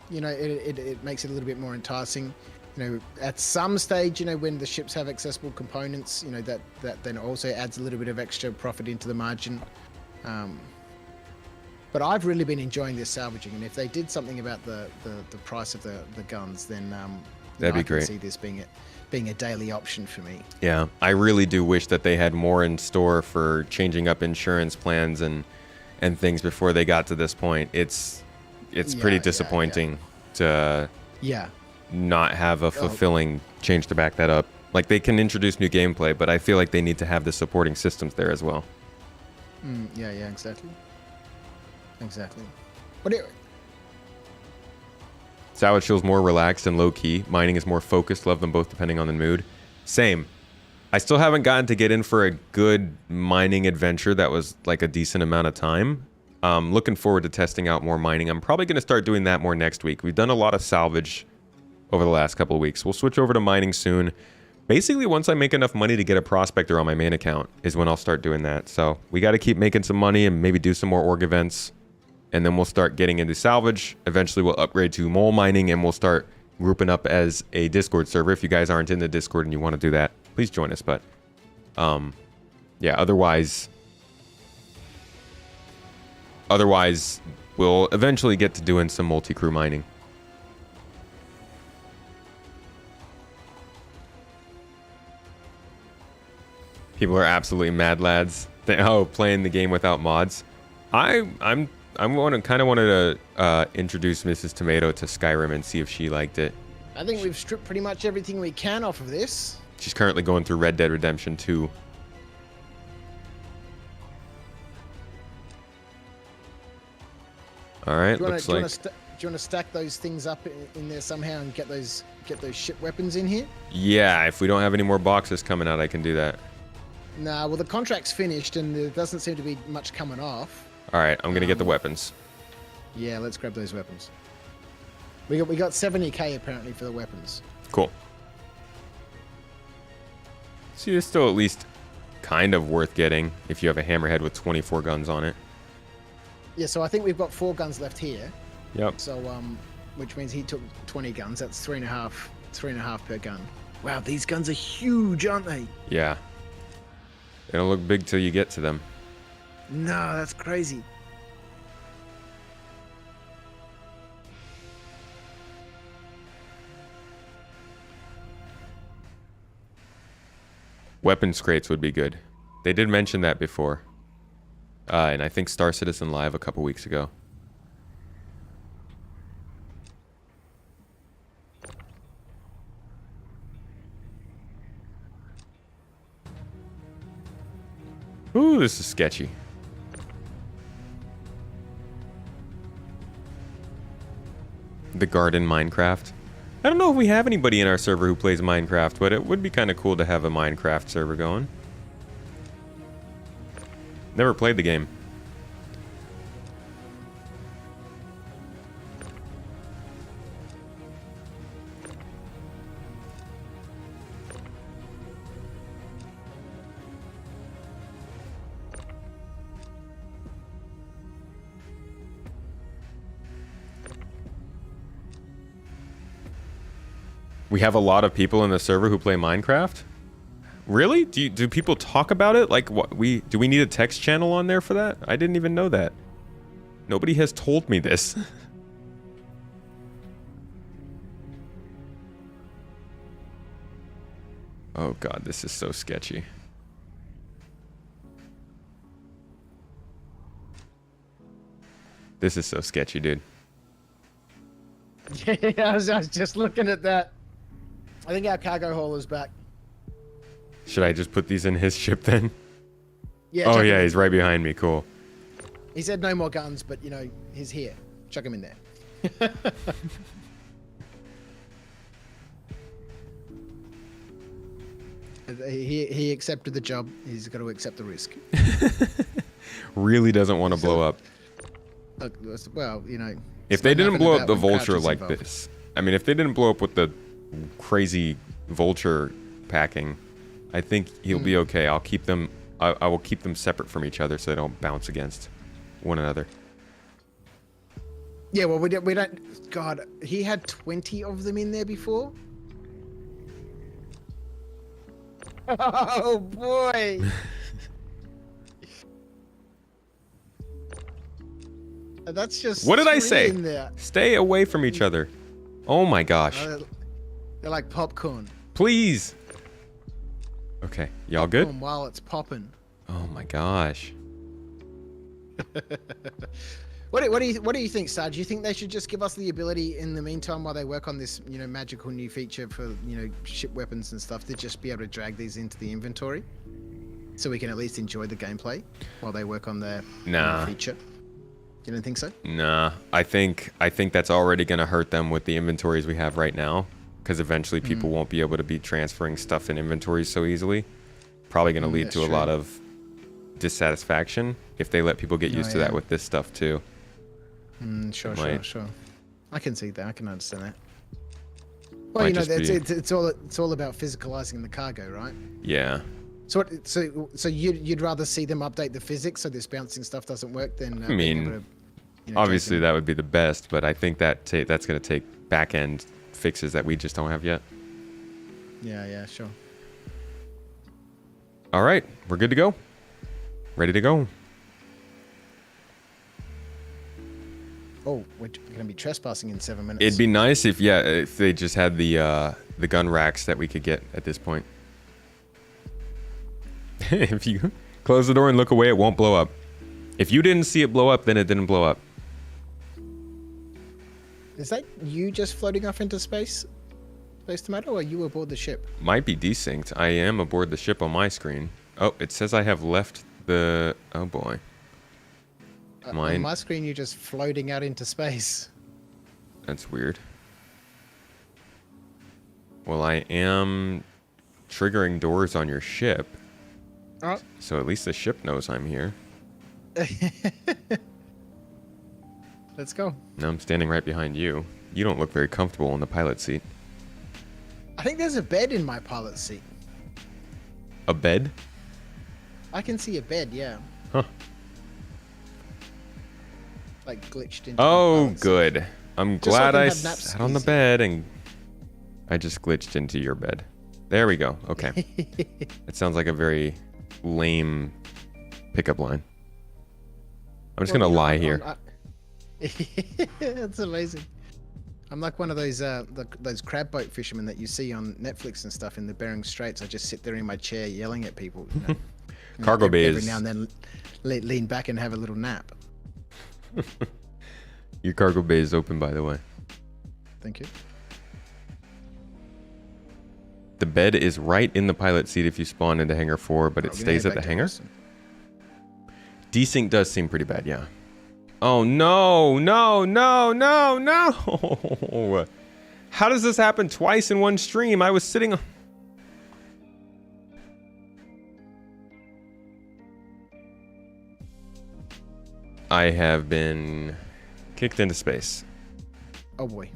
you know, it makes it a little bit more enticing. You know, at some stage, you know, when the ships have accessible components, you know, that then also adds a little bit of extra profit into the margin. But I've really been enjoying this salvaging, and if they did something about the price of the guns, then that'd be I can great. see this being a daily option for me. Yeah, I really do wish that they had more in store for changing up insurance plans and things before they got to this point. It's pretty disappointing to not have a fulfilling change to back that up. Like, they can introduce new gameplay, but I feel like they need to have the supporting systems there as well. Yeah, exactly. Salvage feels more relaxed and low-key. Mining is more focused. Love them both depending on the mood. Same. I still haven't gotten to get in for a good mining adventure that was like a decent amount of time. Looking forward to testing out more mining. I'm probably going to start doing that more next week. We've done a lot of salvage over the last couple of weeks. We'll switch over to mining soon. Basically, once I make enough money to get a prospector on my main account is when I'll start doing that. So we got to keep making some money and maybe do some more org events. And then we'll start getting into salvage. Eventually, we'll upgrade to mole mining, and we'll start grouping up as a Discord server. If you guys aren't in the Discord and you want to do that, please join us. But yeah, otherwise we'll eventually get to doing some multi-crew mining. People are absolutely mad, lads. Playing the game without mods. I kind of wanted to introduce Mrs. Tomato to Skyrim and see if she liked it. I think we've stripped pretty much everything we can off of this. She's currently going through Red Dead Redemption 2. All right, looks like. Do you want to stack those things up in there somehow and get those ship weapons in here? Yeah, if we don't have any more boxes coming out, I can do that. Nah, well, the contract's finished and there doesn't seem to be much coming off. All right, I'm gonna get the weapons. Yeah, let's grab those weapons. We got 70k apparently for the weapons. Cool. See, it's still at least kind of worth getting if you have a hammerhead with 24 guns on it. Yeah, so I think we've got 4 guns left here. Yep. So which means he took 20 guns. That's 3.5 per gun. Wow, these guns are huge, aren't they? Yeah. They don't look big till you get to them. No, that's crazy. Weapons crates would be good. They did mention that before. And I think Star Citizen Live a couple weeks ago. Ooh, this is sketchy. The Garden Minecraft. I don't know if we have anybody in our server who plays Minecraft, but it would be kind of cool to have a Minecraft server going. Never played the game. We have a lot of people in the server who play Minecraft. Really? Do people talk about it? Like, what do we need a text channel on there for that? I didn't even know that. Nobody has told me this. Oh god, this is so sketchy. This is so sketchy, dude. Yeah, I was just looking at that. I think our cargo hauler's back. Should I just put these in his ship then? Yeah. Oh chuck him yeah, in. he's right behind me. Cool. He said no more guns, but you know, he's here. Chuck him in there. He accepted the job. He's got to accept the risk. Really doesn't want to blow up. Look, well, you know. If they didn't nothing blow up about the when vulture crouch is like involved. this, I mean, if they didn't blow up with the crazy vulture packing, I think he'll be okay. I'll keep them. I will keep them separate from each other so they don't bounce against one another. Yeah, well, we don't. God, he had 20 of them in there before. Oh boy. That's just. What did I 3 say? in there. Stay away from each other. Oh my gosh. They're like popcorn. Please. Okay, y'all good? Popcorn while it's popping. Oh my gosh. What do you think, Sarge? Do you think they should just give us the ability in the meantime while they work on this, you know, magical new feature for, you know, ship weapons and stuff, to just be able to drag these into the inventory, so we can at least enjoy the gameplay while they work on their Nah. feature? You don't think so? Nah, I think that's already gonna hurt them with the inventories we have right now, because eventually people won't be able to be transferring stuff in inventories so easily. Probably gonna lead that's to a true. lot of dissatisfaction if they let people get used to that yeah. with this stuff too. Sure. Might. I can see that. I can understand that. Well, Might you know, just be- it's all about physicalizing the cargo, right? Yeah. So you'd rather see them update the physics so this bouncing stuff doesn't work than I mean, being able to, you know, obviously drag that would be the best, but I think that's gonna take back end fixes that we just don't have yet. them. Yeah, sure. All right, we're good to go. Ready to go. Oh, we're gonna be trespassing in 7 minutes. It'd be nice if they just had the gun racks that we could get at this point. If you close the door and look away, it won't blow up. If you didn't see it blow up, then it didn't blow up. Is that you just floating off into space, Space Tomato, or are you aboard the ship? Might be desynced. I am aboard the ship on my screen. Oh, it says I have left the... Oh boy. On Mine. my screen, you're just floating out into space. That's weird. Well, I am triggering doors on your ship. Oh. So at least the ship knows I'm here. Let's go. Now I'm standing right behind you. You don't look very comfortable in the pilot seat. I think there's a bed in my pilot seat. A bed? I can see a bed, yeah. Huh. Like glitched into. my Oh, pilot seat. good. I'm Just so glad I I can have naps sat on the easy. bed and I just glitched into your bed. There we go. Okay. It sounds like a very lame pickup line. I'm just Well, gonna you know, lie here. That's amazing. I'm like one of those those crab boat fishermen that you see on Netflix and stuff in the Bering Straits. I just sit there in my chair yelling at people. You know? Cargo bay every is... now and then lean back and have a little nap. Your cargo bay is open, by the way. Thank you. The bed is right in the pilot seat if you spawn into hangar 4, but it We're gonna stays head at the back to hangar. Wilson. Desync does seem pretty bad, yeah. Oh no, no, no, no, no! How does this happen twice in one stream? I was sitting on... I have been kicked into space. Oh boy.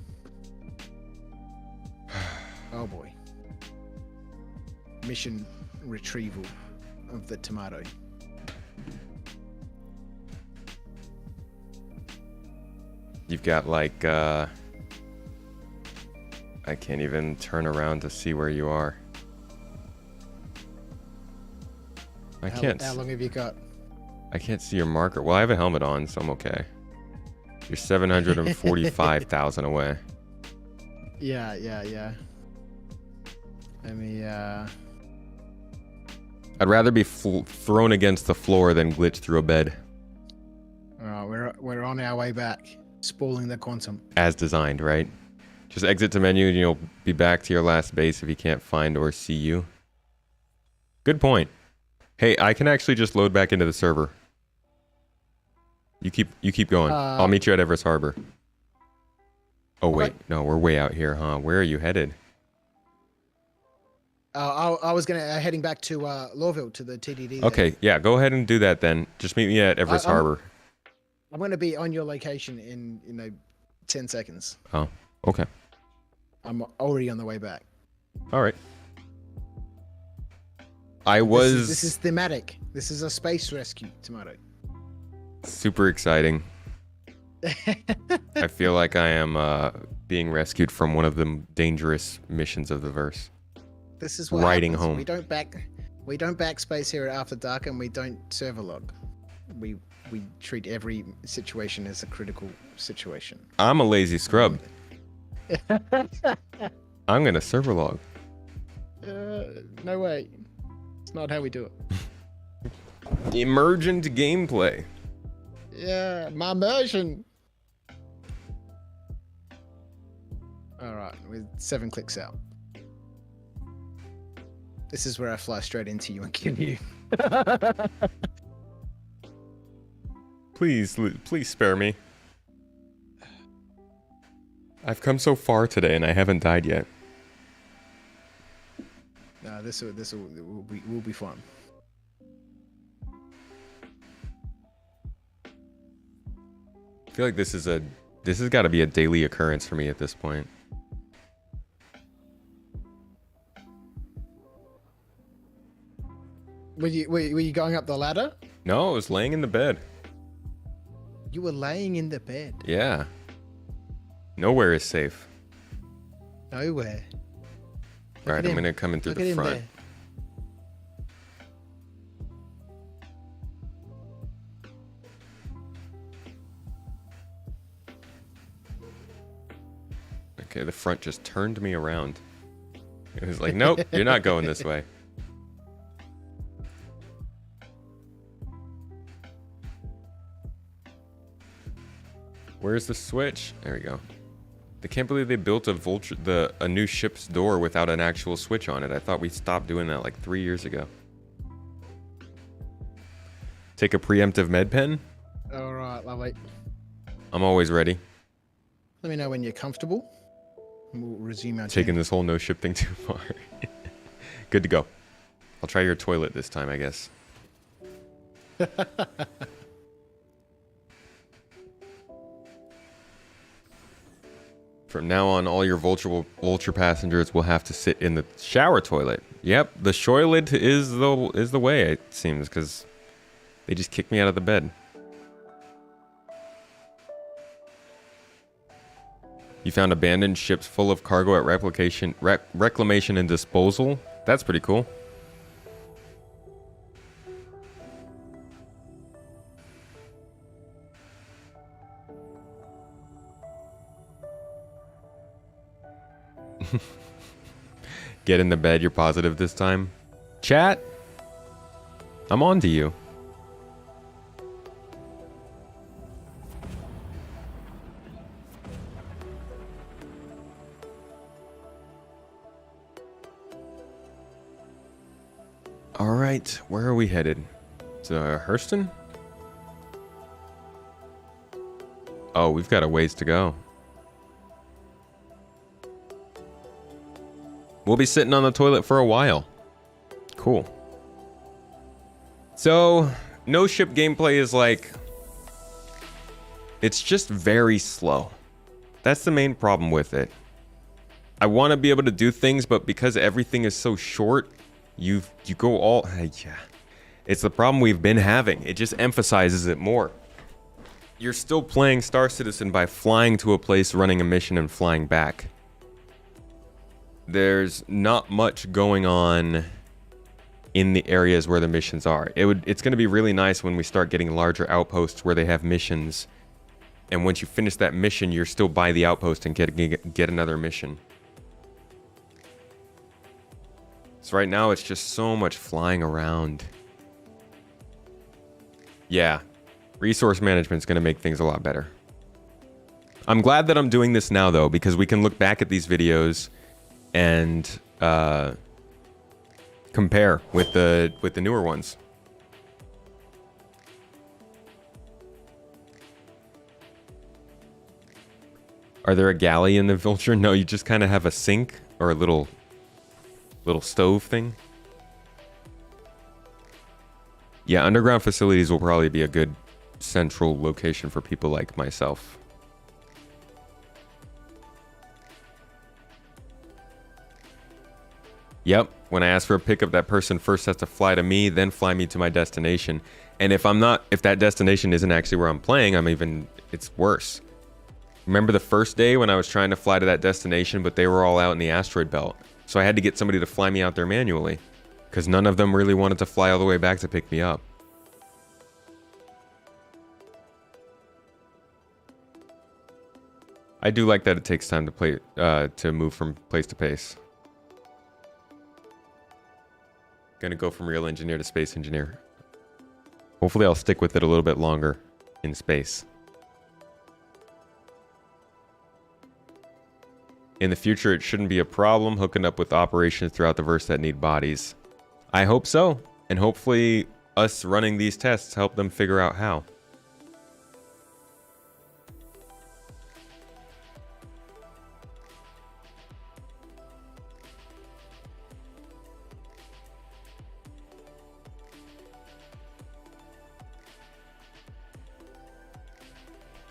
Oh boy. Mission retrieval of the tomato. You've got like, I can't even turn around to see where you are. I can't. How long have you got? I can't see your marker. Well, I have a helmet on, so I'm okay. You're 745,000 away. Yeah. Let me. I'd rather be thrown against the floor than glitch through a bed. Alright, we're on our way back. Spooling the quantum. As designed, right? Just exit to menu and you'll be back to your last base if he can't find or see you. Good point. Hey, I can actually just load back into the server. You keep going. I'll meet you at Everest Harbor. Oh wait, no, we're way out here, huh? Where are you headed? I was heading back to Lawville to the TDD. Okay, yeah, go ahead and do that then. Just meet me at Everest Harbor. I'm going to be on your location in 10 seconds. Oh, okay. I'm already on the way back. All right. This is thematic. This is a space rescue, Tomato. Super exciting. I feel like I am being rescued from one of the dangerous missions of the verse. This is what riding happens. home. We don't backspace here at After Dark, and we don't server log. We treat every situation as a critical situation. I'm a lazy scrub. I'm gonna server log. No way. It's not how we do it. Emergent gameplay. Yeah, my immersion. All right, with 7 clicks out. This is where I fly straight into you and kill you. Please spare me. I've come so far today and I haven't died yet. No, this will be fun. I feel like this has got to be a daily occurrence for me at this point. Were you going up the ladder? No, I was laying in the bed. You were laying in the bed. Yeah. Nowhere is safe. Nowhere. All right, I'm gonna come in through the front. There. Okay, the front just turned me around. It was like, nope, you're not going this way. Where's the switch? There we go. I can't believe they built a new ship's door without an actual switch on it. I thought we stopped doing that like 3 years ago. Take a preemptive med pen? All right, lovely. I'm always ready. Let me know when you're comfortable. We'll resume our Taking this whole no ship thing too far. Good to go. I'll try your toilet this time, I guess. From now on, all your vulture passengers will have to sit in the shower toilet. Yep, the shoilet is the way, it seems, because they just kicked me out of the bed. You found abandoned ships full of cargo at reclamation and disposal. That's pretty cool. Get in the bed, you're positive this time. Chat, I'm on to you. All right, where are we headed? To Hurston? Oh, we've got a ways to go. We'll be sitting on the toilet for a while. Cool. So, no ship gameplay is like... It's just very slow. That's the main problem with it. I want to be able to do things, but because everything is so short, you go all... Yeah. It's the problem we've been having. It just emphasizes it more. You're still playing Star Citizen by flying to a place, running a mission, and flying back. There's not much going on in the areas where the missions are. It's going to be really nice when we start getting larger outposts where they have missions. And once you finish that mission, you're still by the outpost and get another mission. So right now, it's just so much flying around. Yeah, resource management is going to make things a lot better. I'm glad that I'm doing this now, though, because we can look back at these videos and compare with the newer ones. Are there a galley in the Vulture? No, you just kind of have a sink or a little stove thing. Yeah, underground facilities will probably be a good central location for people like myself. Yep, when I ask for a pickup, that person first has to fly to me, then fly me to my destination. And if that destination isn't actually where I'm playing, it's worse. Remember the first day when I was trying to fly to that destination, but they were all out in the asteroid belt. So I had to get somebody to fly me out there manually, because none of them really wanted to fly all the way back to pick me up. I do like that it takes time to move from place to place. Gonna go from real engineer to space engineer. Hopefully I'll stick with it a little bit longer in space. In the future, it shouldn't be a problem hooking up with operations throughout the verse that need bodies. I hope so. And hopefully us running these tests help them figure out how.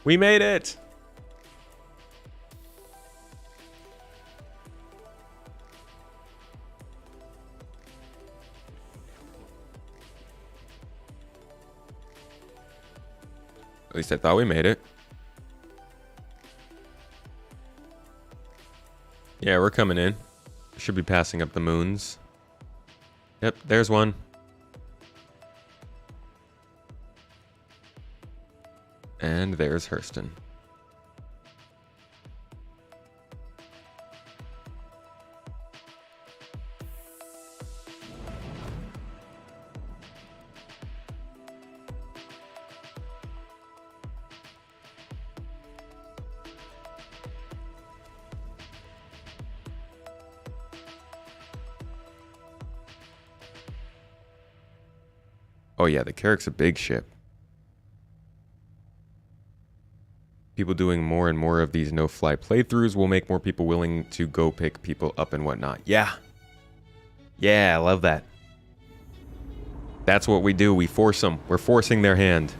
We made it! At least I thought we made it. Yeah, we're coming in. Should be passing up the moons. Yep, there's one. And there's Hurston. Oh yeah, the Carrick's a big ship. People doing more and more of these no-fly playthroughs will make more people willing to go pick people up and whatnot. Yeah. Yeah, I love that. That's what we do. We force them. We're forcing their hand.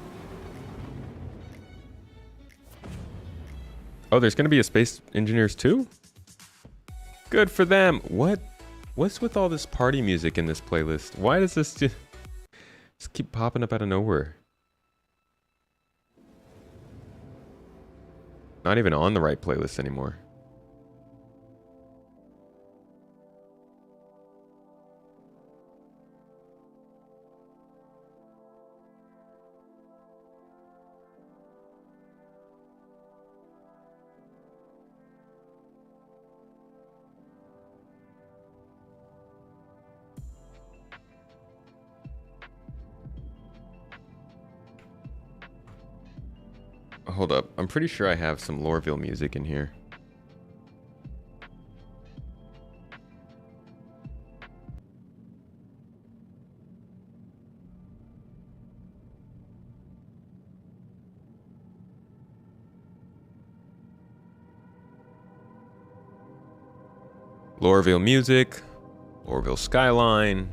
Oh, there's going to be a Space Engineers too? Good for them. What's with all this party music in this playlist? Why does this just keep popping up out of nowhere? Not even on the right playlist anymore. Hold up. I'm pretty sure I have some Lorville music in here. Lorville music, Lorville skyline.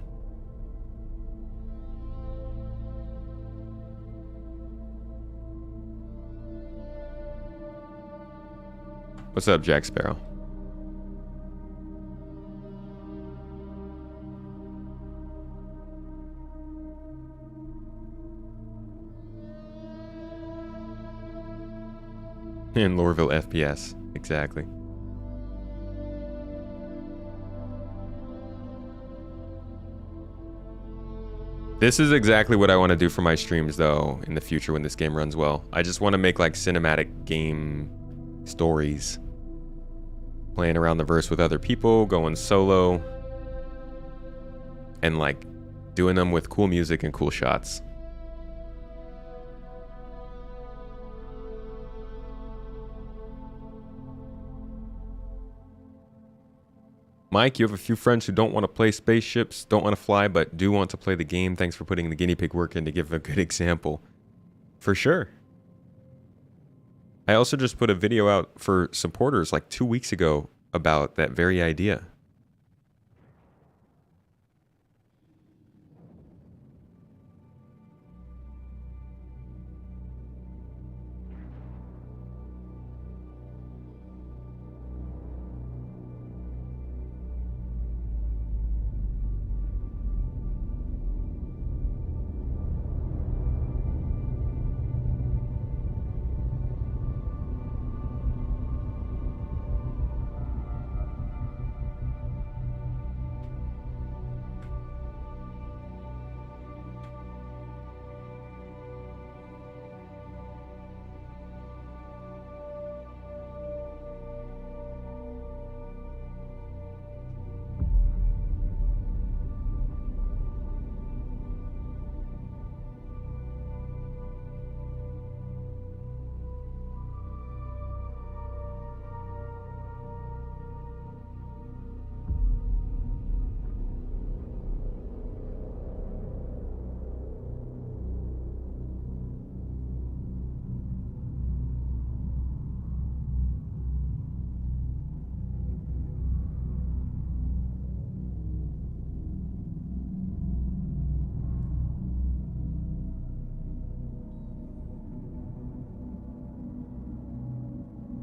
What's up, Jack Sparrow? In Lorville FPS, exactly. This is exactly what I want to do for my streams, though, in the future when this game runs well. I just want to make, like, cinematic game stories. Playing around the verse with other people, going solo. And, like, doing them with cool music and cool shots. Mike, you have a few friends who don't want to play spaceships, don't want to fly, but do want to play the game. Thanks for putting the guinea pig work in to give a good example. For sure. I also just put a video out for supporters like 2 weeks ago about that very idea.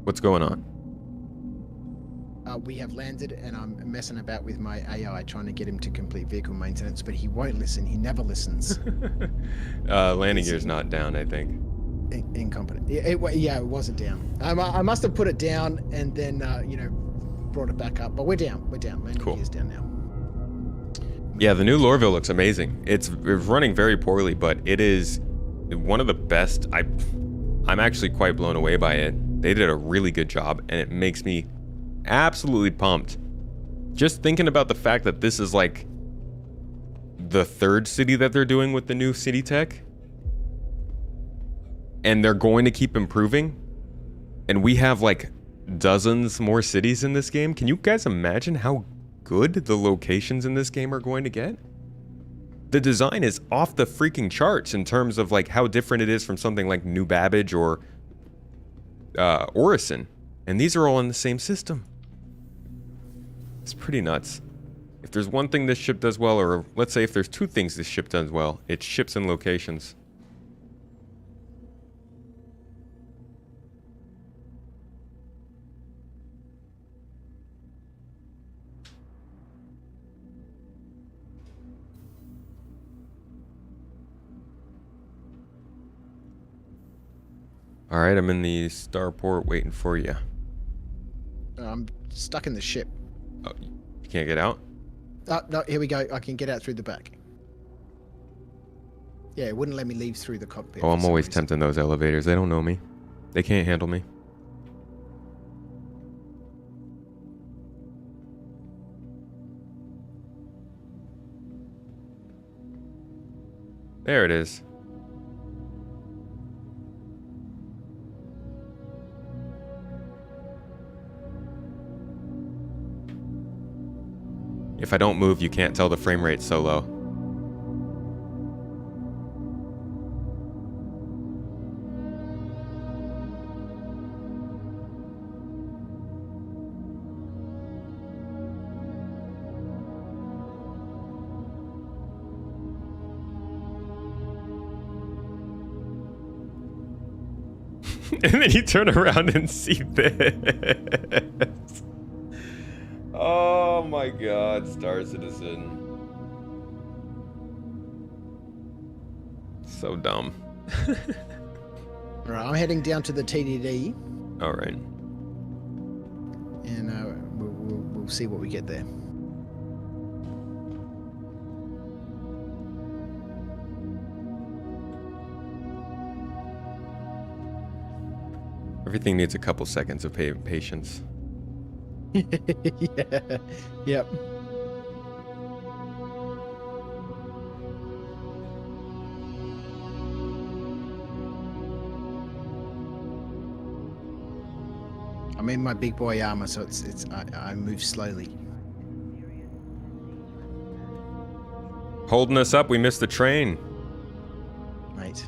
What's going on? We have landed, and I'm messing about with my AI, trying to get him to complete vehicle maintenance, but he won't listen. He never listens. Landing gear's not down, I think. Incompetent. It wasn't down. I must have put it down and then, brought it back up. But we're down. Landing gear's down now. Yeah, the new Lorville looks amazing. It's running very poorly, but it is one of the best. I'm actually quite blown away by it. They did a really good job, and it makes me absolutely pumped. Just thinking about the fact that this is like the third city that they're doing with the new city tech, and they're going to keep improving, and we have like dozens more cities in this game. Can you guys imagine how good the locations in this game are going to get? The design is off the freaking charts in terms of like how different it is from something like New Babbage or Orison, and these are all in the same system. It's pretty nuts. If there's one thing this ship does well, or let's say if there's two things this ship does well, it's ships and locations. All right, I'm in the starport waiting for you. I'm stuck in the ship. Oh, you can't get out? Oh, no, here we go. I can get out through the back. Yeah, it wouldn't let me leave through the cockpit. Oh, I'm always tempting those elevators. They don't know me. They can't handle me. There it is. If I don't move, you can't tell the frame rate's so low. And then you turn around and see this. Oh my god, Star Citizen. So dumb. Alright, I'm heading down to the TDD. Alright. And we'll see what we get there. Everything needs a couple seconds of patience. Yeah. Yep. I'm in my big boy armor, so I move slowly. Holding us up, we missed the train. Mate.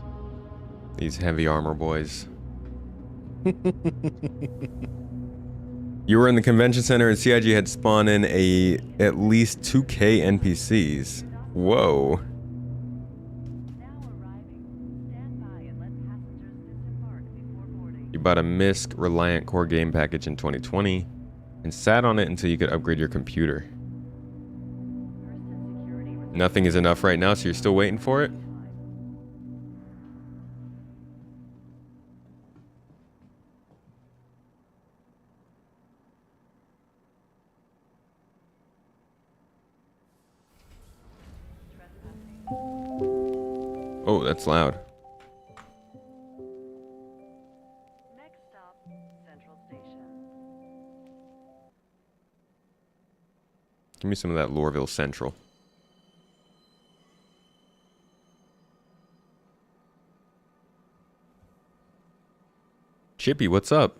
These heavy armor boys. You were in the convention center and CIG had spawned in at least 2K NPCs. Whoa. You bought a MISC Reliant Core game package in 2020 and sat on it until you could upgrade your computer. Nothing is enough right now, so you're still waiting for it? Oh, that's loud. Next stop, Central Station. Give me some of that Lorville Central. Chippy, what's up?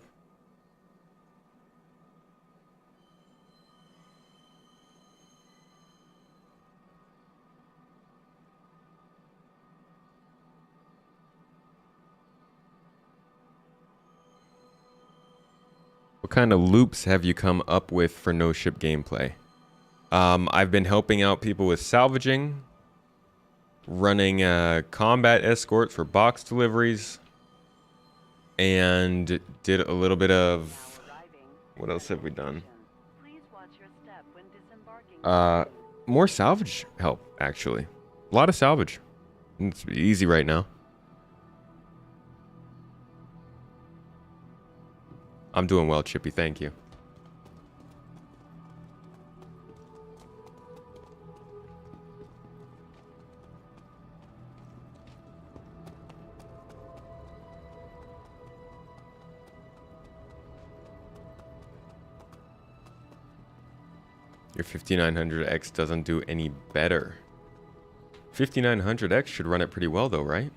What kind of loops have you come up with for no ship gameplay? I've been helping out people with salvaging, running combat escorts for box deliveries, and did a little bit of... What else have we done? Please watch your step when disembarking. More salvage help, actually. A lot of salvage. It's easy right now. I'm doing well, Chippy. Thank you. Your 5900X doesn't do any better. 5900X should run it pretty well though, right?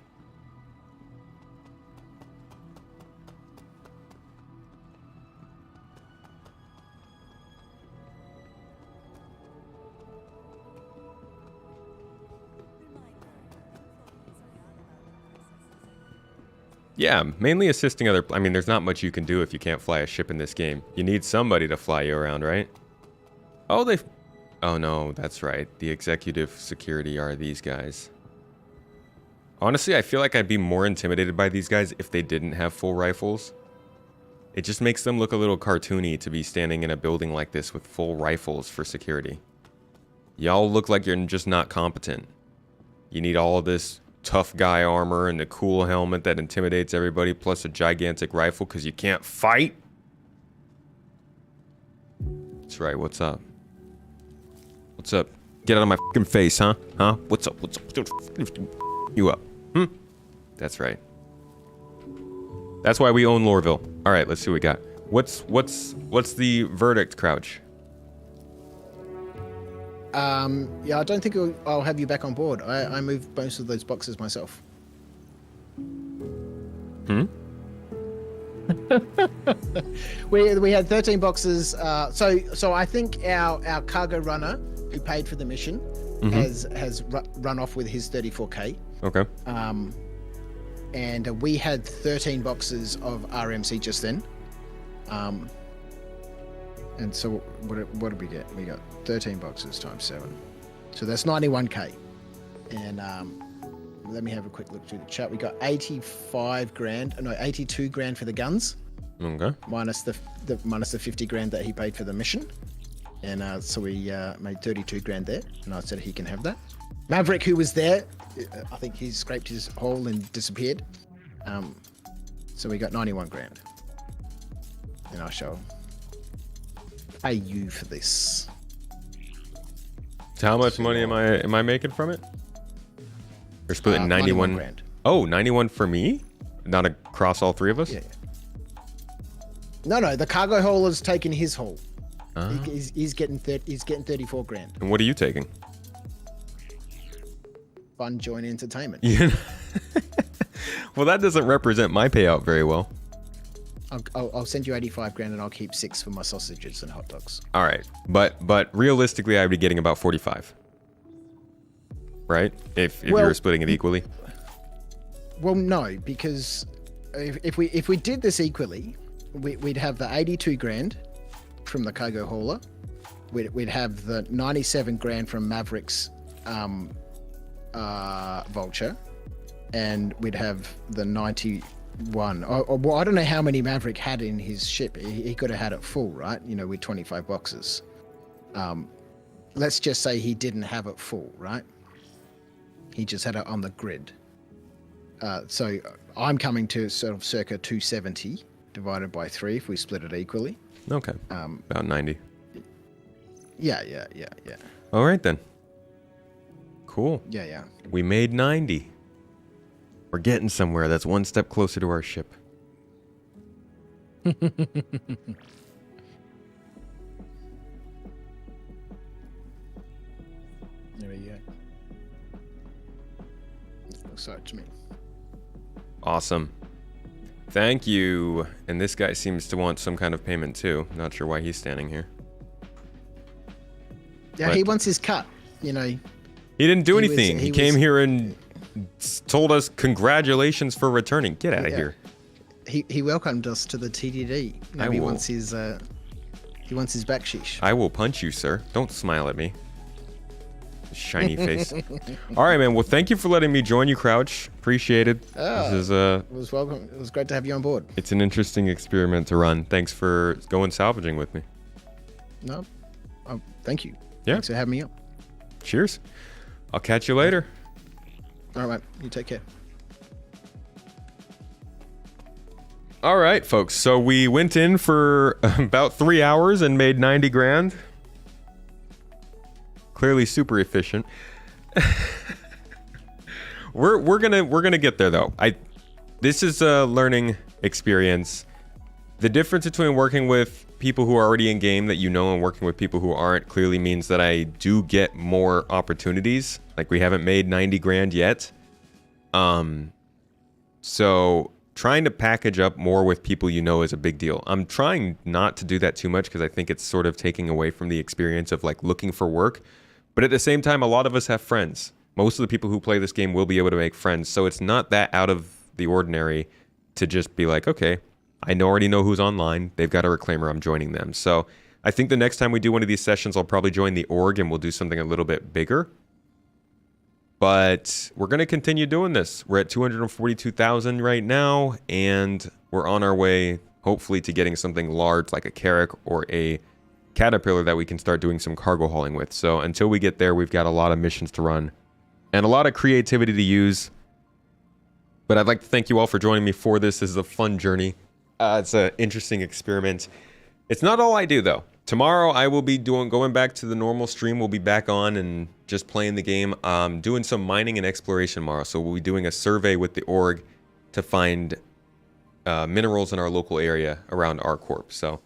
Yeah, mainly assisting other... I mean, there's not much you can do if you can't fly a ship in this game. You need somebody to fly you around, right? Oh, they... Oh, no, that's right. The executive security are these guys. Honestly, I feel like I'd be more intimidated by these guys if they didn't have full rifles. It just makes them look a little cartoony to be standing in a building like this with full rifles for security. Y'all look like you're just not competent. You need all of this tough guy armor and a cool helmet that intimidates everybody, plus a gigantic rifle because you can't fight. That's right, what's up? What's up? Get out of my fucking face, huh? Huh? What's up? What's up? You up? That's right. That's why we own Lorville. All right, let's see what we got. What's the verdict, Crouch? Yeah, I don't think I'll have you back on board. I moved most of those boxes myself. We had 13 boxes. So I think our cargo runner who paid for the mission has run off with his 34K. Okay. And we had 13 boxes of RMC just then. And so what did we get? We got 13 boxes times 7. So that's 91K. And let me have a quick look through the chat. We got 82 grand for the guns. Okay. Minus the 50 grand that he paid for the mission. And so we made 32 grand there. And I said he can have that. Maverick, who was there, I think he scraped his hole and disappeared. So we got 91 grand. And I shall pay you for this. So how much money am I making from it? We're splitting 91 grand. Oh, 91 for me? Not across all three of us? Yeah. No, the cargo hauler's taking his haul. Ah. He's getting 34 grand. And what are you taking? Fun joint entertainment. Yeah. Well, that doesn't represent my payout very well. I'll send you 85 grand and I'll keep 6 for my sausages and hot dogs. All right, but realistically, I'd be getting about 45. Right? If Well- you're splitting it equally. Well, no, because if we did this equally, we'd have the 82 grand from the cargo hauler. We'd have the 97 grand from Maverick's vulture, and we'd have the 91. Well, I don't know how many Maverick had in his ship. He could have had it full, right? You know, with 25 boxes. Let's just say he didn't have it full, right? He just had it on the grid. So I'm coming to sort of circa 270 divided by 3 if we split it equally. Okay. About 90. Yeah. All right, then. Cool. Yeah. We made 90. We're getting somewhere. That's one step closer to our ship. There we go. Looks like to me. Awesome. Thank you. And this guy seems to want some kind of payment too. Not sure why he's standing here. Yeah, But- he wants his cut. You know, He didn't do He was- anything. He he came was- here and told us congratulations for returning. Get out of Yeah. here. he welcomed us to the TDD. Now I he will. wants his backsheesh. I will punch you, sir. Don't smile at me. Shiny face. All right, man. Well, thank you for letting me join you, Crouch. Appreciate it. Ah. This is It was welcome. It was great to have you on board. it's an interesting experiment to run. Thanks for going salvaging with me. No, thank you. Yeah. Thanks for having me up. Cheers. I'll catch you later. All right, you take care. All right, folks. So we went in for about 3 hours and made 90 grand. Clearly super efficient. we're gonna get there though. This is a learning experience. The difference between working with people who are already in game that you know and working with people who aren't clearly means that I do get more opportunities. Like we haven't made 90 grand yet. So trying to package up more with people you know is a big deal. I'm trying not to do that too much because I think it's sort of taking away from the experience of like looking for work. But at the same time, a lot of us have friends. Most of the people who play this game will be able to make friends. So it's not that out of the ordinary to just be like, okay, I already know who's online. They've got a reclaimer. I'm joining them. So I think the next time we do one of these sessions, I'll probably join the org and we'll do something a little bit bigger. But we're going to continue doing this. We're at 242,000 right now, and we're on our way, hopefully, to getting something large like a Carrack or a Caterpillar that we can start doing some cargo hauling with. So until we get there, we've got a lot of missions to run and a lot of creativity to use. But I'd like to thank you all for joining me for this. This is a fun journey. It's an interesting experiment. It's not all I do, though. Tomorrow I will be going back to the normal stream. We'll be back on and just playing the game. Doing some mining and exploration tomorrow. So we'll be doing a survey with the org to find minerals in our local area around our corp. So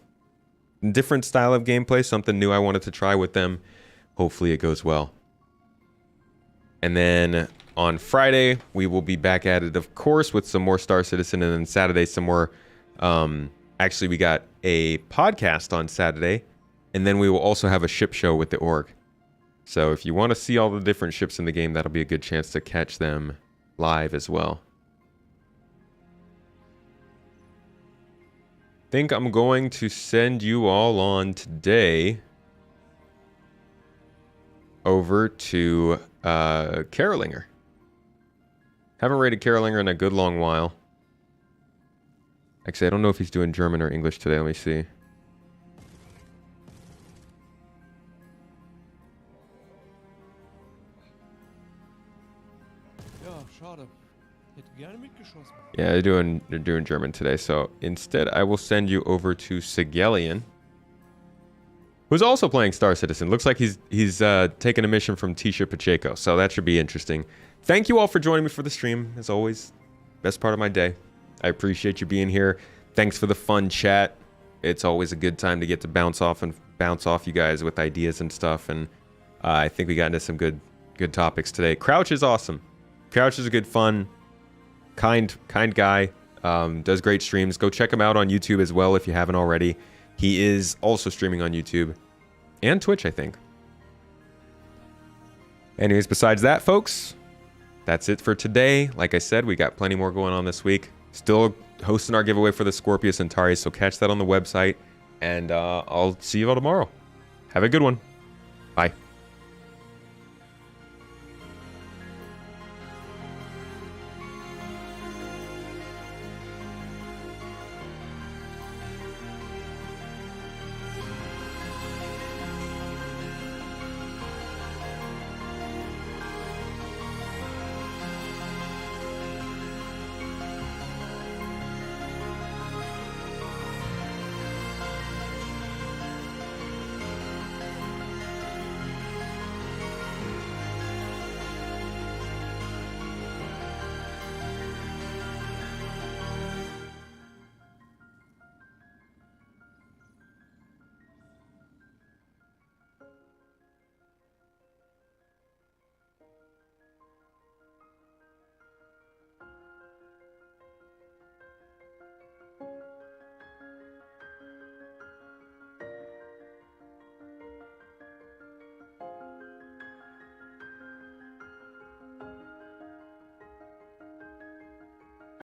different style of gameplay, something new I wanted to try with them. Hopefully it goes well. And then on Friday, we will be back at it, of course, with some more Star Citizen. And then Saturday, some more... actually, we got a podcast on Saturday. And then we will also have a ship show with the org. So if you want to see all the different ships in the game, that'll be a good chance to catch them live as well. Think I'm going to send you all on today over to Carolinger. Haven't rated Carolinger in a good long while. Actually, I don't know if he's doing German or English today. Let me see. Ja, schade. Hätte gerne mitgeschossen. Yeah, they're doing German today. So instead, I will send you over to Sigelian, who's also playing Star Citizen. Looks like he's taking a mission from Tisha Pacheco. So that should be interesting. Thank you all for joining me for the stream. As always, best part of my day. I appreciate you being here. Thanks for the fun chat. It's always a good time to get to bounce off you guys with ideas and stuff. And I think we got into some good topics today. Crouch is awesome. Crouch is a good, fun, kind guy. Does great streams. Go check him out on YouTube as well if you haven't already. He is also streaming on YouTube and Twitch, I think. Anyways, besides that, folks, that's it for today. Like I said, we got plenty more going on this week. Still hosting our giveaway for the Scorpius Centauri, so catch that on the website. And I'll see you all tomorrow. Have a good one.